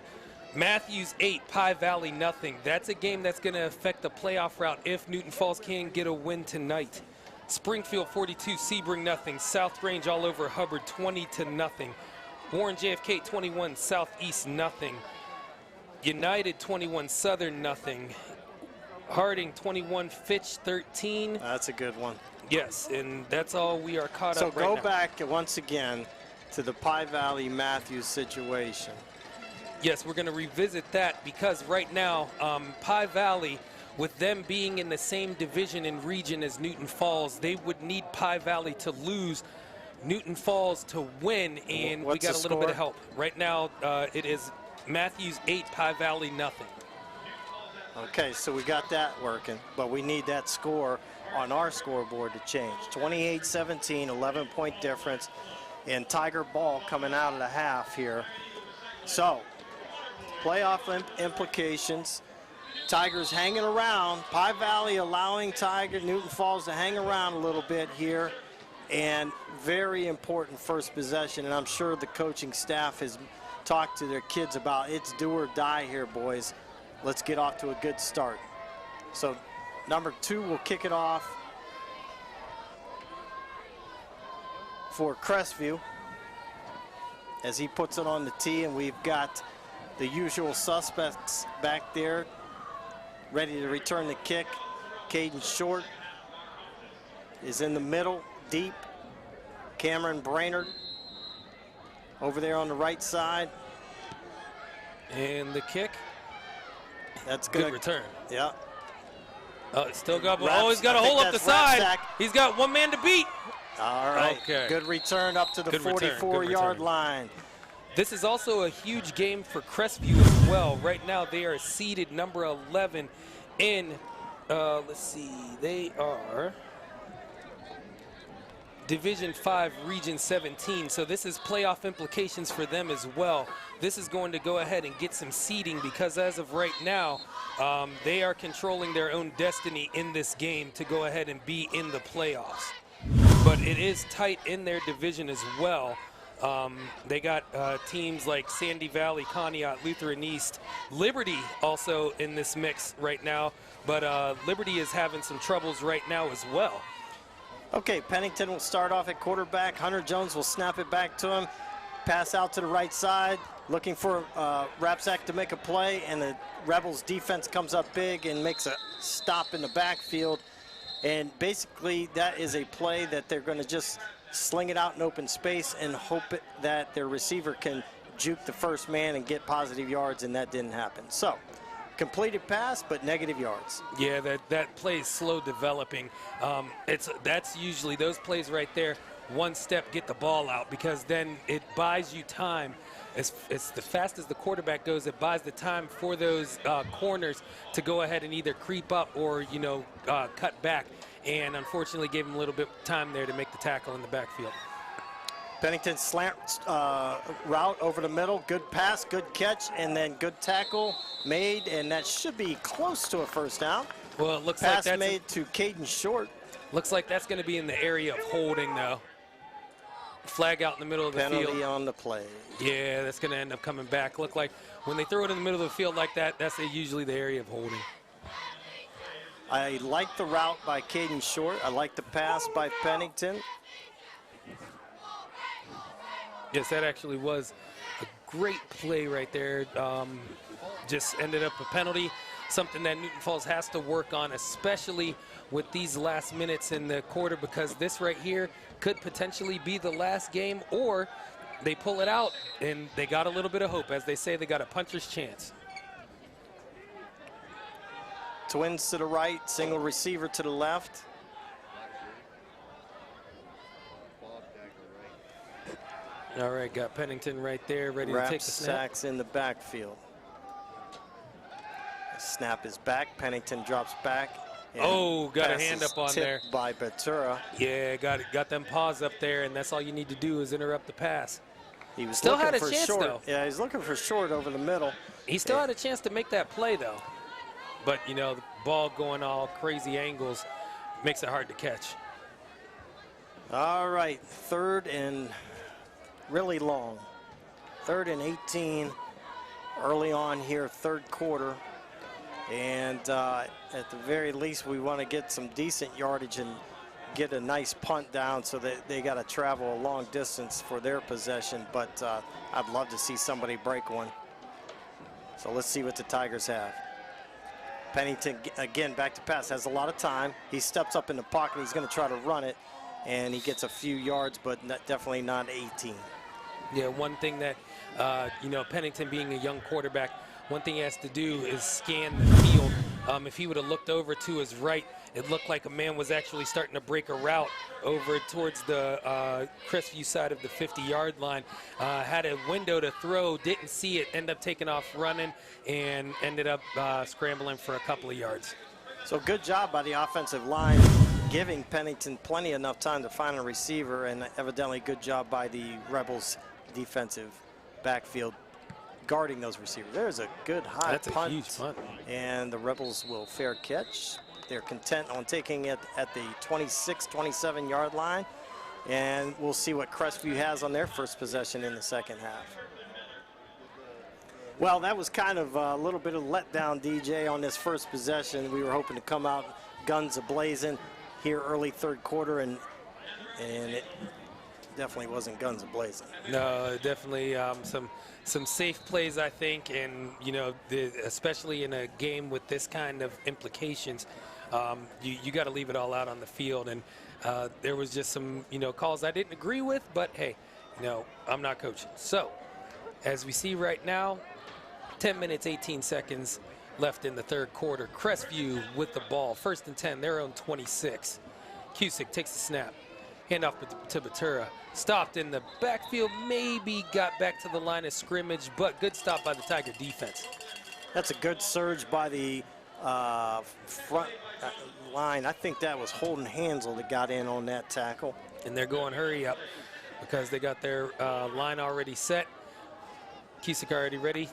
Speaker 3: Matthews 8, Pie Valley nothing. That's a game that's going to affect the playoff route if Newton Falls can get a win tonight. Springfield 42, Sebring nothing. South Range all over Hubbard 20-0. Warren JFK 21, Southeast nothing. United 21, Southern nothing. Harding 21, Fitch 13.
Speaker 2: That's a good one.
Speaker 3: Yes, and that's all we are caught up right now.
Speaker 2: So go back once again to the Pie Valley Matthews situation.
Speaker 3: Yes, we're going to revisit that because right now, Pie Valley, with them being in the same division and region as Newton Falls, they would need Pie Valley to lose, Newton Falls to win, and we got a little bit of help. Right now, it is Matthews 8, Pie Valley nothing.
Speaker 2: Okay, so we got that working, but we need that score on our scoreboard to change. 28-17, 11-point difference, and Tiger ball coming out of the half here. So, playoff implications. Tigers hanging around. Pie Valley allowing Newton Falls to hang around a little bit here. And very important first possession. And I'm sure the coaching staff has talked to their kids about it's do or die here, boys. Let's get off to a good start. So number 2 will kick it off for Crestview as he puts it on the tee, and we've got the usual suspects back there ready to return the kick. Caden Short is in the middle, deep. Cameron Brainerd over there on the right side.
Speaker 3: And the kick.
Speaker 2: That's good.
Speaker 3: Good return.
Speaker 2: Yeah.
Speaker 3: Oh, it's still got, he's got a hole up the side.
Speaker 2: Rapsack.
Speaker 3: He's got one man to beat.
Speaker 2: All right.
Speaker 3: Okay.
Speaker 2: Good return up to the 44-yard line.
Speaker 3: This is also a huge game for Crestview as well. Right now, they are seeded number 11 in, let's see, they are Division 5, Region 17. So this is playoff implications for them as well. This is going to go ahead and get some seeding because as of right now, they are controlling their own destiny in this game to go ahead and be in the playoffs. But it is tight in their division as well. They got teams like Sandy Valley, Conneaut, Lutheran East, Liberty also in this mix right now, but Liberty is having some troubles right now as well.
Speaker 2: Okay, Pennington will start off at quarterback. Hunter Jones will snap it back to him. Pass out to the right side, looking for Rapsack to make a play, and the Rebels defense comes up big and makes a stop in the backfield. And basically, that is a play that they're going to just sling it out in open space and hope that their receiver can juke the first man and get positive yards, and that didn't happen. So, completed pass, but negative yards.
Speaker 3: Yeah, that play is slow developing. That's usually those plays right there, one step, get the ball out, because then it buys you time. It's the fast as the quarterback goes, it buys the time for those corners to go ahead and either creep up or, cut back. And unfortunately gave him a little bit of time there to make the tackle in the backfield.
Speaker 2: Pennington slant route over the middle. Good pass, good catch, and then good tackle made, and that should be close to a first down.
Speaker 3: Well, it looks
Speaker 2: Pass
Speaker 3: like that's
Speaker 2: made to Caden Short.
Speaker 3: Looks like that's going to be in the area of holding, though. Flag out in the middle of the
Speaker 2: Penalty
Speaker 3: field.
Speaker 2: on the play.
Speaker 3: Yeah, that's going to end up coming back. Look like when they throw it in the middle of the field like that, that's usually the area of holding.
Speaker 2: I like the route by Caden Short. I like the pass by Pennington.
Speaker 3: Yes, that actually was a great play right there. Just ended up a penalty, something that Newton Falls has to work on, especially with these last minutes in the quarter, because this right here could potentially be the last game, or they pull it out and they got a little bit of hope. As they say, they got a puncher's chance.
Speaker 2: Twins to the right, single receiver to the left.
Speaker 3: All right, got Pennington right there, ready to take the snap.
Speaker 2: Sacks in the backfield. The snap is back. Pennington drops back.
Speaker 3: Oh, got a
Speaker 2: Pass
Speaker 3: hand
Speaker 2: is
Speaker 3: up on there.
Speaker 2: tipped by Batura.
Speaker 3: Yeah, got them paws up there, and that's all you need to do is interrupt the pass.
Speaker 2: He was
Speaker 3: Still
Speaker 2: looking
Speaker 3: had a
Speaker 2: for
Speaker 3: chance,
Speaker 2: Short.
Speaker 3: though.
Speaker 2: Yeah, he's looking for Short over the middle.
Speaker 3: He still had a chance to make that play, though. But, you know, the ball going all crazy angles makes it hard to catch.
Speaker 2: All right, third and really long. 3rd and 18 early on here, third quarter. And at the very least, we want to get some decent yardage and get a nice punt down so that they got to travel a long distance for their possession. But I'd love to see somebody break one. So let's see what the Tigers have. Pennington, again, back to pass, has a lot of time. He steps up in the pocket. He's going to try to run it, and he gets a few yards, but definitely not 18.
Speaker 3: Yeah, one thing that, you know, Pennington being a young quarterback, one thing he has to do is scan the field. If he would have looked over to his right, it looked like a man was actually starting to break a route over towards the Crestview side of the 50-yard line. Had a window to throw, didn't see it, ended up taking off running, and ended up scrambling for a couple of yards.
Speaker 2: So good job by the offensive line, giving Pennington plenty enough time to find a receiver, and evidently good job by the Rebels defensive backfield guarding those receivers. There's a good high
Speaker 3: That's
Speaker 2: punt,
Speaker 3: a huge punt.
Speaker 2: and the Rebels will fair catch. They're content on taking it at the 26, 27-yard line, and we'll see what Crestview has on their first possession in the second half. Well, that was kind of a little bit of letdown, DJ, on this first possession. We were hoping to come out guns a-blazing here early third quarter, and it definitely wasn't guns a-blazing.
Speaker 3: No, definitely some safe plays, I think, and, you know, especially in a game with this kind of implications, you got to leave it all out on the field. And there was just some, you know, calls I didn't agree with, but hey, you know, I'm not coaching. So as we see right now, 10 minutes, 18 seconds left in the third quarter. Crestview with the ball, 1st and 10, their own 26. Cusick takes the snap. Handoff to Batura. Stopped in the backfield, maybe got back to the line of scrimmage, but good stop by the Tiger defense.
Speaker 2: That's a good surge by the front line. I think that was Holden Hansel that got in on that tackle.
Speaker 3: And they're going hurry up because they got their line already set. Cusick already ready,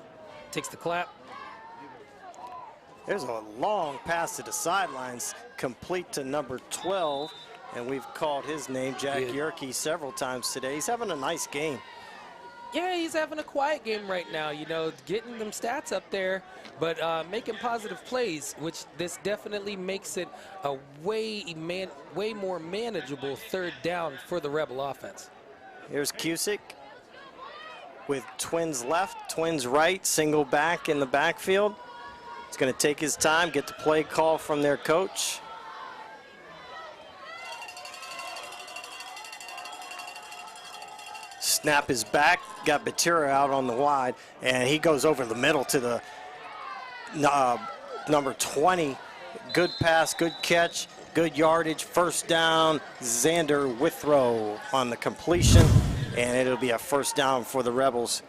Speaker 3: takes the clap.
Speaker 2: There's a long pass to the sidelines, complete to number 12. And we've called his name, Jack Yerke, several times today. He's having a nice game.
Speaker 3: Yeah, he's having a quiet game right now, you know, getting them stats up there, but making positive plays, which this definitely makes it a way more manageable third down for the Rebel offense.
Speaker 2: Here's Cusick with twins left, twins right, single back in the backfield. He's going to take his time, get the play call from their coach. Snap is back, got Batura out on the wide, and he goes over the middle to the number 20. Good pass, good catch, good yardage, first down. Xander Withrow on the completion, and it'll be a first down for the Rebels.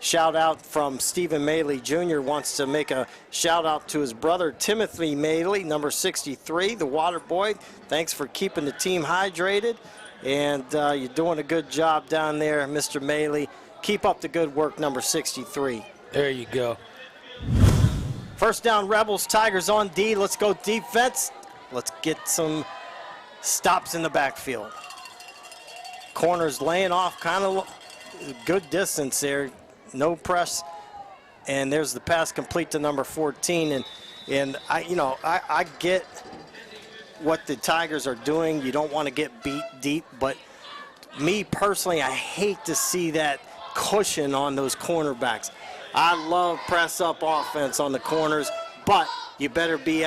Speaker 2: Shout out from Stephen Maley Jr. wants to make a shout out to his brother Timothy Maley, number 63, the water boy. Thanks for keeping the team hydrated. And you're doing a good job down there, Mr. Maley. Keep up the good work, number 63.
Speaker 3: There you go.
Speaker 2: First down, Rebels. Tigers on D. Let's go defense. Let's get some stops in the backfield. Corners laying off kind of good distance there. No press. And there's the pass complete to number 14. And I get what the Tigers are doing. You don't want to get beat deep, but me personally, I hate to see that cushion on those cornerbacks. I love press up offense on the corners, but you better be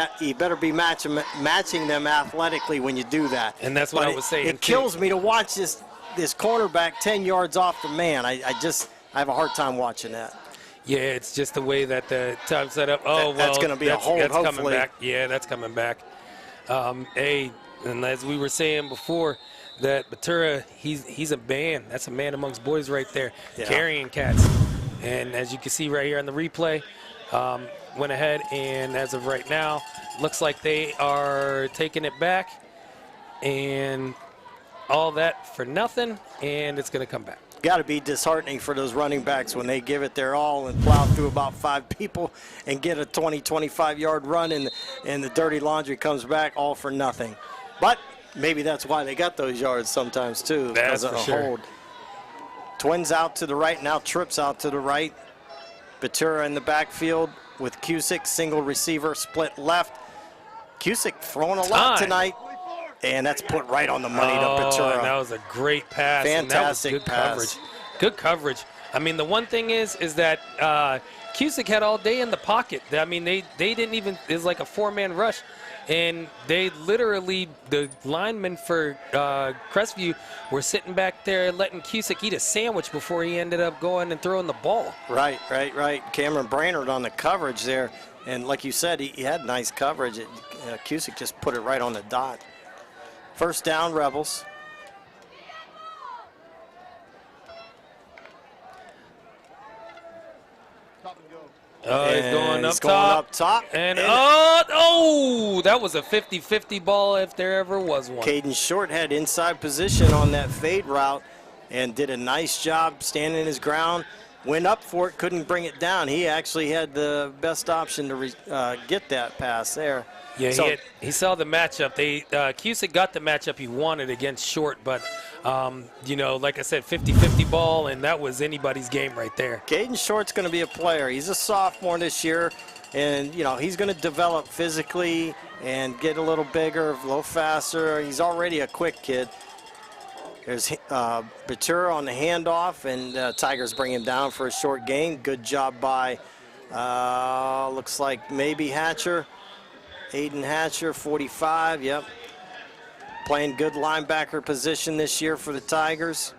Speaker 2: matching them athletically when you do that.
Speaker 3: And that's what I was saying.
Speaker 2: It kills me to watch this cornerback 10 yards off the man. I have a hard time watching that.
Speaker 3: Yeah, it's just the way that the time set up.
Speaker 2: That's going to be a hold,
Speaker 3: hopefully.
Speaker 2: coming
Speaker 3: back. Yeah, that's coming back. And as we were saying before, that Batura, he's a man. That's a man amongst boys right there, carrying cats. And as you can see right here on the replay, went ahead and as of right now, looks like they are taking it back and all that for nothing, and it's going to come back.
Speaker 2: Got to be disheartening for those running backs when they give it their all and plow through about 5 people and get a 20, 25-yard run, and the dirty laundry comes back all for nothing. But maybe that's why they got those yards sometimes too, because of a hold. Twins out to the right, now trips out to the right. Batura in the backfield with Cusick, single receiver, split left. Cusick throwing a lot tonight. And that's put right on the money to Batura.
Speaker 3: That was a great pass.
Speaker 2: Fantastic
Speaker 3: good
Speaker 2: pass.
Speaker 3: Coverage. Good coverage. I mean, the one thing is that Cusick had all day in the pocket. I mean, they didn't even – it was like a 4-man rush. And they literally – the linemen for Crestview were sitting back there letting Cusick eat a sandwich before he ended up going and throwing the ball.
Speaker 2: Right. Cameron Brainerd on the coverage there. And like you said, he had nice coverage. Cusick just put it right on the dot. First down, Rebels.
Speaker 3: He's going up top. And that was a 50-50 ball if there ever was one.
Speaker 2: Caden Short had inside position on that fade route and did a nice job standing his ground. Went up for it, couldn't bring it down. He actually had the best option to get that pass there.
Speaker 3: Yeah, so, he saw the matchup. Cusick got the matchup he wanted against Short, but, like I said, 50-50 ball, and that was anybody's game right there.
Speaker 2: Caden Short's going to be a player. He's a sophomore this year, and, he's going to develop physically and get a little bigger, a little faster. He's already a quick kid. There's Batura on the handoff, and Tigers bring him down for a short gain. Good job by, looks like maybe Hatcher. Aiden Hatcher, 45, yep. Playing good linebacker position this year for the Tigers.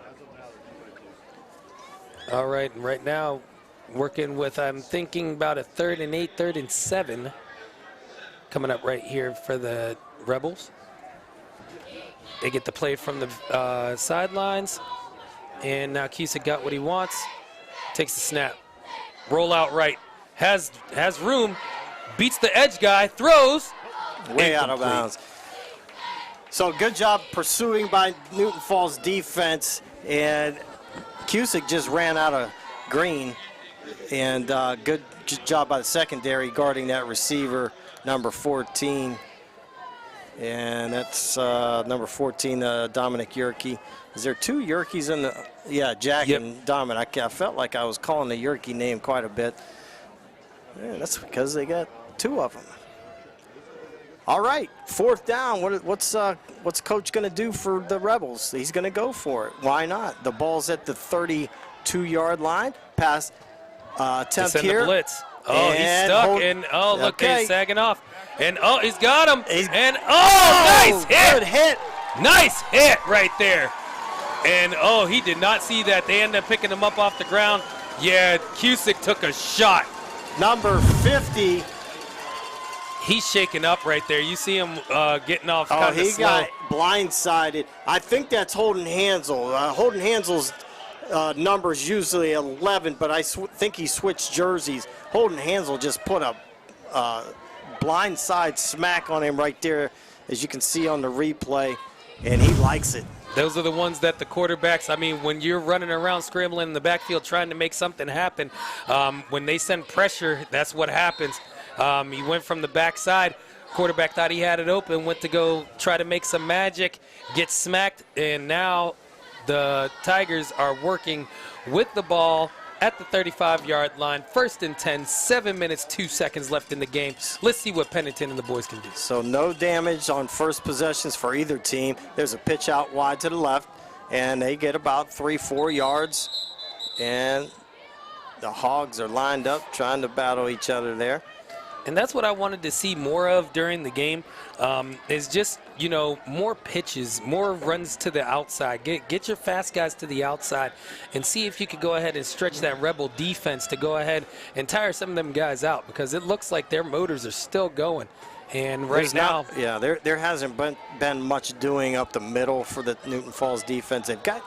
Speaker 3: All right, and right now working with, I'm thinking about a 3rd and 8, 3rd and 7 coming up right here for the Rebels. They get the play from the sidelines, and now Cusick got what he wants. Takes the snap, roll out right, has room. Beats the edge guy, throws.
Speaker 2: Way out of bounds. So good job pursuing by Newton Falls defense, and Cusick just ran out of green, and good job by the secondary guarding that receiver, number 14. And that's number 14, Dominic Yerke. Is there 2 Yerkes in the – yeah, Jack and Dominic. I felt like I was calling the Yerke name quite a bit. Yeah, that's because they got 2 of them. All right, 4th down. What's Coach going to do for the Rebels? He's going to go for it. Why not? The ball's at the 32-yard line. Pass attempt here.
Speaker 3: The blitz. Oh, he's stuck. Look, he's sagging off. And he's got him. Nice hit.
Speaker 2: Good hit.
Speaker 3: Nice hit right there. And he did not see that. They ended up picking him up off the ground. Yeah, Cusick took a shot.
Speaker 2: Number 50.
Speaker 3: He's shaking up right there. You see him getting off
Speaker 2: kind
Speaker 3: of slow.
Speaker 2: He got blindsided. I think that's Holden Hansel. Holden Hansel's number is usually 11, but I think he switched jerseys. Holden Hansel just put a blindside smack on him right there, as you can see on the replay, and he likes it.
Speaker 3: Those are the ones that the quarterbacks, I mean, when you're running around scrambling in the backfield trying to make something happen, when they send pressure, that's what happens. He went from the backside. Quarterback thought he had it open, went to go try to make some magic, get smacked, and now the Tigers are working with the ball at the 35-yard line. 1st and 10, 7 minutes, 2 seconds left in the game. Let's see what Pennington and the boys can do.
Speaker 2: So no damage on first possessions for either team. There's a pitch out wide to the left, and they get about 3-4 yards. And the Hogs are lined up trying to battle each other there.
Speaker 3: And that's what I wanted to see more of during the game, is just, you know, more pitches, more runs to the outside. Get your fast guys to the outside and see if you could go ahead and stretch that Rebel defense to go ahead and tire some of them guys out, because it looks like their motors are still going. And right now,
Speaker 2: yeah, there hasn't been much doing up the middle for the Newton Falls defense. They've got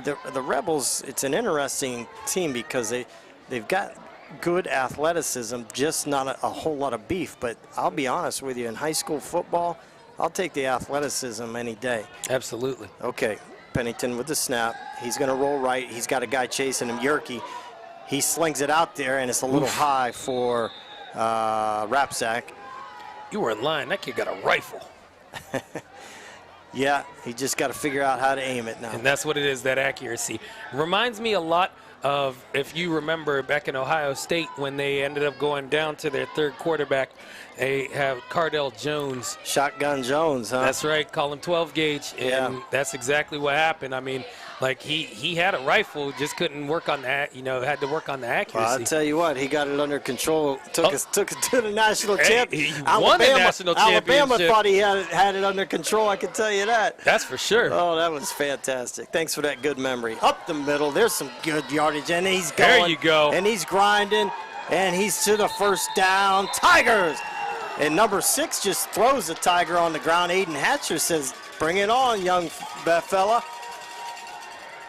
Speaker 2: the Rebels. It's an interesting team because they've got good athleticism, just not a whole lot of beef. But I'll be honest with you, in high school football, I'll take the athleticism any day.
Speaker 3: Absolutely.
Speaker 2: Okay, Pennington with the snap. He's going to roll right. He's got a guy chasing him, Yerke. He slings it out there, and it's a little high for Rapsack.
Speaker 3: You were in line. That kid got a rifle.
Speaker 2: Yeah, he just got to figure out how to aim it now.
Speaker 3: And that's what it is, that accuracy. Reminds me a lot of, if you remember back in Ohio State when they ended up going down to their third quarterback, they have Cardell Jones.
Speaker 2: Shotgun Jones, huh?
Speaker 3: That's right, call him 12 gauge, and that's exactly what happened. I mean, like he had a rifle, just couldn't work on that, you know, had to work on the accuracy.
Speaker 2: Well, I'll tell you what, he got it under control, took it to the national championship.
Speaker 3: He won the national championship.
Speaker 2: Alabama thought he had it under control, I can tell you that.
Speaker 3: That's for sure.
Speaker 2: Oh, that was fantastic. Thanks for that good memory. Up the middle, there's some good yardage, and he's going.
Speaker 3: There you go.
Speaker 2: And he's grinding, and he's to the first down. Tigers! And number 6 just throws the Tiger on the ground. Aiden Hatcher says, bring it on, young fella.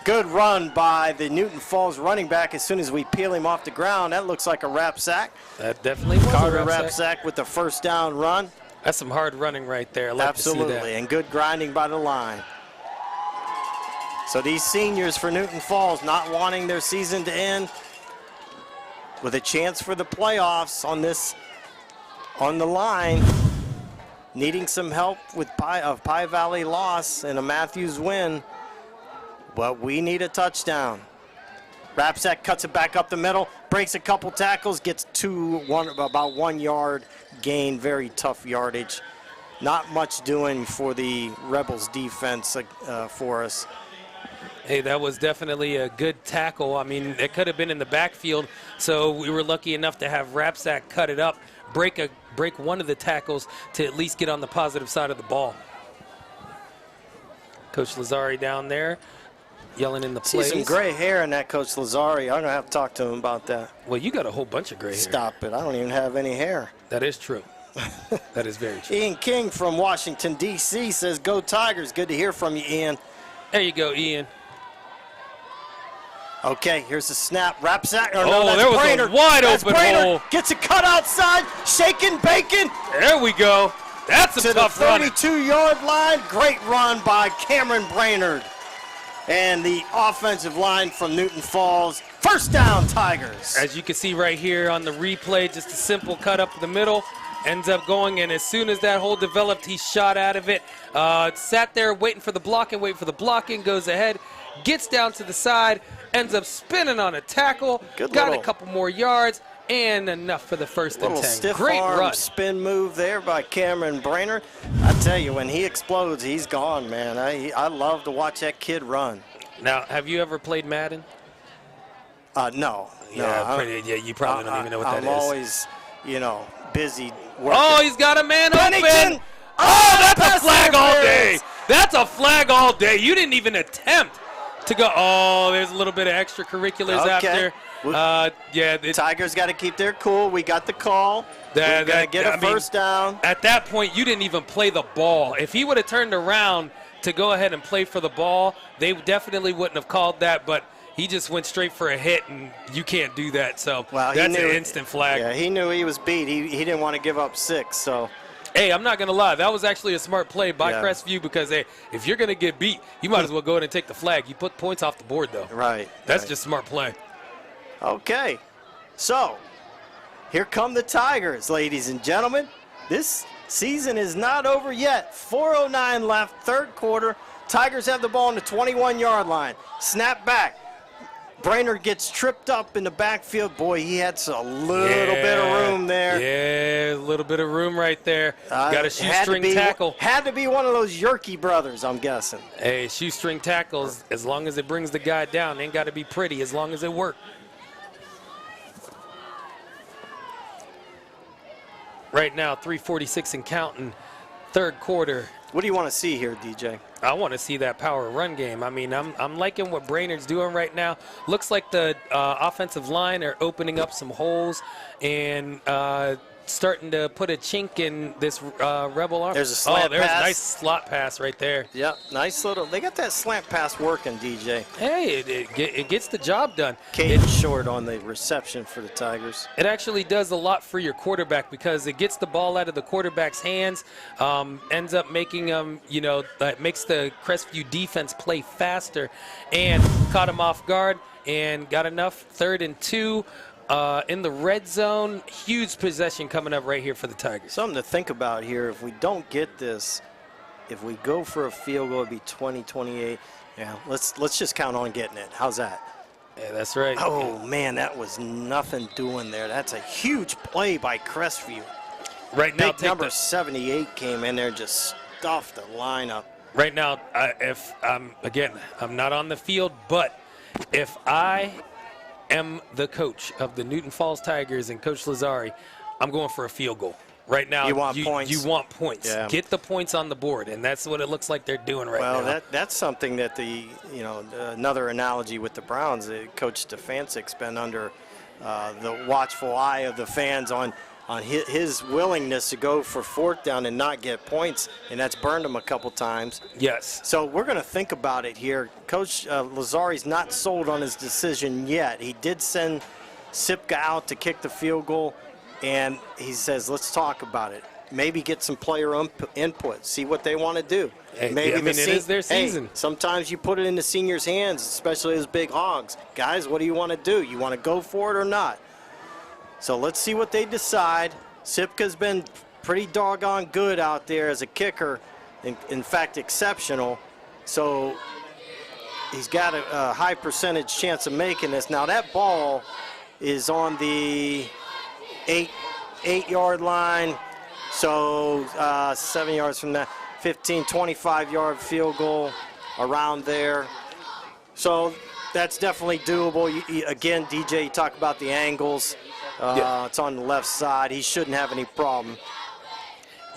Speaker 2: Good run by the Newton Falls running back. As soon as we peel him off the ground, that looks like a Rapsack.
Speaker 3: That definitely was
Speaker 2: Carter
Speaker 3: a
Speaker 2: Rapsack with the first down run.
Speaker 3: That's some hard running right there. I like
Speaker 2: Absolutely,
Speaker 3: to see that.
Speaker 2: And good grinding by the line. So these seniors for Newton Falls not wanting their season to end, with a chance for the playoffs on the line, needing some help with Pie Valley loss and a Matthews win. But we need a touchdown. Rapsack cuts it back up the middle, breaks a couple tackles, gets about 1 yard gain, very tough yardage. Not much doing for the Rebels defense for us.
Speaker 3: Hey, that was definitely a good tackle. I mean, it could have been in the backfield, so we were lucky enough to have Rapsack cut it up, break one of the tackles to at least get on the positive side of the ball. Coach Lazari down there, yelling in the plays.
Speaker 2: See some gray hair in that Coach Lazari. I'm going to have to talk to him about that.
Speaker 3: Well, you got a whole bunch of gray hair.
Speaker 2: Stop it. I don't even have any hair.
Speaker 3: That is true. That is very true.
Speaker 2: Ian King from Washington, D.C. says, go Tigers. Good to hear from you, Ian.
Speaker 3: There you go, Ian.
Speaker 2: Okay, here's the snap. Rapsack.
Speaker 3: There was
Speaker 2: Brainerd.
Speaker 3: A wide
Speaker 2: that's
Speaker 3: open
Speaker 2: Brainerd.
Speaker 3: hole.
Speaker 2: Gets it cut outside. Shaking bacon.
Speaker 3: There we go. That's a tough run.
Speaker 2: To the 32-yard line. Great run by Cameron Brainerd. And the offensive line from Newton Falls. First down, Tigers.
Speaker 3: As you can see right here on the replay, just a simple cut up the middle. Ends up going, and as soon as that hole developed, he shot out of it. Sat there waiting for the blocking, goes ahead, gets down to the side, ends up spinning on a tackle, got a couple more yards, and enough for the first and 10.
Speaker 2: Stiff
Speaker 3: Great
Speaker 2: arm
Speaker 3: run.
Speaker 2: Spin move there by Cameron Brainerd. I tell you, when he explodes, he's gone, man. I love to watch that kid run.
Speaker 3: Now, have you ever played Madden?
Speaker 2: No.
Speaker 3: Yeah, you probably don't even know what that is.
Speaker 2: I'm always, busy working.
Speaker 3: Oh, he's got a man
Speaker 2: Pennington!
Speaker 3: open. Oh, that's a flag all day. That's a flag all day. You didn't even attempt to go. Oh, there's a little bit of extracurriculars after. The
Speaker 2: Tigers got to keep their cool. We got the call. We got to get a first down.
Speaker 3: At that point, you didn't even play the ball. If he would have turned around to go ahead and play for the ball, they definitely wouldn't have called that, but he just went straight for a hit, and you can't do that. So that's an instant flag.
Speaker 2: Yeah, he knew he was beat. He didn't want to give up 6. So
Speaker 3: Hey, I'm not going to lie. That was actually a smart play by
Speaker 2: Yeah.
Speaker 3: Crestview because, hey, if you're going to get beat, you might as well go ahead and take the flag. You put points off the board, though.
Speaker 2: Right.
Speaker 3: That's
Speaker 2: right.
Speaker 3: just smart play.
Speaker 2: Okay. So, here come the Tigers, ladies and gentlemen. This season is not over yet. 4:09 left, third quarter. Tigers have the ball on the 21-yard line. Snap back. Brainerd gets tripped up in the backfield. Boy, he had a little bit of room there.
Speaker 3: Yeah, a little bit of room right there. Got a shoestring tackle.
Speaker 2: Had to be one of those Yerke brothers, I'm guessing.
Speaker 3: Hey, shoestring tackles, as long as it brings the guy down, ain't got to be pretty as long as it works. Right now, 3:46 and counting, third quarter.
Speaker 2: What do you want to see here, DJ?
Speaker 3: I want to see that power run game. I mean, I'm liking what Brainerd's doing right now. Looks like the offensive line are opening up some holes and starting to put a chink in this Rebel arm.
Speaker 2: There's a slant
Speaker 3: there's
Speaker 2: pass.
Speaker 3: a nice slot pass right there.
Speaker 2: Yep, nice little. They got that slant pass working, DJ.
Speaker 3: Hey, it gets the job done.
Speaker 2: Caden short on the reception for the Tigers.
Speaker 3: It actually does a lot for your quarterback because it gets the ball out of the quarterback's hands, ends up making them, makes the Crestview defense play faster, and caught him off guard and got enough. 3rd and 2 in the red zone. Huge possession coming up right here for the Tigers.
Speaker 2: Something to think about here. If we don't get this, if we go for a field goal, it'd be 20-28. Yeah, let's just count on getting it. How's that?
Speaker 3: Yeah, that's right.
Speaker 2: Oh, man, that was nothing doing there. That's a huge play by Crestview.
Speaker 3: Right now,
Speaker 2: Big number 78 came in there and just stuffed the lineup.
Speaker 3: Right now, if I'm not on the field, but if I am the coach of the Newton Falls Tigers and Coach Lazari, I'm going for a field goal. Right now,
Speaker 2: you want points.
Speaker 3: You want points.
Speaker 2: Yeah.
Speaker 3: Get the points on the board, and that's what it looks like they're doing right now.
Speaker 2: Well, that's something that another analogy with the Browns, Coach Stefansik's been under the watchful eye of the fans on his willingness to go for 4th down and not get points, and that's burned him a couple times.
Speaker 3: Yes.
Speaker 2: So we're going to think about it here. Coach Lazari's not sold on his decision yet. He did send Sipka out to kick the field goal, and he says, let's talk about it. Maybe get some player input, see what they want to do. Maybe
Speaker 3: it is their season.
Speaker 2: Hey, sometimes you put it in the seniors' hands, especially as big hogs. Guys, what do you want to do? You want to go for it or not? So let's see what they decide. Sipka's been pretty doggone good out there as a kicker, in fact, exceptional. So he's got a high percentage chance of making this. Now that ball is on the 8-yard line, so 7 yards from that, 15, 25-yard field goal around there. So that's definitely doable. Again, DJ, you talk about the angles. It's on the left side. He shouldn't have any problem.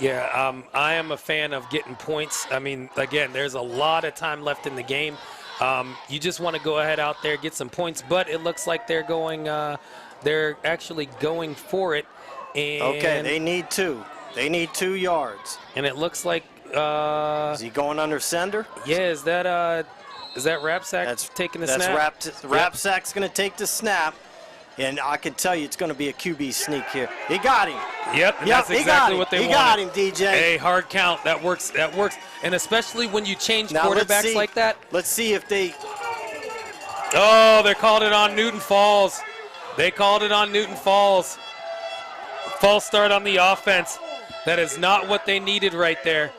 Speaker 3: Yeah, I am a fan of getting points. I mean, again, there's a lot of time left in the game. You just want to go ahead out there, get some points, but it looks like they're actually going for it. And
Speaker 2: okay, they need 2. They need 2 yards.
Speaker 3: And it looks like
Speaker 2: is he going under sender?
Speaker 3: Yeah, is that Rapsack taking the snap?
Speaker 2: Rapsack's going to take the snap. And I can tell you it's going to be a QB sneak here. He got him.
Speaker 3: Yep, that's exactly what they wanted.
Speaker 2: He got him, DJ.
Speaker 3: Hey, hard count. That works. And especially when you change quarterbacks like that.
Speaker 2: Let's see if they...
Speaker 3: Oh, they called it on Newton Falls. They called it on Newton Falls. False start on the offense. That is not what they needed right there.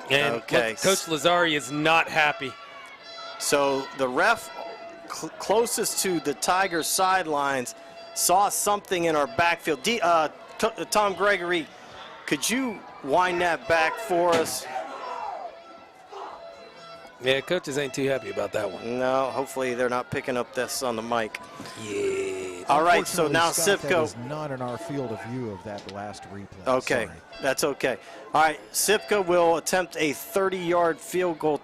Speaker 3: And Coach Lazari is not happy.
Speaker 2: So the ref closest to the Tigers sidelines saw something in our backfield. Tom Gregory, could you wind that back for us?
Speaker 3: Yeah, coaches ain't too happy about that one.
Speaker 2: No, hopefully they're not picking up this on the mic.
Speaker 3: Yeah.
Speaker 2: All right, so now
Speaker 6: Scott,
Speaker 2: Sipko.
Speaker 6: that is not in our field of view of that last replay.
Speaker 2: Okay,
Speaker 6: Sorry.
Speaker 2: that's okay. All right, Sipka will attempt a 30-yard field goal.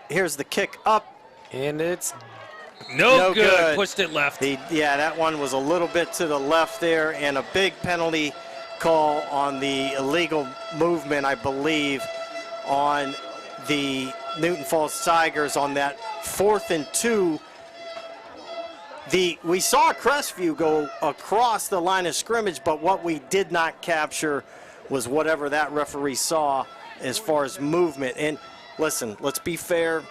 Speaker 2: Here's the kick up.
Speaker 3: And it's no good. Pushed it left.
Speaker 2: Yeah, that one was a little bit to the left there, and a big penalty call on the illegal movement, I believe, on the Newton Falls Tigers on that 4th and 2. We saw Crestview go across the line of scrimmage, but what we did not capture was whatever that referee saw as far as movement. And listen, let's be fair.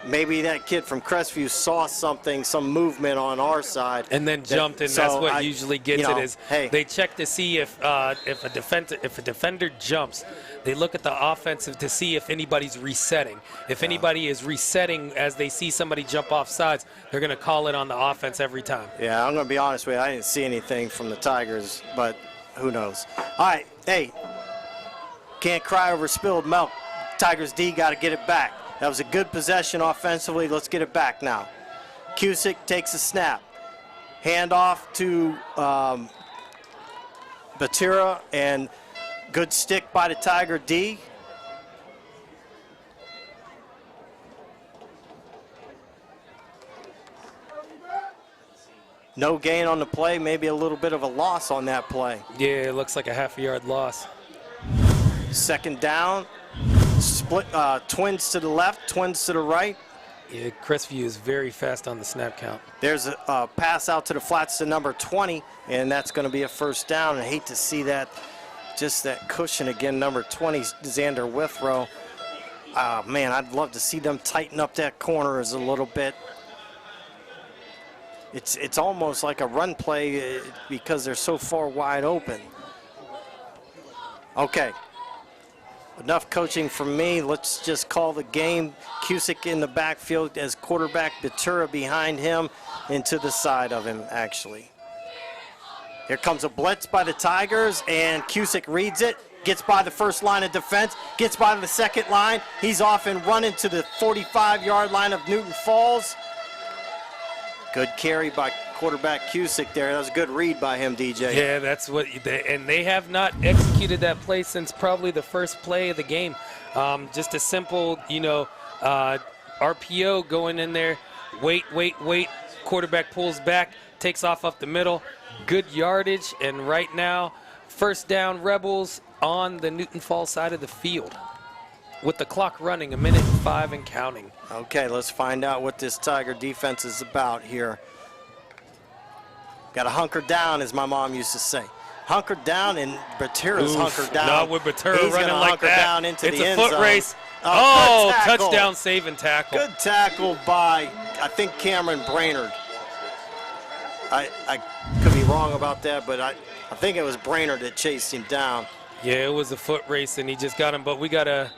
Speaker 2: Maybe that kid from Crestview saw something, some movement on our side,
Speaker 3: and then jumped, and that's what usually gets it. Is
Speaker 2: hey,
Speaker 3: they check to see if a defender jumps, they look at the offensive to see if anybody's resetting. If anybody is resetting as they see somebody jump off sides, they're going to call it on the offense every time.
Speaker 2: Yeah, I'm going to be honest with you. I didn't see anything from the Tigers, but who knows? All right, hey, can't cry over spilled milk. Tigers D got to get it back. That was a good possession offensively. Let's get it back now. Cusick takes a snap. Handoff to Batira, and good stick by the Tiger D. No gain on the play, maybe a little bit of a loss on that play.
Speaker 3: Yeah, it looks like a half-a-yard loss.
Speaker 2: Second down. Split, twins to the left, twins to the right.
Speaker 3: Yeah, Crestview is very fast on the snap count.
Speaker 2: There's a pass out to the flats to number 20, and that's going to be a first down. I hate to see that, just that cushion again, number 20, Xander Withrow. Man, I'd love to see them tighten up that corners a little bit. It's almost like a run play because they're so far wide open. Okay. Enough coaching from me. Let's just call the game. Cusick in the backfield as quarterback, Batura behind him and to the side of him, actually. Here comes a blitz by the Tigers, and Cusick reads it, gets by the first line of defense, gets by the second line. He's off and running to the 45-yard line of Newton Falls. Good carry by quarterback Cusick there. That was a good read by him, DJ.
Speaker 3: Yeah, that's what, and they have not executed that play since probably the first play of the game. Just a simple, RPO going in there, wait, quarterback pulls back, takes off up the middle, good yardage, and right now, first down Rebels on the Newton Falls side of the field with the clock running, 1:05 and counting.
Speaker 2: Okay, let's find out what this Tiger defense is about here. Got to hunker down, as my mom used to say. Hunker down, and Batira's hunkered down.
Speaker 3: Not with Batira
Speaker 2: He's
Speaker 3: running like
Speaker 2: hunker
Speaker 3: that.
Speaker 2: down into
Speaker 3: It's
Speaker 2: the
Speaker 3: a
Speaker 2: end
Speaker 3: foot
Speaker 2: zone.
Speaker 3: race.
Speaker 2: Oh,
Speaker 3: Touchdown save and tackle.
Speaker 2: Good tackle by, I think, Cameron Brainerd. I could be wrong about that, but I think it was Brainerd that chased him down.
Speaker 3: Yeah, it was a foot race, and he just got him. But we got a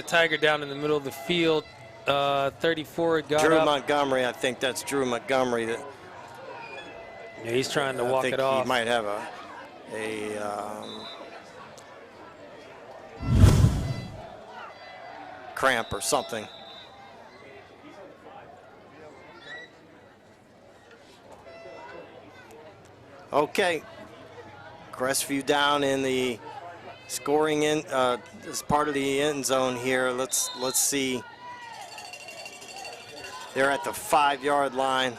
Speaker 3: Tiger down in the middle of the field. 34 got
Speaker 2: Drew
Speaker 3: up.
Speaker 2: Montgomery, I think that's Drew Montgomery.
Speaker 3: Yeah, he's trying to walk it off.
Speaker 2: He might have a cramp or something. Okay, Crestview down in the scoring in as part of the end zone here. Let's see. They're at the 5-yard line.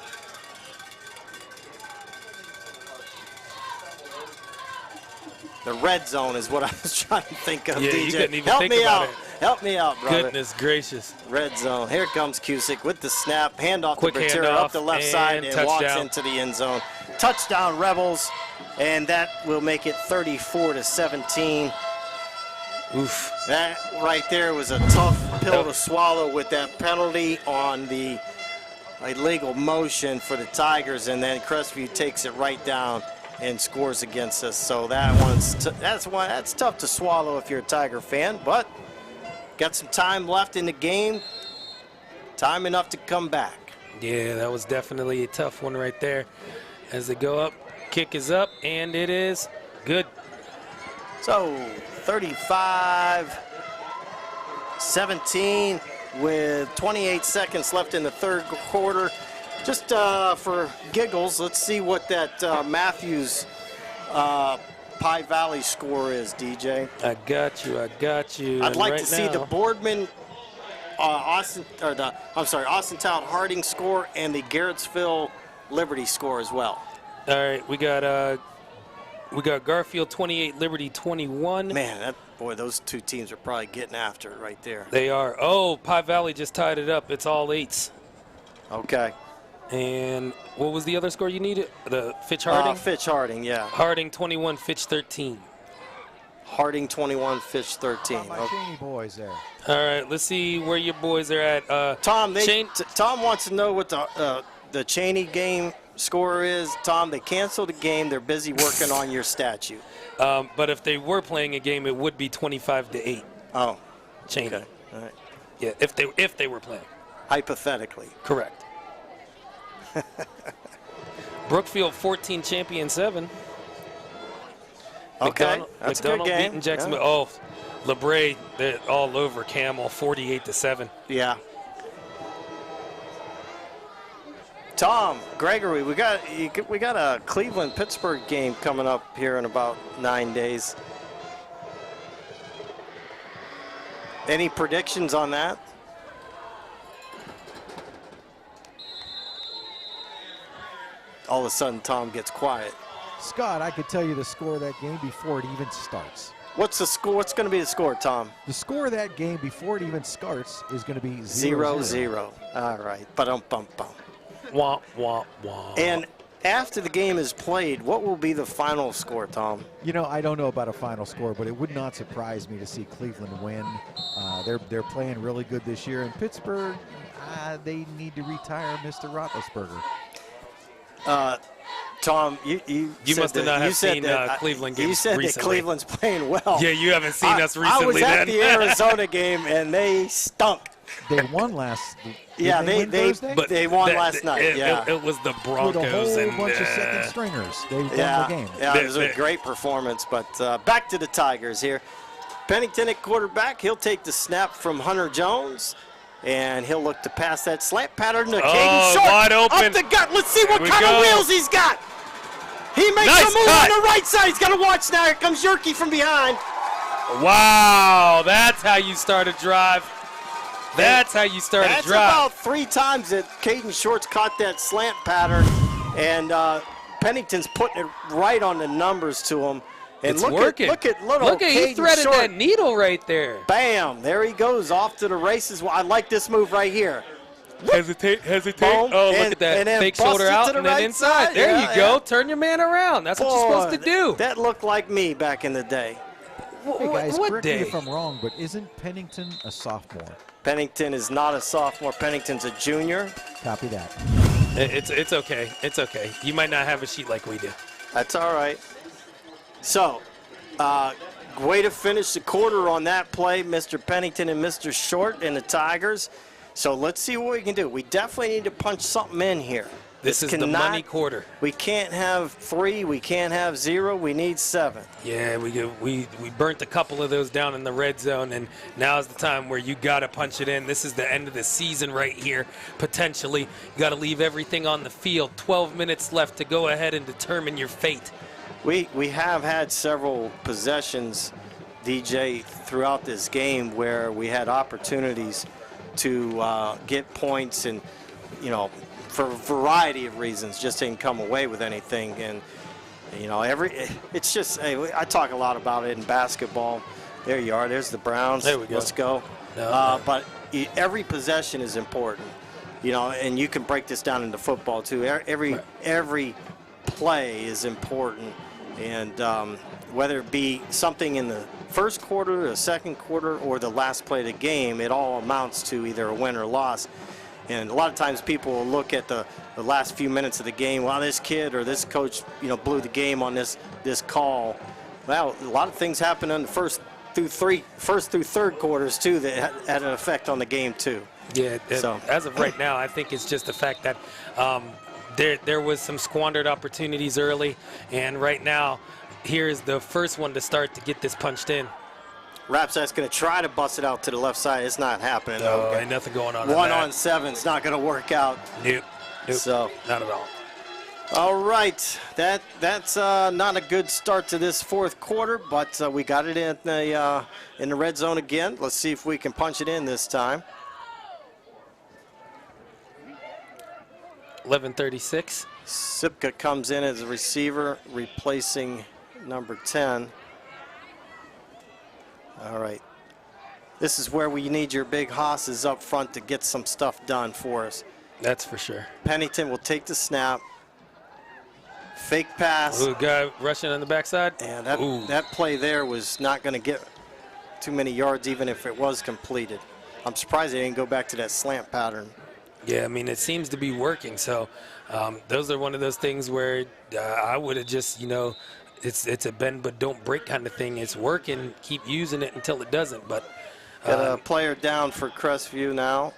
Speaker 2: The red zone is what I was trying to think of,
Speaker 3: Yeah,
Speaker 2: DJ.
Speaker 3: you couldn't even
Speaker 2: Help
Speaker 3: think
Speaker 2: me
Speaker 3: about
Speaker 2: out.
Speaker 3: it.
Speaker 2: Help me out, brother.
Speaker 3: Goodness gracious.
Speaker 2: Red zone. Here comes Cusick with the snap. Handoff to
Speaker 3: Quick
Speaker 2: Batira
Speaker 3: handoff
Speaker 2: up the left side and walks
Speaker 3: touchdown.
Speaker 2: into the end zone. Touchdown, Rebels, and that will make it 34-17.
Speaker 3: Oof.
Speaker 2: That right there was a tough pill to swallow with that penalty on the illegal motion for the Tigers, and then Crestview takes it right down and scores against us. So that that's tough to swallow if you're a Tiger fan, but got some time left in the game. Time enough to come back.
Speaker 3: Yeah, that was definitely a tough one right there. As they go up, kick is up, and it is good.
Speaker 2: So 35-17 with 28 seconds left in the third quarter. Just for giggles, let's see what that Matthews Pie Valley score is, DJ.
Speaker 3: I got you.
Speaker 2: I'd like
Speaker 3: right
Speaker 2: to see the Boardman, Austin Tout Harding score and the Garrettsville Liberty score as well.
Speaker 3: All right, we got Garfield 28, Liberty 21.
Speaker 2: Man, those two teams are probably getting after it right there.
Speaker 3: They are. Oh, Pie Valley just tied it up. It's all 8s.
Speaker 2: Okay.
Speaker 3: And what was the other score you needed? The Fitch Harding?
Speaker 2: Fitch Harding, yeah.
Speaker 3: Harding 21, Fitch 13.
Speaker 2: Harding 21, Fitch 13.
Speaker 6: My Cheney boys there.
Speaker 3: All right, let's see where your boys are at.
Speaker 2: Tom,
Speaker 3: Shane-
Speaker 2: Tom wants to know what the Cheney game score is. Tom, they canceled the game. They're busy working on your statue.
Speaker 3: But if they were playing a game, it would be 25-8.
Speaker 2: Oh,
Speaker 3: Cheney.
Speaker 2: okay. All right.
Speaker 3: Yeah, if they were playing.
Speaker 2: Hypothetically.
Speaker 3: Correct. Brookfield 14, Champion 7.
Speaker 2: Okay, that's a good
Speaker 3: McDonald
Speaker 2: game.
Speaker 3: beating Jacksonville. Oh, LeBray, they're all over Camel, 48-7.
Speaker 2: Yeah. Tom, Gregory, we got a Cleveland-Pittsburgh game coming up here in about 9 days. Any predictions on that? All of a sudden, Tom gets quiet.
Speaker 6: Scott, I could tell you the score of that game before it even starts.
Speaker 2: What's the score? What's going to be the score, Tom?
Speaker 6: The score of that game before it even starts is going to be
Speaker 2: 0-0. All right. Ba-dum-bum-bum.
Speaker 3: Wah, wah, wah.
Speaker 2: And after the game is played, what will be the final score, Tom?
Speaker 6: You know, I don't know about a final score, but it would not surprise me to see Cleveland win. They're playing really good this year. And Pittsburgh, they need to retire Mr. Roethlisberger.
Speaker 2: Tom, you
Speaker 3: must have not have seen Cleveland games
Speaker 2: You said
Speaker 3: recently.
Speaker 2: that Cleveland's playing well.
Speaker 3: Yeah, you haven't seen us recently.
Speaker 2: I was at
Speaker 3: then.
Speaker 2: the Arizona game, and they stunk.
Speaker 6: They won last.
Speaker 2: Yeah,
Speaker 6: they
Speaker 2: won last night.
Speaker 3: It was the Broncos
Speaker 6: with a whole
Speaker 3: and
Speaker 6: bunch of second stringers. They won the game.
Speaker 2: Yeah, it was a great performance. But back to the Tigers here. Pennington at quarterback. He'll take the snap from Hunter Jones. And he'll look to pass that slant pattern to Caden Short.
Speaker 3: Wide open.
Speaker 2: Up the gut. Let's see what kind of wheels he's got. He makes
Speaker 3: Nice
Speaker 2: a move
Speaker 3: cut.
Speaker 2: on the right side. He's got to watch now. Here comes Yerke from behind.
Speaker 3: Wow, that's how you start a drive. That's how you start a
Speaker 2: That's
Speaker 3: drive.
Speaker 2: about 3 times that Caden Short's caught that slant pattern. And Pennington's putting it right on the numbers to him. And
Speaker 3: It's
Speaker 2: look
Speaker 3: working.
Speaker 2: Look at little
Speaker 3: Look at he
Speaker 2: Caden
Speaker 3: threaded
Speaker 2: Short.
Speaker 3: that needle right there.
Speaker 2: Bam! There he goes off to the races. Well, I like this move right here.
Speaker 3: Hesitate.
Speaker 2: Boom.
Speaker 3: Oh, look
Speaker 2: And-
Speaker 3: at that.
Speaker 2: and then
Speaker 3: Fake
Speaker 2: bust
Speaker 3: shoulder
Speaker 2: it to
Speaker 3: out
Speaker 2: the
Speaker 3: and then
Speaker 2: right
Speaker 3: inside.
Speaker 2: side.
Speaker 3: There
Speaker 2: Yeah,
Speaker 3: you go.
Speaker 2: yeah.
Speaker 3: Turn your man around. That's what you're supposed to do.
Speaker 2: That looked like me back in the day.
Speaker 6: Hey guys,
Speaker 3: What
Speaker 6: correct me
Speaker 3: day?
Speaker 6: if I'm wrong, but isn't Pennington a sophomore?
Speaker 2: Pennington is not a sophomore. Pennington's a junior.
Speaker 6: Copy that.
Speaker 3: It's okay. It's okay. You might not have a sheet like we do.
Speaker 2: That's all right. So, way to finish the quarter on that play, Mr. Pennington and Mr. Short and the Tigers. So let's see what we can do. We definitely need to punch something in here.
Speaker 3: This is the money quarter.
Speaker 2: We can't have 3. We can't have 0. We need 7.
Speaker 3: Yeah, we burnt a couple of those down in the red zone, and now's the time where you got to punch it in. This is the end of the season right here, potentially. You got to leave everything on the field. 12 minutes left to go ahead and determine your fate.
Speaker 2: We have had several possessions, DJ, throughout this game where we had opportunities to get points and, you know, for a variety of reasons, just didn't come away with anything. And, you know, it's just, I talk a lot about it in basketball. There you are. There's the Browns.
Speaker 3: There we go.
Speaker 2: Let's go.
Speaker 3: No.
Speaker 2: But every possession is important, you know, and you can break this down into football too. Every play is important. And whether it be something in the first quarter, the second quarter, or the last play of the game, it all amounts to either a win or loss. And a lot of times people will look at the last few minutes of the game. Well, this kid or this coach, you know, blew the game on this call. Well, a lot of things happen in the first through third quarters too that had an effect on the game too.
Speaker 3: Yeah.
Speaker 2: So
Speaker 3: as of right now, I think it's just the fact that there was some squandered opportunities early, and right now, here's the first one to start to get this punched in.
Speaker 2: Rapsack's going to try to bust it out to the left side. It's not happening.
Speaker 3: No, ain't nothing going on.
Speaker 2: 1 on 7's not going to work out.
Speaker 3: Nope.
Speaker 2: So
Speaker 3: not at all.
Speaker 2: All right, that's not a good start to this fourth quarter, but we got it in the red zone again. Let's see if we can punch it in this time.
Speaker 3: 11:36.
Speaker 2: Sipka comes in as a receiver, replacing number 10. All right. This is where we need your big hosses up front to get some stuff done for us.
Speaker 3: That's for sure.
Speaker 2: Pennington will take the snap. Fake pass.
Speaker 3: Ooh, guy rushing on the backside.
Speaker 2: And that play there was not going to get too many yards, even if it was completed. I'm surprised they didn't go back to that slant pattern.
Speaker 3: Yeah, I mean, it seems to be working. So those are one of those things where I would have just, it's a bend but don't break kind of thing. It's working. Keep using it until it doesn't. But
Speaker 2: got a player down for Crestview now.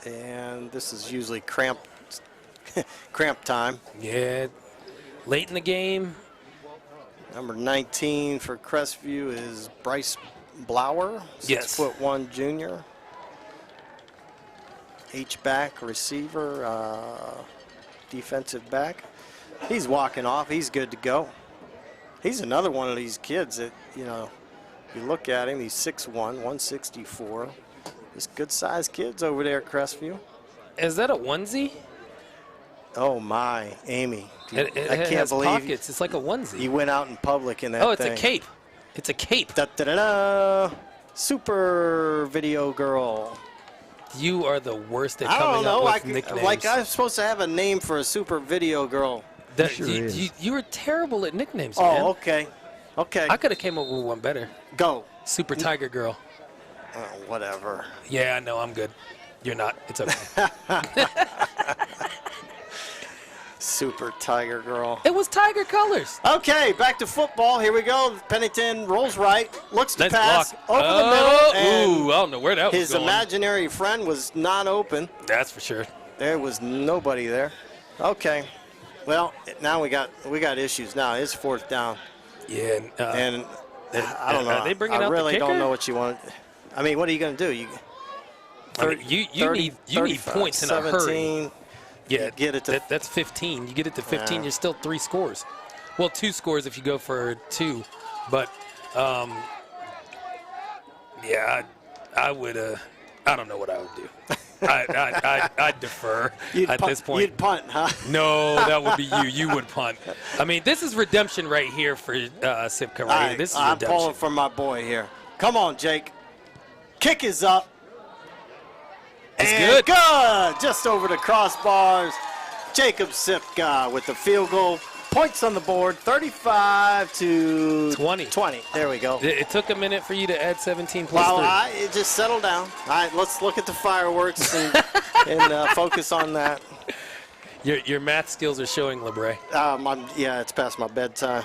Speaker 2: And this is usually cramp time.
Speaker 3: Yeah, late in the game.
Speaker 2: Number 19 for Crestview is Bryce Blower,
Speaker 3: Yes.
Speaker 2: 6'1" junior. H-back, receiver, defensive back. He's walking off. He's good to go. He's another one of these kids that, you look at him, he's 6'1", 164. Just good-sized kids over there at Crestview.
Speaker 3: Is that a onesie?
Speaker 2: Oh, my, Amy.
Speaker 3: It
Speaker 2: I can't
Speaker 3: has
Speaker 2: believe
Speaker 3: pockets. It's like a onesie.
Speaker 2: you went out in public in that
Speaker 3: Oh, it's
Speaker 2: thing.
Speaker 3: a cape. It's a cape.
Speaker 2: Da-da-da-da. Super video girl.
Speaker 3: You are the worst at
Speaker 2: I
Speaker 3: coming
Speaker 2: don't know.
Speaker 3: up with nicknames.
Speaker 2: Like I'm supposed to have a name for a super video girl.
Speaker 6: Sure is.
Speaker 3: You were terrible at nicknames,
Speaker 2: Oh,
Speaker 3: man.
Speaker 2: okay. Okay.
Speaker 3: I could have came up with one better.
Speaker 2: Go.
Speaker 3: Super Tiger Girl.
Speaker 2: Oh, whatever.
Speaker 3: Yeah, I know. I'm good. You're not. It's okay.
Speaker 2: Super Tiger Girl.
Speaker 3: It was Tiger colors.
Speaker 2: Okay, back to football. Here we go. Pennington rolls right, looks to
Speaker 3: Nice
Speaker 2: pass
Speaker 3: block.
Speaker 2: over the middle, and
Speaker 3: Ooh, I don't know where that was
Speaker 2: his
Speaker 3: going.
Speaker 2: imaginary friend was not open.
Speaker 3: That's for sure.
Speaker 2: There was nobody there. Okay. Well, now we got issues. Now it's 4th down,
Speaker 3: Yeah.
Speaker 2: and I don't know.
Speaker 3: Are they bringing
Speaker 2: I
Speaker 3: out the
Speaker 2: really don't
Speaker 3: kicker?
Speaker 2: know what you want. I mean, what are you going to do? You
Speaker 3: need points in a hurry.
Speaker 2: 17.
Speaker 3: Yeah,
Speaker 2: You get it to
Speaker 3: that's 15. You get it to 15, you're still 3 scores. Well, 2 scores if you go for 2. But, yeah, I would. I don't know what I would do. I'd defer at this point.
Speaker 2: You'd punt, huh?
Speaker 3: No, that would be you. You would punt. I mean, this is redemption right here for Sipka
Speaker 2: All
Speaker 3: right here.
Speaker 2: right,
Speaker 3: This is
Speaker 2: I'm
Speaker 3: redemption.
Speaker 2: pulling for my boy here. Come on, Jake. Kick is up.
Speaker 3: It's
Speaker 2: And
Speaker 3: good.
Speaker 2: good. Just over the crossbars. Jacob Sipka with the field goal. Points on the board, 35 to
Speaker 3: 20.
Speaker 2: 20. There we go.
Speaker 3: It took a minute for you to add 17 plus
Speaker 2: Well,
Speaker 3: 3.
Speaker 2: it just settled down. All right, let's look at the fireworks and focus on that.
Speaker 3: Your math skills are showing, LeBray.
Speaker 2: Yeah, it's past my bedtime.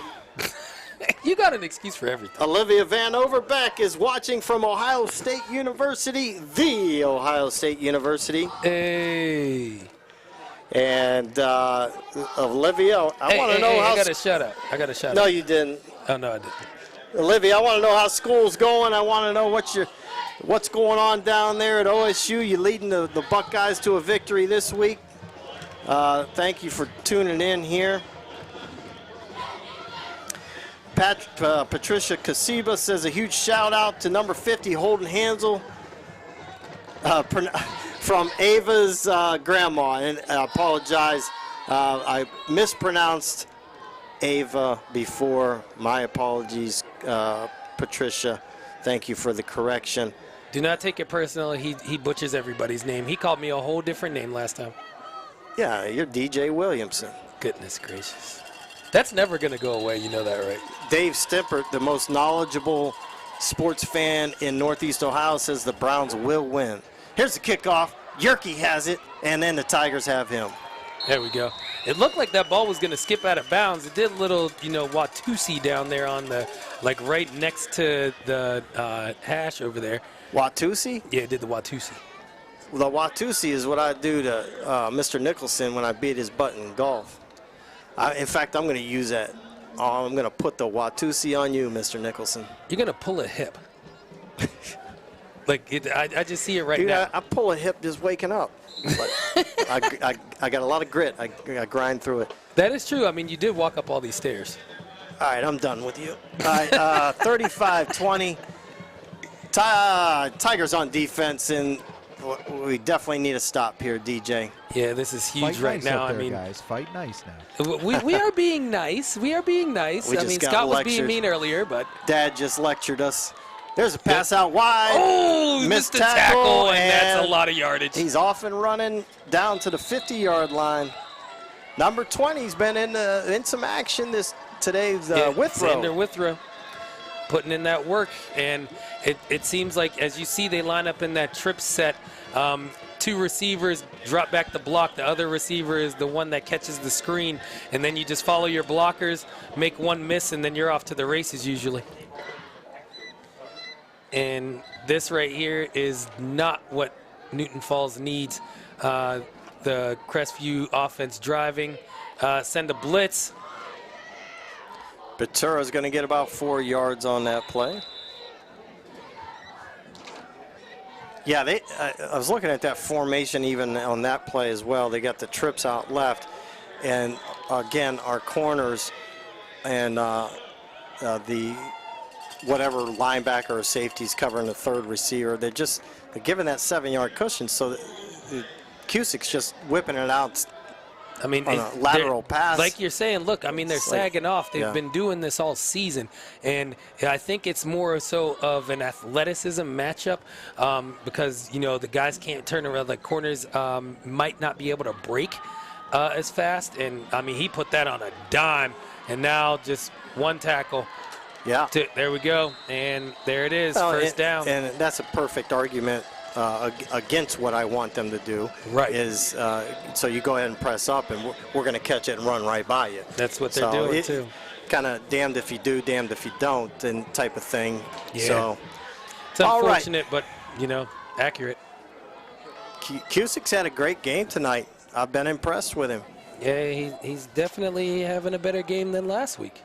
Speaker 3: You got an excuse for everything.
Speaker 2: Olivia Van Overbeck is watching from Ohio State University, the Ohio State University.
Speaker 3: Hey.
Speaker 2: And Olivia, I want to know how.
Speaker 3: I got a shout out.
Speaker 2: No, you didn't.
Speaker 3: Oh, no, I didn't.
Speaker 2: Olivia, I want to know how school's going. I want to know what's going on down there at OSU. You're leading the Buckeyes to a victory this week. Thank you for tuning in here. Patricia Kasiba says a huge shout out to number 50 Holden Hansel from Ava's grandma, and I apologize. I mispronounced Ava before. My apologies, Patricia. Thank you for the correction.
Speaker 3: Do not take it personal. He butchers everybody's name. He called me a whole different name last time.
Speaker 2: Yeah, you're DJ Williamson.
Speaker 3: Goodness gracious. That's never going to go away. You know that, right?
Speaker 2: Dave Stimpert, the most knowledgeable sports fan in Northeast Ohio, says the Browns will win. Here's the kickoff. Yerke has it, and then the Tigers have him.
Speaker 3: There we go. It looked like that ball was going to skip out of bounds. It did a little, Watusi down there on the, right next to the hash over there.
Speaker 2: Watusi?
Speaker 3: Yeah, it did the Watusi.
Speaker 2: Well, the Watusi is what I do to Mr. Nicholson when I beat his butt in golf. In fact, I'm going to use that. I'm going to put the Watusi on you, Mr. Nicholson.
Speaker 3: You're going to pull a hip. I just see it right
Speaker 2: Dude,
Speaker 3: now.
Speaker 2: I pull a hip just waking up. But I got a lot of grit. I grind through it.
Speaker 3: That is true. I mean, you did walk up all these stairs.
Speaker 2: All right, I'm done with you. All right, 35-20. Tigers on defense, and we definitely need a stop here, DJ.
Speaker 3: Yeah, this is huge
Speaker 6: Fight
Speaker 3: right
Speaker 6: nice
Speaker 3: now.
Speaker 6: up there,
Speaker 3: I mean,
Speaker 6: guys, fight nice now.
Speaker 3: we are being nice. We are being nice.
Speaker 2: We
Speaker 3: I
Speaker 2: just
Speaker 3: mean,
Speaker 2: got
Speaker 3: Scott was being
Speaker 2: lectured.
Speaker 3: mean earlier, but
Speaker 2: Dad just lectured us. There's a pass out wide.
Speaker 3: Oh,
Speaker 2: missed
Speaker 3: the tackle, and that's a
Speaker 2: and
Speaker 3: lot of yardage.
Speaker 2: He's off and running down to the 50-yard line. Number 20's been in some action today. Withrow.
Speaker 3: Xander Withrow putting in that work, and it seems like, as you see, they line up in that trip set. 2 receivers drop back the block. The other receiver is the one that catches the screen, and then you just follow your blockers, make one miss, and then you're off to the races usually. And this right here is not what Newton Falls needs. The Crestview offense driving, send a blitz.
Speaker 2: Batura's going to get about 4 yards on that play. Yeah, I was looking at that formation even on that play as well. They got the trips out left. And, again, our corners and the whatever linebacker or safety's covering the third receiver, they're giving that 7-yard cushion. So Cusick's just whipping it out. I mean, on a lateral pass.
Speaker 3: Like you're saying, look, I mean, they're sagging off. They've
Speaker 2: yeah.
Speaker 3: been doing this all season. And I think it's more so of an athleticism matchup because, you know, the guys can't turn around. The corners might not be able to break as fast. And, I mean, he put that on a dime. And now just one tackle.
Speaker 2: Yeah.
Speaker 3: There we go. And there it is, first down.
Speaker 2: And that's a perfect argument against what I want them to do.
Speaker 3: Right.
Speaker 2: Is so you go ahead and press up, and we're going to catch it and run right by you.
Speaker 3: That's what they're doing, too.
Speaker 2: Kind of damned if you do, damned if you don't, and type of thing.
Speaker 3: Yeah.
Speaker 2: So,
Speaker 3: it's unfortunate, but, you know, accurate.
Speaker 2: Cusick's had a great game tonight. I've been impressed with him.
Speaker 3: Yeah, he's definitely having a better game than last week.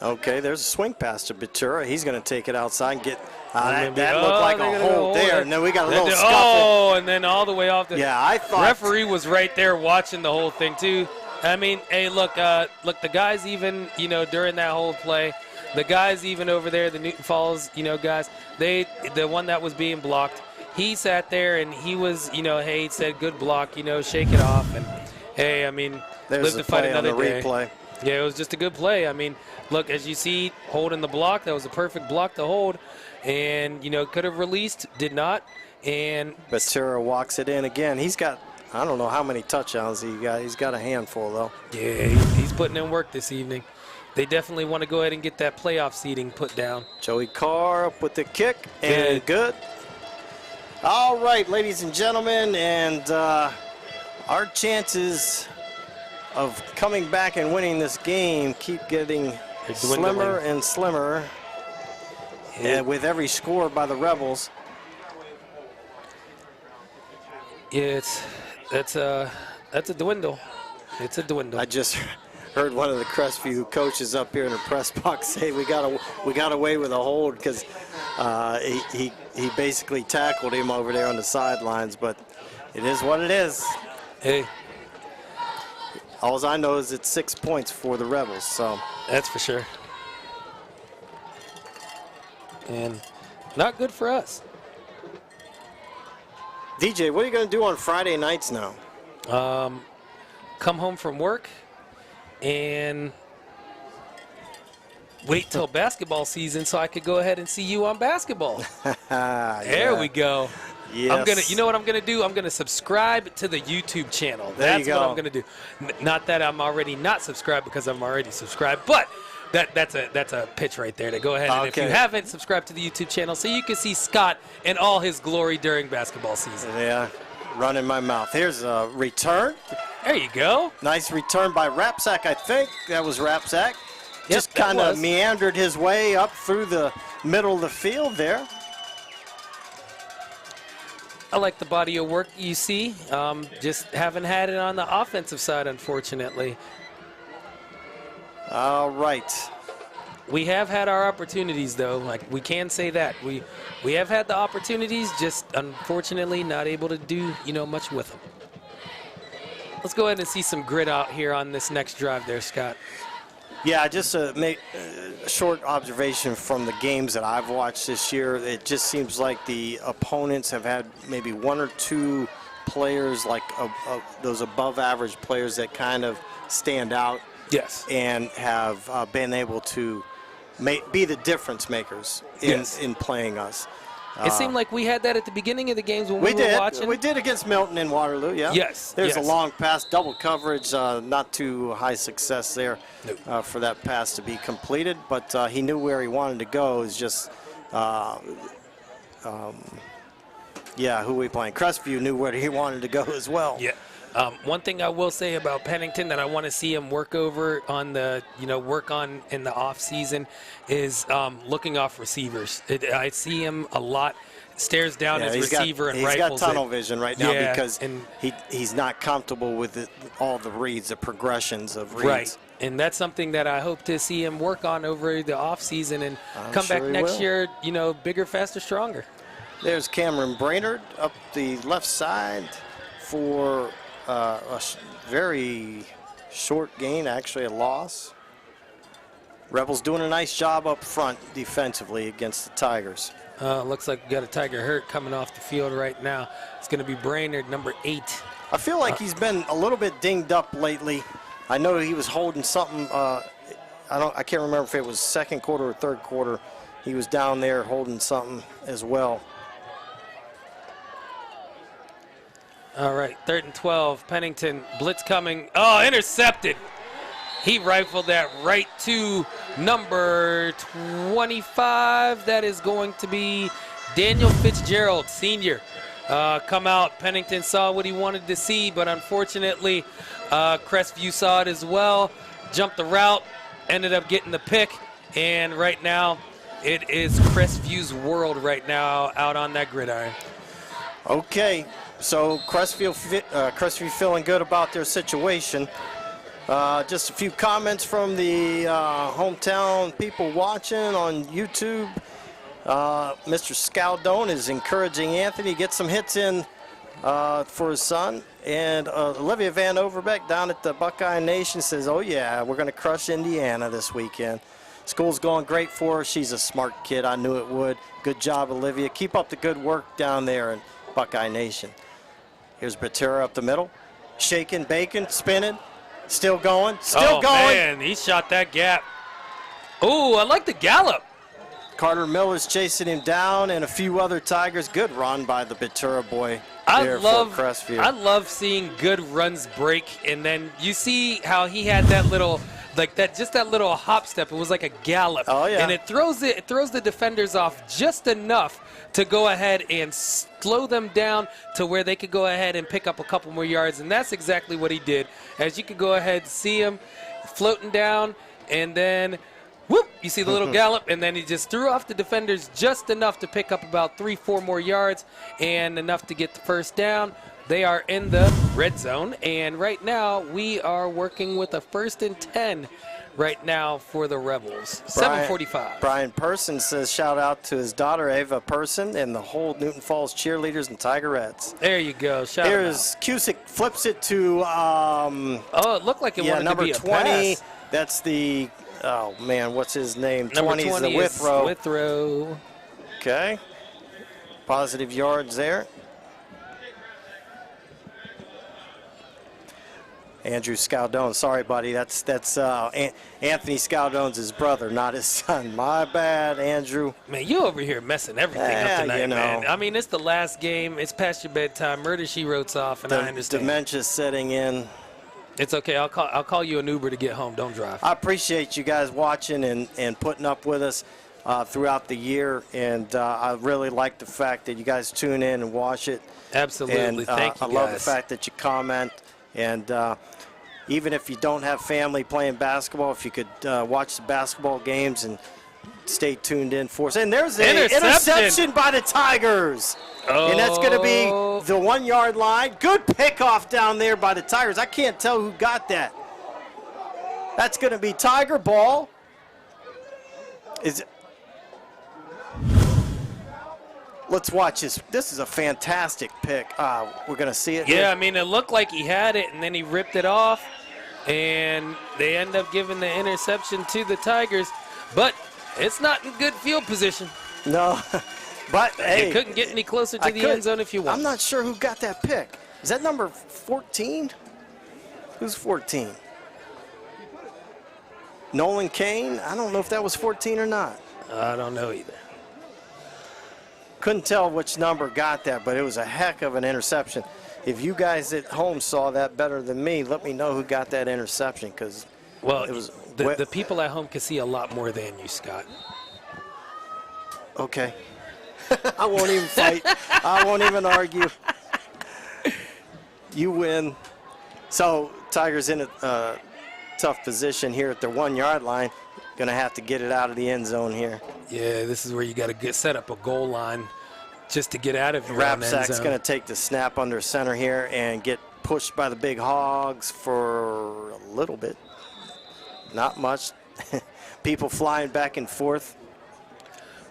Speaker 2: Okay, there's a swing pass to Batura. He's going to take it outside and get that looked like a hold there. And then we got a little scuffle.
Speaker 3: Oh, and then all the way off the.
Speaker 2: Yeah, I thought
Speaker 3: referee was right there watching the whole thing too. I mean, hey, look, the guys even, you know, during that whole play, the guys even over there, the Newton Falls, you know, guys, the one that was being blocked, he sat there and he was, you know, hey, he said good block, you know, shake it off, and hey, I mean, live to fight another day.
Speaker 2: Replay.
Speaker 3: Yeah, it was just a good play. I mean, look, as you see, holding the block, that was a perfect block to hold. And, you know, could have released, did not. And
Speaker 2: Batura walks it in again. He's got, I don't know how many touchdowns he got. He's got a handful, though.
Speaker 3: Yeah, he's putting in work this evening. They definitely want to go ahead and get that playoff seeding put down.
Speaker 2: Joey Carr up with the kick, and good. All right, ladies and gentlemen, and our chances of coming back and winning this game keep getting slimmer and slimmer with every score by the Rebels.
Speaker 3: Yeah, that's a dwindle. It's a dwindle.
Speaker 2: I just heard one of the Crestview coaches up here in the press box say we got away with a hold because he basically tackled him over there on the sidelines, but it is what it is.
Speaker 3: Hey.
Speaker 2: All I know is it's 6 points for the Rebels, so.
Speaker 3: That's for sure. And not good for us.
Speaker 2: DJ, what are you going to do on Friday nights now?
Speaker 3: Come home from work and wait till basketball season so I could go ahead and see you on basketball. There we go.
Speaker 2: Yes.
Speaker 3: You know what I'm gonna do? I'm gonna subscribe to the YouTube channel. That's what I'm gonna do. Not that I'm already not subscribed because I'm already subscribed, but that's a pitch right there to go ahead and if you haven't subscribed to the YouTube channel, so you can see Scott in all his glory during basketball season.
Speaker 2: Yeah, running my mouth. Here's a return.
Speaker 3: There you go.
Speaker 2: Nice return by Rapsack, I think. That was Rapsack.
Speaker 3: Yep,
Speaker 2: just kind of meandered his way up through the middle of the field there.
Speaker 3: I like the body of work you see. Just haven't had it on the offensive side, unfortunately.
Speaker 2: All right.
Speaker 3: We have had our opportunities, though. Like, we can say that. We have had the opportunities, just unfortunately not able to do, you know, much with them. Let's go ahead and see some grit out here on this next drive there, Scott.
Speaker 2: Yeah, just a short observation from the games that I've watched this year. It just seems like the opponents have had maybe one or two players, like those above-average players that kind of stand out.
Speaker 3: Yes.
Speaker 2: And have been able to be the difference makers in playing us.
Speaker 3: It seemed like we had that at the beginning of the games when we were watching.
Speaker 2: We did against Milton in Waterloo, yeah.
Speaker 3: Yes.
Speaker 2: There's a long pass, double coverage, not too high success there for that pass to be completed, but he knew where he wanted to go. It's just, who we playing? Crestview knew where he wanted to go as well.
Speaker 3: Yeah. One thing I will say about Pennington that I want to see him work over on the, work on in the off season is looking off receivers. I see him a lot. Stares down his receiver and rifles.
Speaker 2: He's got tunnel vision right now because he's not comfortable with all the reads, the progressions of reads.
Speaker 3: Right. And that's something that I hope to see him work on over the off season and come back next year, bigger, faster, stronger.
Speaker 2: There's Cameron Brainerd up the left side for a very short gain, actually a loss. Rebels doing a nice job up front defensively against the Tigers.
Speaker 3: Looks like we got a Tiger hurt coming off the field right now. It's going to be Brainerd, number 8.
Speaker 2: I feel like he's been a little bit dinged up lately. I know he was holding something. I can't remember if it was second quarter or third quarter. He was down there holding something as well.
Speaker 3: All right, 3rd and 12. Pennington, blitz coming. Oh, intercepted. He rifled that right to number 25. That is going to be Daniel Fitzgerald, senior. Come out. Pennington saw what he wanted to see, but unfortunately, Crestview saw it as well. Jumped the route, ended up getting the pick, and right now, it is Crestview's world right now out on that gridiron.
Speaker 2: Okay. So Crestview feeling good about their situation. Just a few comments from the hometown people watching on YouTube. Mr. Scaldone is encouraging Anthony to get some hits in for his son. And Olivia Van Overbeck down at the Buckeye Nation says, oh yeah, we're going to crush Indiana this weekend. School's going great for her. She's a smart kid. I knew it would. Good job, Olivia. Keep up the good work down there in Buckeye Nation. Here's Batera up the middle. Shaking, baking, spinning. Still going. Still going.
Speaker 3: Oh, man, he shot that gap. Ooh, I like the gallop.
Speaker 2: Carter Miller's chasing him down and a few other Tigers. Good run by the Batera boy there for Crestview.
Speaker 3: I love seeing good runs break, and then you see how he had that little, just that little hop step. It was like a gallop.
Speaker 2: Oh, yeah.
Speaker 3: And it throws the defenders off just enough to go ahead and slow them down to where they could go ahead and pick up a couple more yards, and that's exactly what he did. As you could go ahead and see him floating down, and then whoop, you see the little gallop, and then he just threw off the defenders just enough to pick up about 3-4 more yards and enough to get the first down. They are in the red zone, and right now we are working with a 1st and 10 right now for the Rebels. 7:45.
Speaker 2: Brian Person says shout out to his daughter Ava Person and the whole Newton Falls cheerleaders and Tigerettes.
Speaker 3: There you go. Shout out.
Speaker 2: Here's Cusick flips it to
Speaker 3: it looked like it wanted
Speaker 2: number
Speaker 3: to be a
Speaker 2: 20.
Speaker 3: pass.
Speaker 2: That's the what's his name?
Speaker 3: Number
Speaker 2: 20 is the
Speaker 3: is
Speaker 2: Withrow.
Speaker 3: Withrow.
Speaker 2: Okay. Positive yards there. Andrew Scaldone, sorry, buddy. That's Anthony Scaldone's his brother, not his son. My bad, Andrew.
Speaker 3: Man, you over here messing everything up tonight, man. I mean, it's the last game. It's past your bedtime. Murder, She Wrote's off, and I understand.
Speaker 2: Dementia's setting in.
Speaker 3: It's okay. I'll call you an Uber to get home. Don't drive.
Speaker 2: I appreciate you guys watching and putting up with us throughout the year, and I really like the fact that you guys tune in and watch it.
Speaker 3: Absolutely.
Speaker 2: And,
Speaker 3: Thank you,
Speaker 2: I love the fact that you comment. And even if you don't have family playing basketball, if you could watch the basketball games and stay tuned in for us. And there's an interception by the Tigers.
Speaker 3: Oh.
Speaker 2: And that's going to be the 1 yard line. Good pickoff down there by the Tigers. I can't tell who got that. That's going to be Tiger ball. Let's watch this. This is a fantastic pick. We're going to see it.
Speaker 3: Yeah,
Speaker 2: here.
Speaker 3: I mean, it looked like he had it, and then he ripped it off, and they end up giving the interception to the Tigers. But it's not in good field position.
Speaker 2: No, but hey.
Speaker 3: You couldn't get any closer to the end zone if you want.
Speaker 2: I'm not sure who got that pick. Is that number 14? Who's 14? Nolan Kane, I don't know if that was 14 or not.
Speaker 3: I don't know either.
Speaker 2: Couldn't tell which number got that, but it was a heck of an interception. If you guys at home saw that better than me, let me know who got that interception, because
Speaker 3: Well,
Speaker 2: it was
Speaker 3: the people at home can see a lot more than you, Scott.
Speaker 2: okay. I won't even fight. I won't even argue. You win. So Tigers in a tough position here at their 1 yard line. Going to have to get it out of the end zone here.
Speaker 3: Yeah, this is where you got to set up a goal line just to get out of your own end
Speaker 2: Rapsack's
Speaker 3: zone.
Speaker 2: going to take the snap under center here and get pushed by the big hogs for a little bit. Not much. People flying back and forth.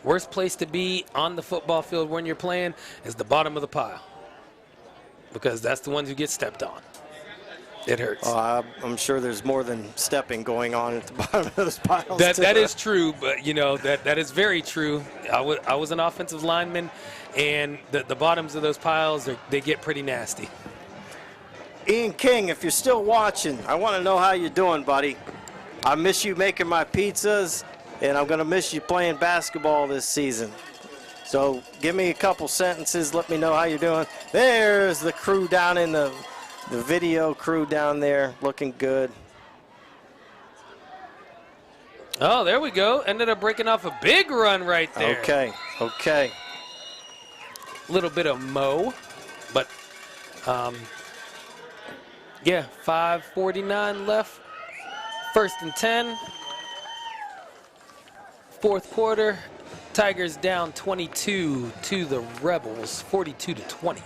Speaker 3: Worst place to be on the football field when you're playing is the bottom of the pile, because that's the ones who get stepped on. It hurts.
Speaker 2: I'm sure there's more than stepping going on at the bottom of those piles.
Speaker 3: That is true, but that is very true. I was an offensive lineman, and the bottoms of those piles they get pretty nasty.
Speaker 2: Ian King, if you're still watching, I want to know how you're doing, buddy. I miss you making my pizzas, and I'm going to miss you playing basketball this season. So give me a couple sentences. Let me know how you're doing. There's the crew down in the video crew down there, looking good.
Speaker 3: Oh, there we go. Ended up breaking off a big run right there.
Speaker 2: Okay.
Speaker 3: A little bit of mo, but yeah, 5:49 left. 1st and 10. Fourth quarter. Tigers down 22 to the Rebels, 42-20.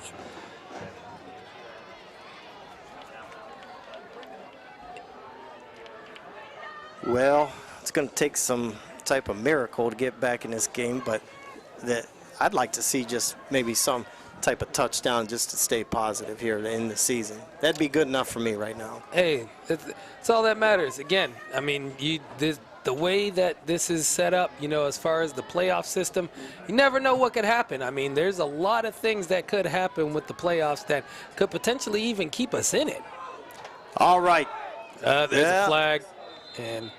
Speaker 2: Well, it's going to take some type of miracle to get back in this game, but I'd like to see just maybe some type of touchdown just to stay positive here in the season. That'd be good enough for me right now.
Speaker 3: Hey, that's all that matters. Again, I mean, the way that this is set up, as far as the playoff system, you never know what could happen. I mean, there's a lot of things that could happen with the playoffs that could potentially even keep us in it.
Speaker 2: All right.
Speaker 3: There's a flag, and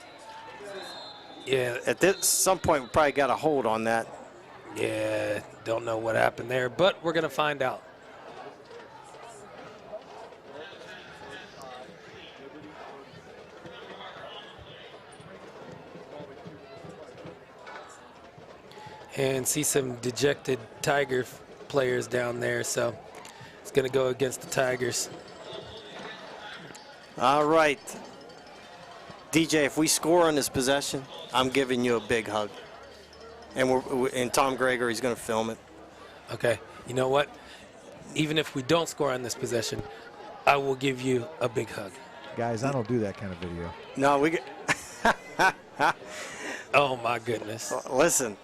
Speaker 3: yeah.
Speaker 2: At some point, we probably got a hold on that.
Speaker 3: Yeah, don't know what happened there, but we're going to find out. And see some dejected Tiger players down there, so it's going to go against the Tigers.
Speaker 2: All right. DJ, if we score on this possession, I'm giving you a big hug. And Tom Gregory's going to film it.
Speaker 3: Okay. You know what? Even if we don't score on this possession, I will give you a big hug.
Speaker 6: Guys, I don't do that kind of video.
Speaker 2: No, we get.
Speaker 3: Oh, my goodness.
Speaker 2: Listen,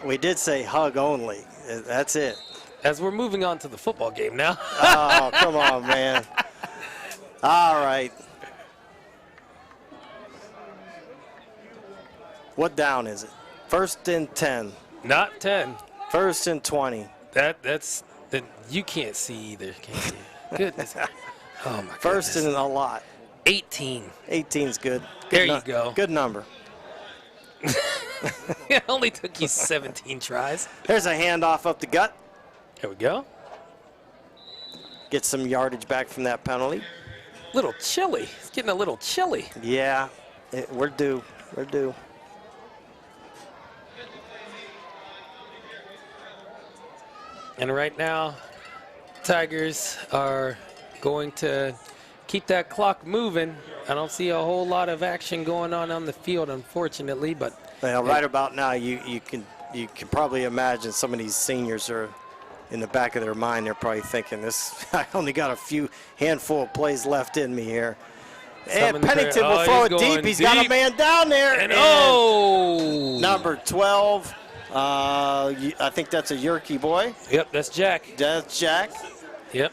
Speaker 2: we did say hug only. That's it.
Speaker 3: As we're moving on to the football game now.
Speaker 2: Oh, come on, man. All right. What down is it? 1st and 10.
Speaker 3: Not 10.
Speaker 2: 1st and 20.
Speaker 3: That's you can't see either, can you? Goodness. Oh, my goodness.
Speaker 2: 1st and a lot.
Speaker 3: 18.
Speaker 2: 18's good.
Speaker 3: There you go.
Speaker 2: Good number.
Speaker 3: It only took you 17 tries.
Speaker 2: There's a handoff up the gut.
Speaker 3: There we go.
Speaker 2: Get some yardage back from that penalty.
Speaker 3: Little chilly. It's getting a little chilly.
Speaker 2: Yeah, we're due. We're due.
Speaker 3: And right now, Tigers are going to keep that clock moving. I don't see a whole lot of action going on the field, unfortunately. But
Speaker 2: well, right about now, you can probably imagine some of these seniors are in the back of their mind. They're probably thinking, "This, I only got a handful of plays left in me here." And Pennington will throw it deep. He's got a man down there.
Speaker 3: And
Speaker 2: number 12. I think that's a Yerke boy.
Speaker 3: Yep, that's Jack.
Speaker 2: That's Jack.
Speaker 3: Yep,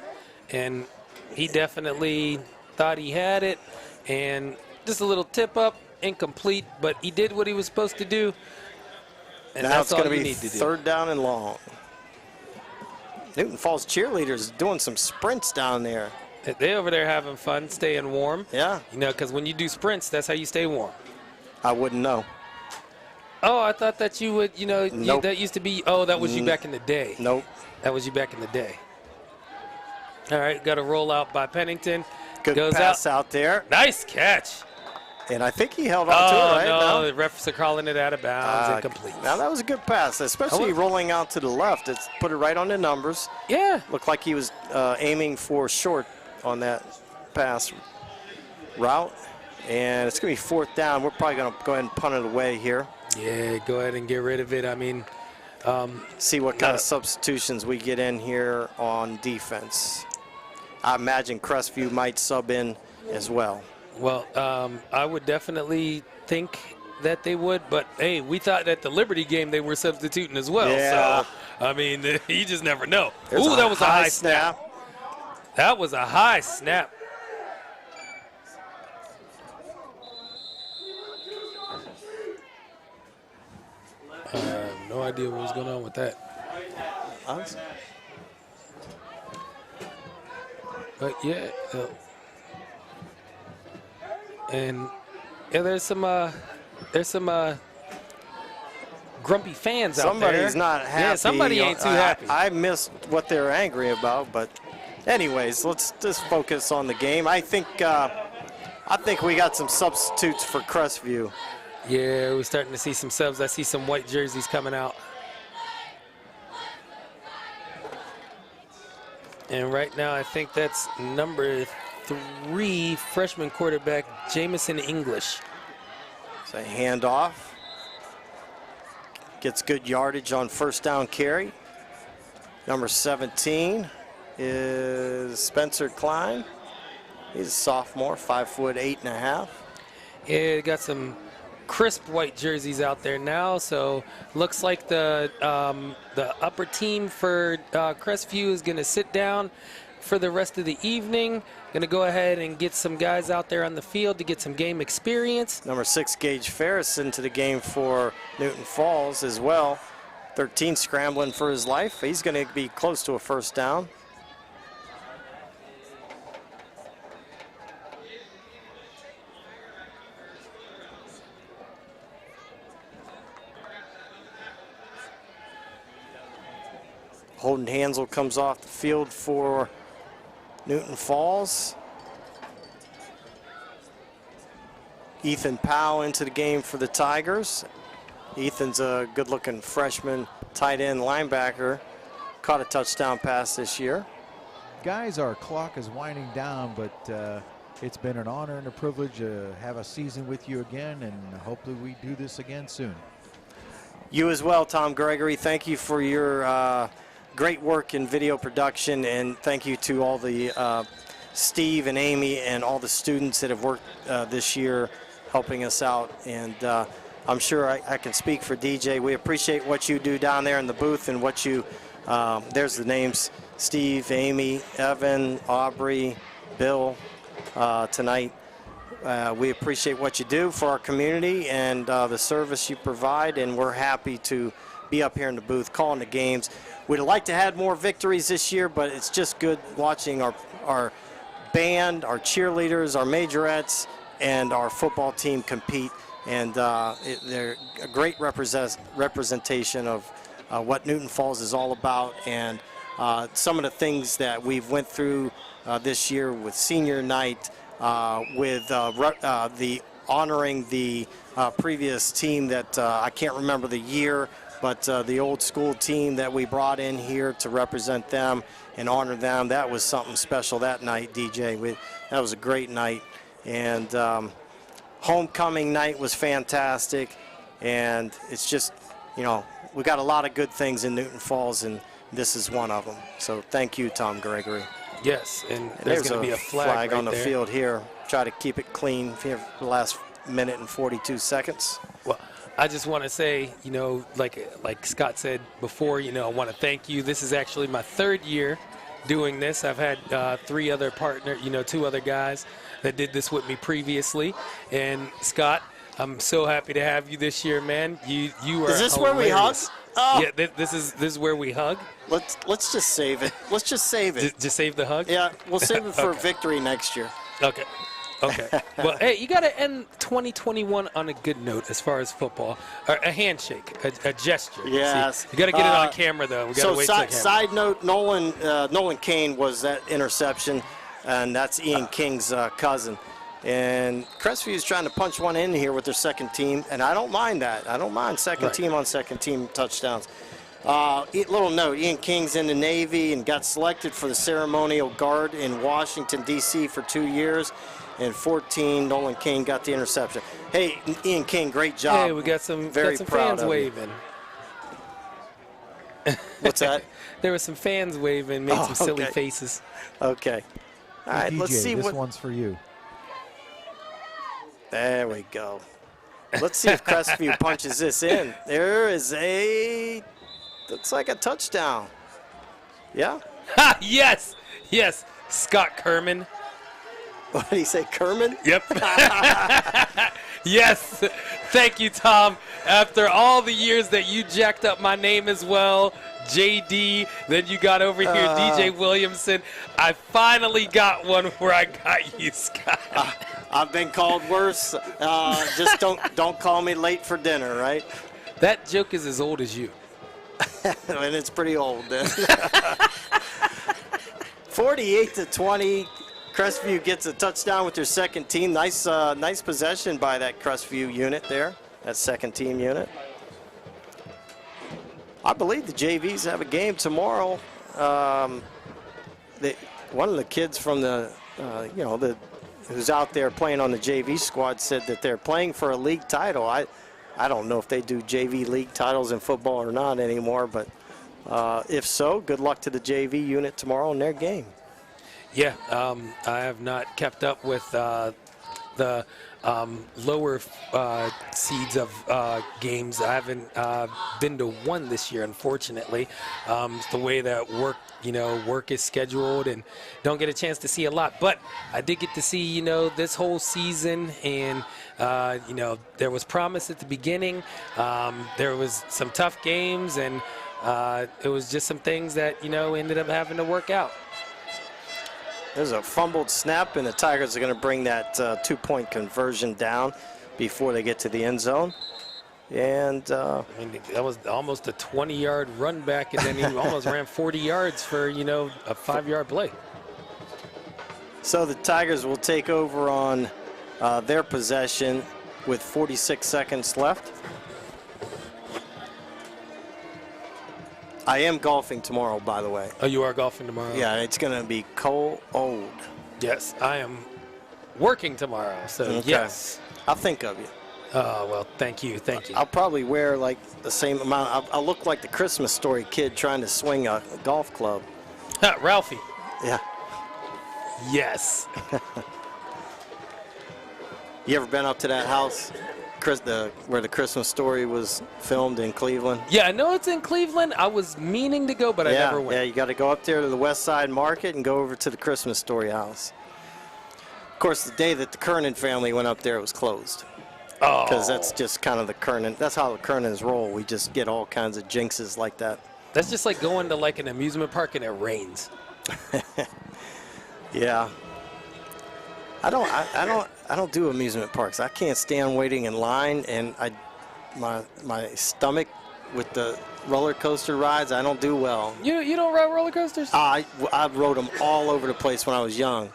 Speaker 3: and he definitely thought he had it, and just a little tip up, incomplete, but he did what he was supposed to do, and
Speaker 2: now
Speaker 3: that's
Speaker 2: it's
Speaker 3: all
Speaker 2: going
Speaker 3: you
Speaker 2: to
Speaker 3: need
Speaker 2: be
Speaker 3: to do.
Speaker 2: 3rd down and long. Newton Falls cheerleaders doing some sprints down there.
Speaker 3: They over there having fun, staying warm.
Speaker 2: Yeah.
Speaker 3: Because when you do sprints, that's how you stay warm.
Speaker 2: I wouldn't know.
Speaker 3: Oh, I thought that you would,
Speaker 2: Nope.
Speaker 3: that used to be, oh, that was you back in the day.
Speaker 2: Nope.
Speaker 3: That was you back in the day. All right, got a roll out by Pennington.
Speaker 2: Good
Speaker 3: Goes
Speaker 2: pass out there.
Speaker 3: Nice catch.
Speaker 2: And I think he held on to it, right?
Speaker 3: No, the refs are calling it out of bounds, incomplete.
Speaker 2: Now, that was a good pass, especially rolling out to the left. It's put it right on the numbers.
Speaker 3: Yeah.
Speaker 2: Looked like he was aiming for short on that pass route. And it's going to be 4th down. We're probably going to go ahead and punt it away here.
Speaker 3: Yeah, go ahead and get rid of it. I mean,
Speaker 2: see what kind of substitutions we get in here on defense. I imagine Crestview might sub in as well.
Speaker 3: Well, I would definitely think that they would, but hey, we thought at the Liberty game they were substituting as well.
Speaker 2: Yeah.
Speaker 3: So, I mean, you just never know.
Speaker 2: There's
Speaker 3: Ooh, that was a high snap.
Speaker 2: snap.
Speaker 3: That was a high snap. I have no idea what was going on with that. But yeah, and yeah, there's some grumpy fans out there.
Speaker 2: Somebody's not happy.
Speaker 3: Yeah, somebody ain't too happy.
Speaker 2: I missed what they're angry about, but anyways, let's just focus on the game. I think we got some substitutes for Crestview.
Speaker 3: Yeah, we're starting to see some subs. I see some white jerseys coming out. And right now, I think that's number 3, freshman quarterback, Jamison English.
Speaker 2: So handoff. Gets good yardage on 1st down carry. Number 17 is Spencer Klein. He's a sophomore, 5'8.5".
Speaker 3: Yeah, got some crisp white jerseys out there now, so looks like the upper team for Crestview is going to sit down for the rest of the evening. Going to go ahead and get some guys out there on the field to get some game experience.
Speaker 2: Number 6, Gage Ferris, into the game for Newton Falls as well. 13 scrambling for his life. He's going to be close to a 1st down. Holden Hansel comes off the field for Newton Falls. Ethan Powell into the game for the Tigers. Ethan's a good-looking freshman tight end linebacker. Caught a touchdown pass this year.
Speaker 6: Guys, our clock is winding down, but it's been an honor and a privilege to have a season with you again, and hopefully we do this again soon.
Speaker 2: You as well, Tom Gregory. Thank you for your great work in video production, and thank you to all the Steve and Amy and all the students that have worked this year helping us out. And I'm sure I can speak for DJ. We appreciate what you do down there in the booth and what you, there's the names, Steve, Amy, Evan, Aubrey, Bill tonight. We appreciate what you do for our community and the service you provide, and we're happy to be up here in the booth calling the games. We'd like to have more victories this year, but it's just good watching our band, our cheerleaders, our majorettes, and our football team compete. And they're a great representation of what Newton Falls is all about, and some of the things that we've went through this year with senior night, with the honoring the previous team that I can't remember the year, but the old school team that we brought in here to represent them and honor them. That was something special that night, DJ. That was a great night. And homecoming night was fantastic. And it's just, you know, we got a lot of good things in Newton Falls, and this is one of them. So thank you, Tom Gregory.
Speaker 3: Yes, and there's going to be a flag right
Speaker 2: on the
Speaker 3: there.
Speaker 2: field here. Try to keep it clean here for the last minute and 42 seconds.
Speaker 3: Well, I just want to say, you know, like Scott said before, you know, I want to thank you. This is actually my 3rd year doing this. I've had 2 other guys that did this with me previously. And Scott, I'm so happy to have you this year, man. You are
Speaker 2: Is this
Speaker 3: hilarious.
Speaker 2: where we hug? Oh.
Speaker 3: Yeah, this is where we hug.
Speaker 2: Let's just save it. Let's just save it.
Speaker 3: Just save the hug?
Speaker 2: Yeah, we'll save it for
Speaker 3: Okay.
Speaker 2: victory next year.
Speaker 3: Okay. Okay. Well, hey, you got to end 2021 on a good note as far as football. A handshake, a gesture.
Speaker 2: Yes.
Speaker 3: See, you got to get it on camera, though. We got to wait till the camera.
Speaker 2: Side note, Nolan Kane was that interception, and that's Ian King's cousin. And Crestview is trying to punch one in here with their second team, and I don't mind that. I don't mind second team on second team touchdowns. Little note, Ian King's in the Navy and got selected for the ceremonial guard in Washington, D.C. for 2 years. And 14, Nolan King got the interception. Hey, Ian King, great job.
Speaker 3: Hey, we got some
Speaker 2: proud
Speaker 3: fans
Speaker 2: of
Speaker 3: waving.
Speaker 2: What's that?
Speaker 3: There were some fans waving, made some silly faces.
Speaker 2: Okay. All right,
Speaker 6: DJ,
Speaker 2: let's see
Speaker 6: this
Speaker 2: what.
Speaker 6: one's for you.
Speaker 2: There we go. Let's see if Crestview punches this in. There is looks like a touchdown. Yeah?
Speaker 3: Yes, yes. Scott Kerman.
Speaker 2: What did he say, Kerman?
Speaker 3: Yep. Yes. Thank you, Tom. After all the years that you jacked up my name as well, JD, then you got over here, DJ Williamson. I finally got one where I got you, Scott.
Speaker 2: I've been called worse. Just don't call me late for dinner, right?
Speaker 3: That joke is as old as you.
Speaker 2: And it's pretty old then. 48-20. Crestview gets a touchdown with their second team. Nice possession by that Crestview unit there, that second team unit. I believe the JVs have a game tomorrow. One of the kids from who's out there playing on the JV squad said that they're playing for a league title. I don't know if they do JV league titles in football or not anymore, but if so, good luck to the JV unit tomorrow in their game.
Speaker 3: Yeah, I have not kept up with the lower seeds of games. I haven't been to one this year, unfortunately. It's the way that work is scheduled, and don't get a chance to see a lot. But I did get to see, this whole season, and there was promise at the beginning. There was some tough games, and it was just some things that ended up having to work out.
Speaker 2: There's a fumbled snap, and the Tigers are going to bring that 2-point conversion down before they get to the end zone. And
Speaker 3: that was almost a 20-yard run back, and then he almost ran 40 yards for, a 5-yard play.
Speaker 2: So the Tigers will take over on their possession with 46 seconds left. I am golfing tomorrow, by the way.
Speaker 3: Oh, you are golfing tomorrow?
Speaker 2: Yeah, it's going to be cold.
Speaker 3: Yes, I am working tomorrow, so
Speaker 2: okay.
Speaker 3: Yes.
Speaker 2: I'll think of you.
Speaker 3: Oh, well, thank you.
Speaker 2: I'll probably wear like the same amount. I'll look like the Christmas Story kid trying to swing a golf club.
Speaker 3: Ralphie.
Speaker 2: Yeah.
Speaker 3: Yes.
Speaker 2: You ever been up to that house? Where the Christmas Story was filmed in Cleveland.
Speaker 3: Yeah, I know it's in Cleveland. I was meaning to go, but I never went.
Speaker 2: Yeah, you got to go up there to the West Side Market and go over to the Christmas Story house. Of course, the day that the Kernan family went up there, it was closed.
Speaker 3: Oh.
Speaker 2: Because that's just kind of the Kernan. That's how the Kernans roll. We just get all kinds of jinxes like that.
Speaker 3: That's just like going to like an amusement park and it rains.
Speaker 2: Yeah. I don't do amusement parks. I can't stand waiting in line, and my stomach with the roller coaster rides, I don't do well.
Speaker 3: You don't ride roller coasters?
Speaker 2: I rode them all over the place when I was young.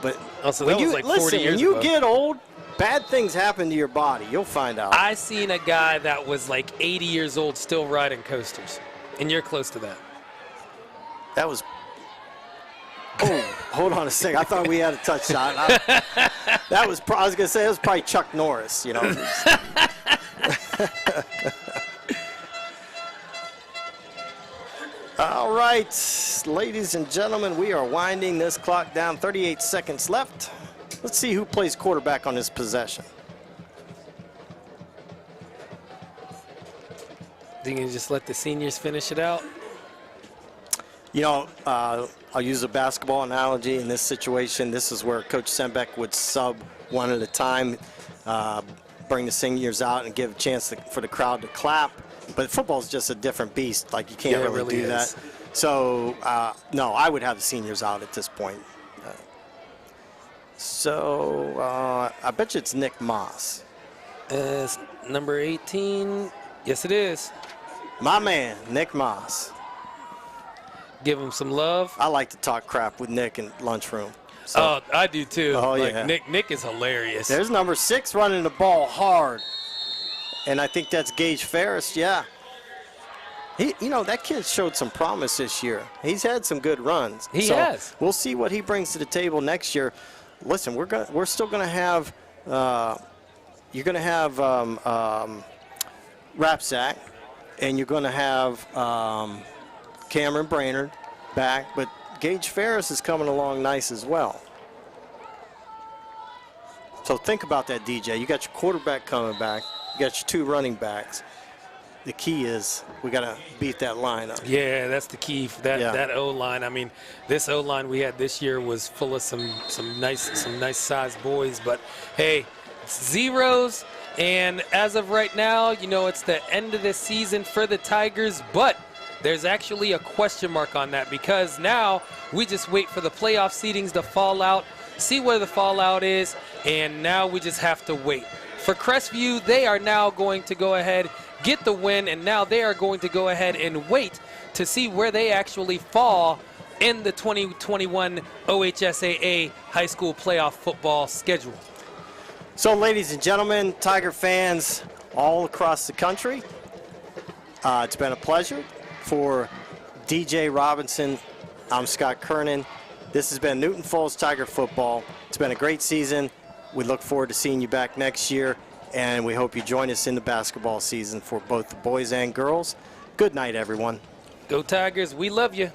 Speaker 2: But
Speaker 3: so
Speaker 2: when
Speaker 3: that was like 40 years
Speaker 2: when you
Speaker 3: ago.
Speaker 2: get old, bad things happen to your body. You'll find out.
Speaker 3: I seen a guy that was like 80 years old still riding coasters, and you're close to that.
Speaker 2: That was. Oh, hold on a second. I thought we had a touchdown. I was going to say, it was probably Chuck Norris, All right, ladies and gentlemen, we are winding this clock down. 38 seconds left. Let's see who plays quarterback on this possession.
Speaker 3: You can just let the seniors finish it out?
Speaker 2: I'll use a basketball analogy in this situation. This is where Coach Sembeck would sub one at a time, bring the seniors out and give a chance for the crowd to clap. But football is just a different beast. Like, you can't really do that. So, no, I would have the seniors out at this point. So I bet you it's Nick Moss.
Speaker 3: It's number 18. Yes, it is.
Speaker 2: My man, Nick Moss.
Speaker 3: Give him some love.
Speaker 2: I like to talk crap with Nick in lunchroom. So,
Speaker 3: Oh, I do too.
Speaker 2: Oh,
Speaker 3: Like,
Speaker 2: yeah.
Speaker 3: Nick is hilarious.
Speaker 2: there's number 6 running the ball hard. And I think that's Gage Ferris, yeah. That kid showed some promise this year. He's had some good runs.
Speaker 3: He
Speaker 2: So
Speaker 3: has.
Speaker 2: We'll see what he brings to the table next year. Listen, we're still going to have you're going to have Rapsack, and you're going to have Cameron Brainerd back, but Gage Ferris is coming along nice as well. So think about that, DJ. You got your quarterback coming back. You got your 2 running backs. The key is we got to beat that line up.
Speaker 3: Yeah, that's the key. That O-line. I mean, this O-line we had this year was full of some nice sized boys. But hey, zeros. And as of right now, it's the end of the season for the Tigers. But there's actually a question mark on that, because now we just wait for the playoff seedings to fall out, see where the fallout is, and now we just have to wait. For Crestview, they are now going to go ahead, get the win, and now they are going to go ahead and wait to see where they actually fall in the 2021 OHSAA high school playoff football schedule.
Speaker 2: So, ladies and gentlemen, Tiger fans all across the country, it's been a pleasure. For DJ Robinson, I'm Scott Kernan. This has been Newton Falls Tiger Football. It's been a great season. We look forward to seeing you back next year, and we hope you join us in the basketball season for both the boys and girls. Good night, everyone.
Speaker 3: Go Tigers, we love you.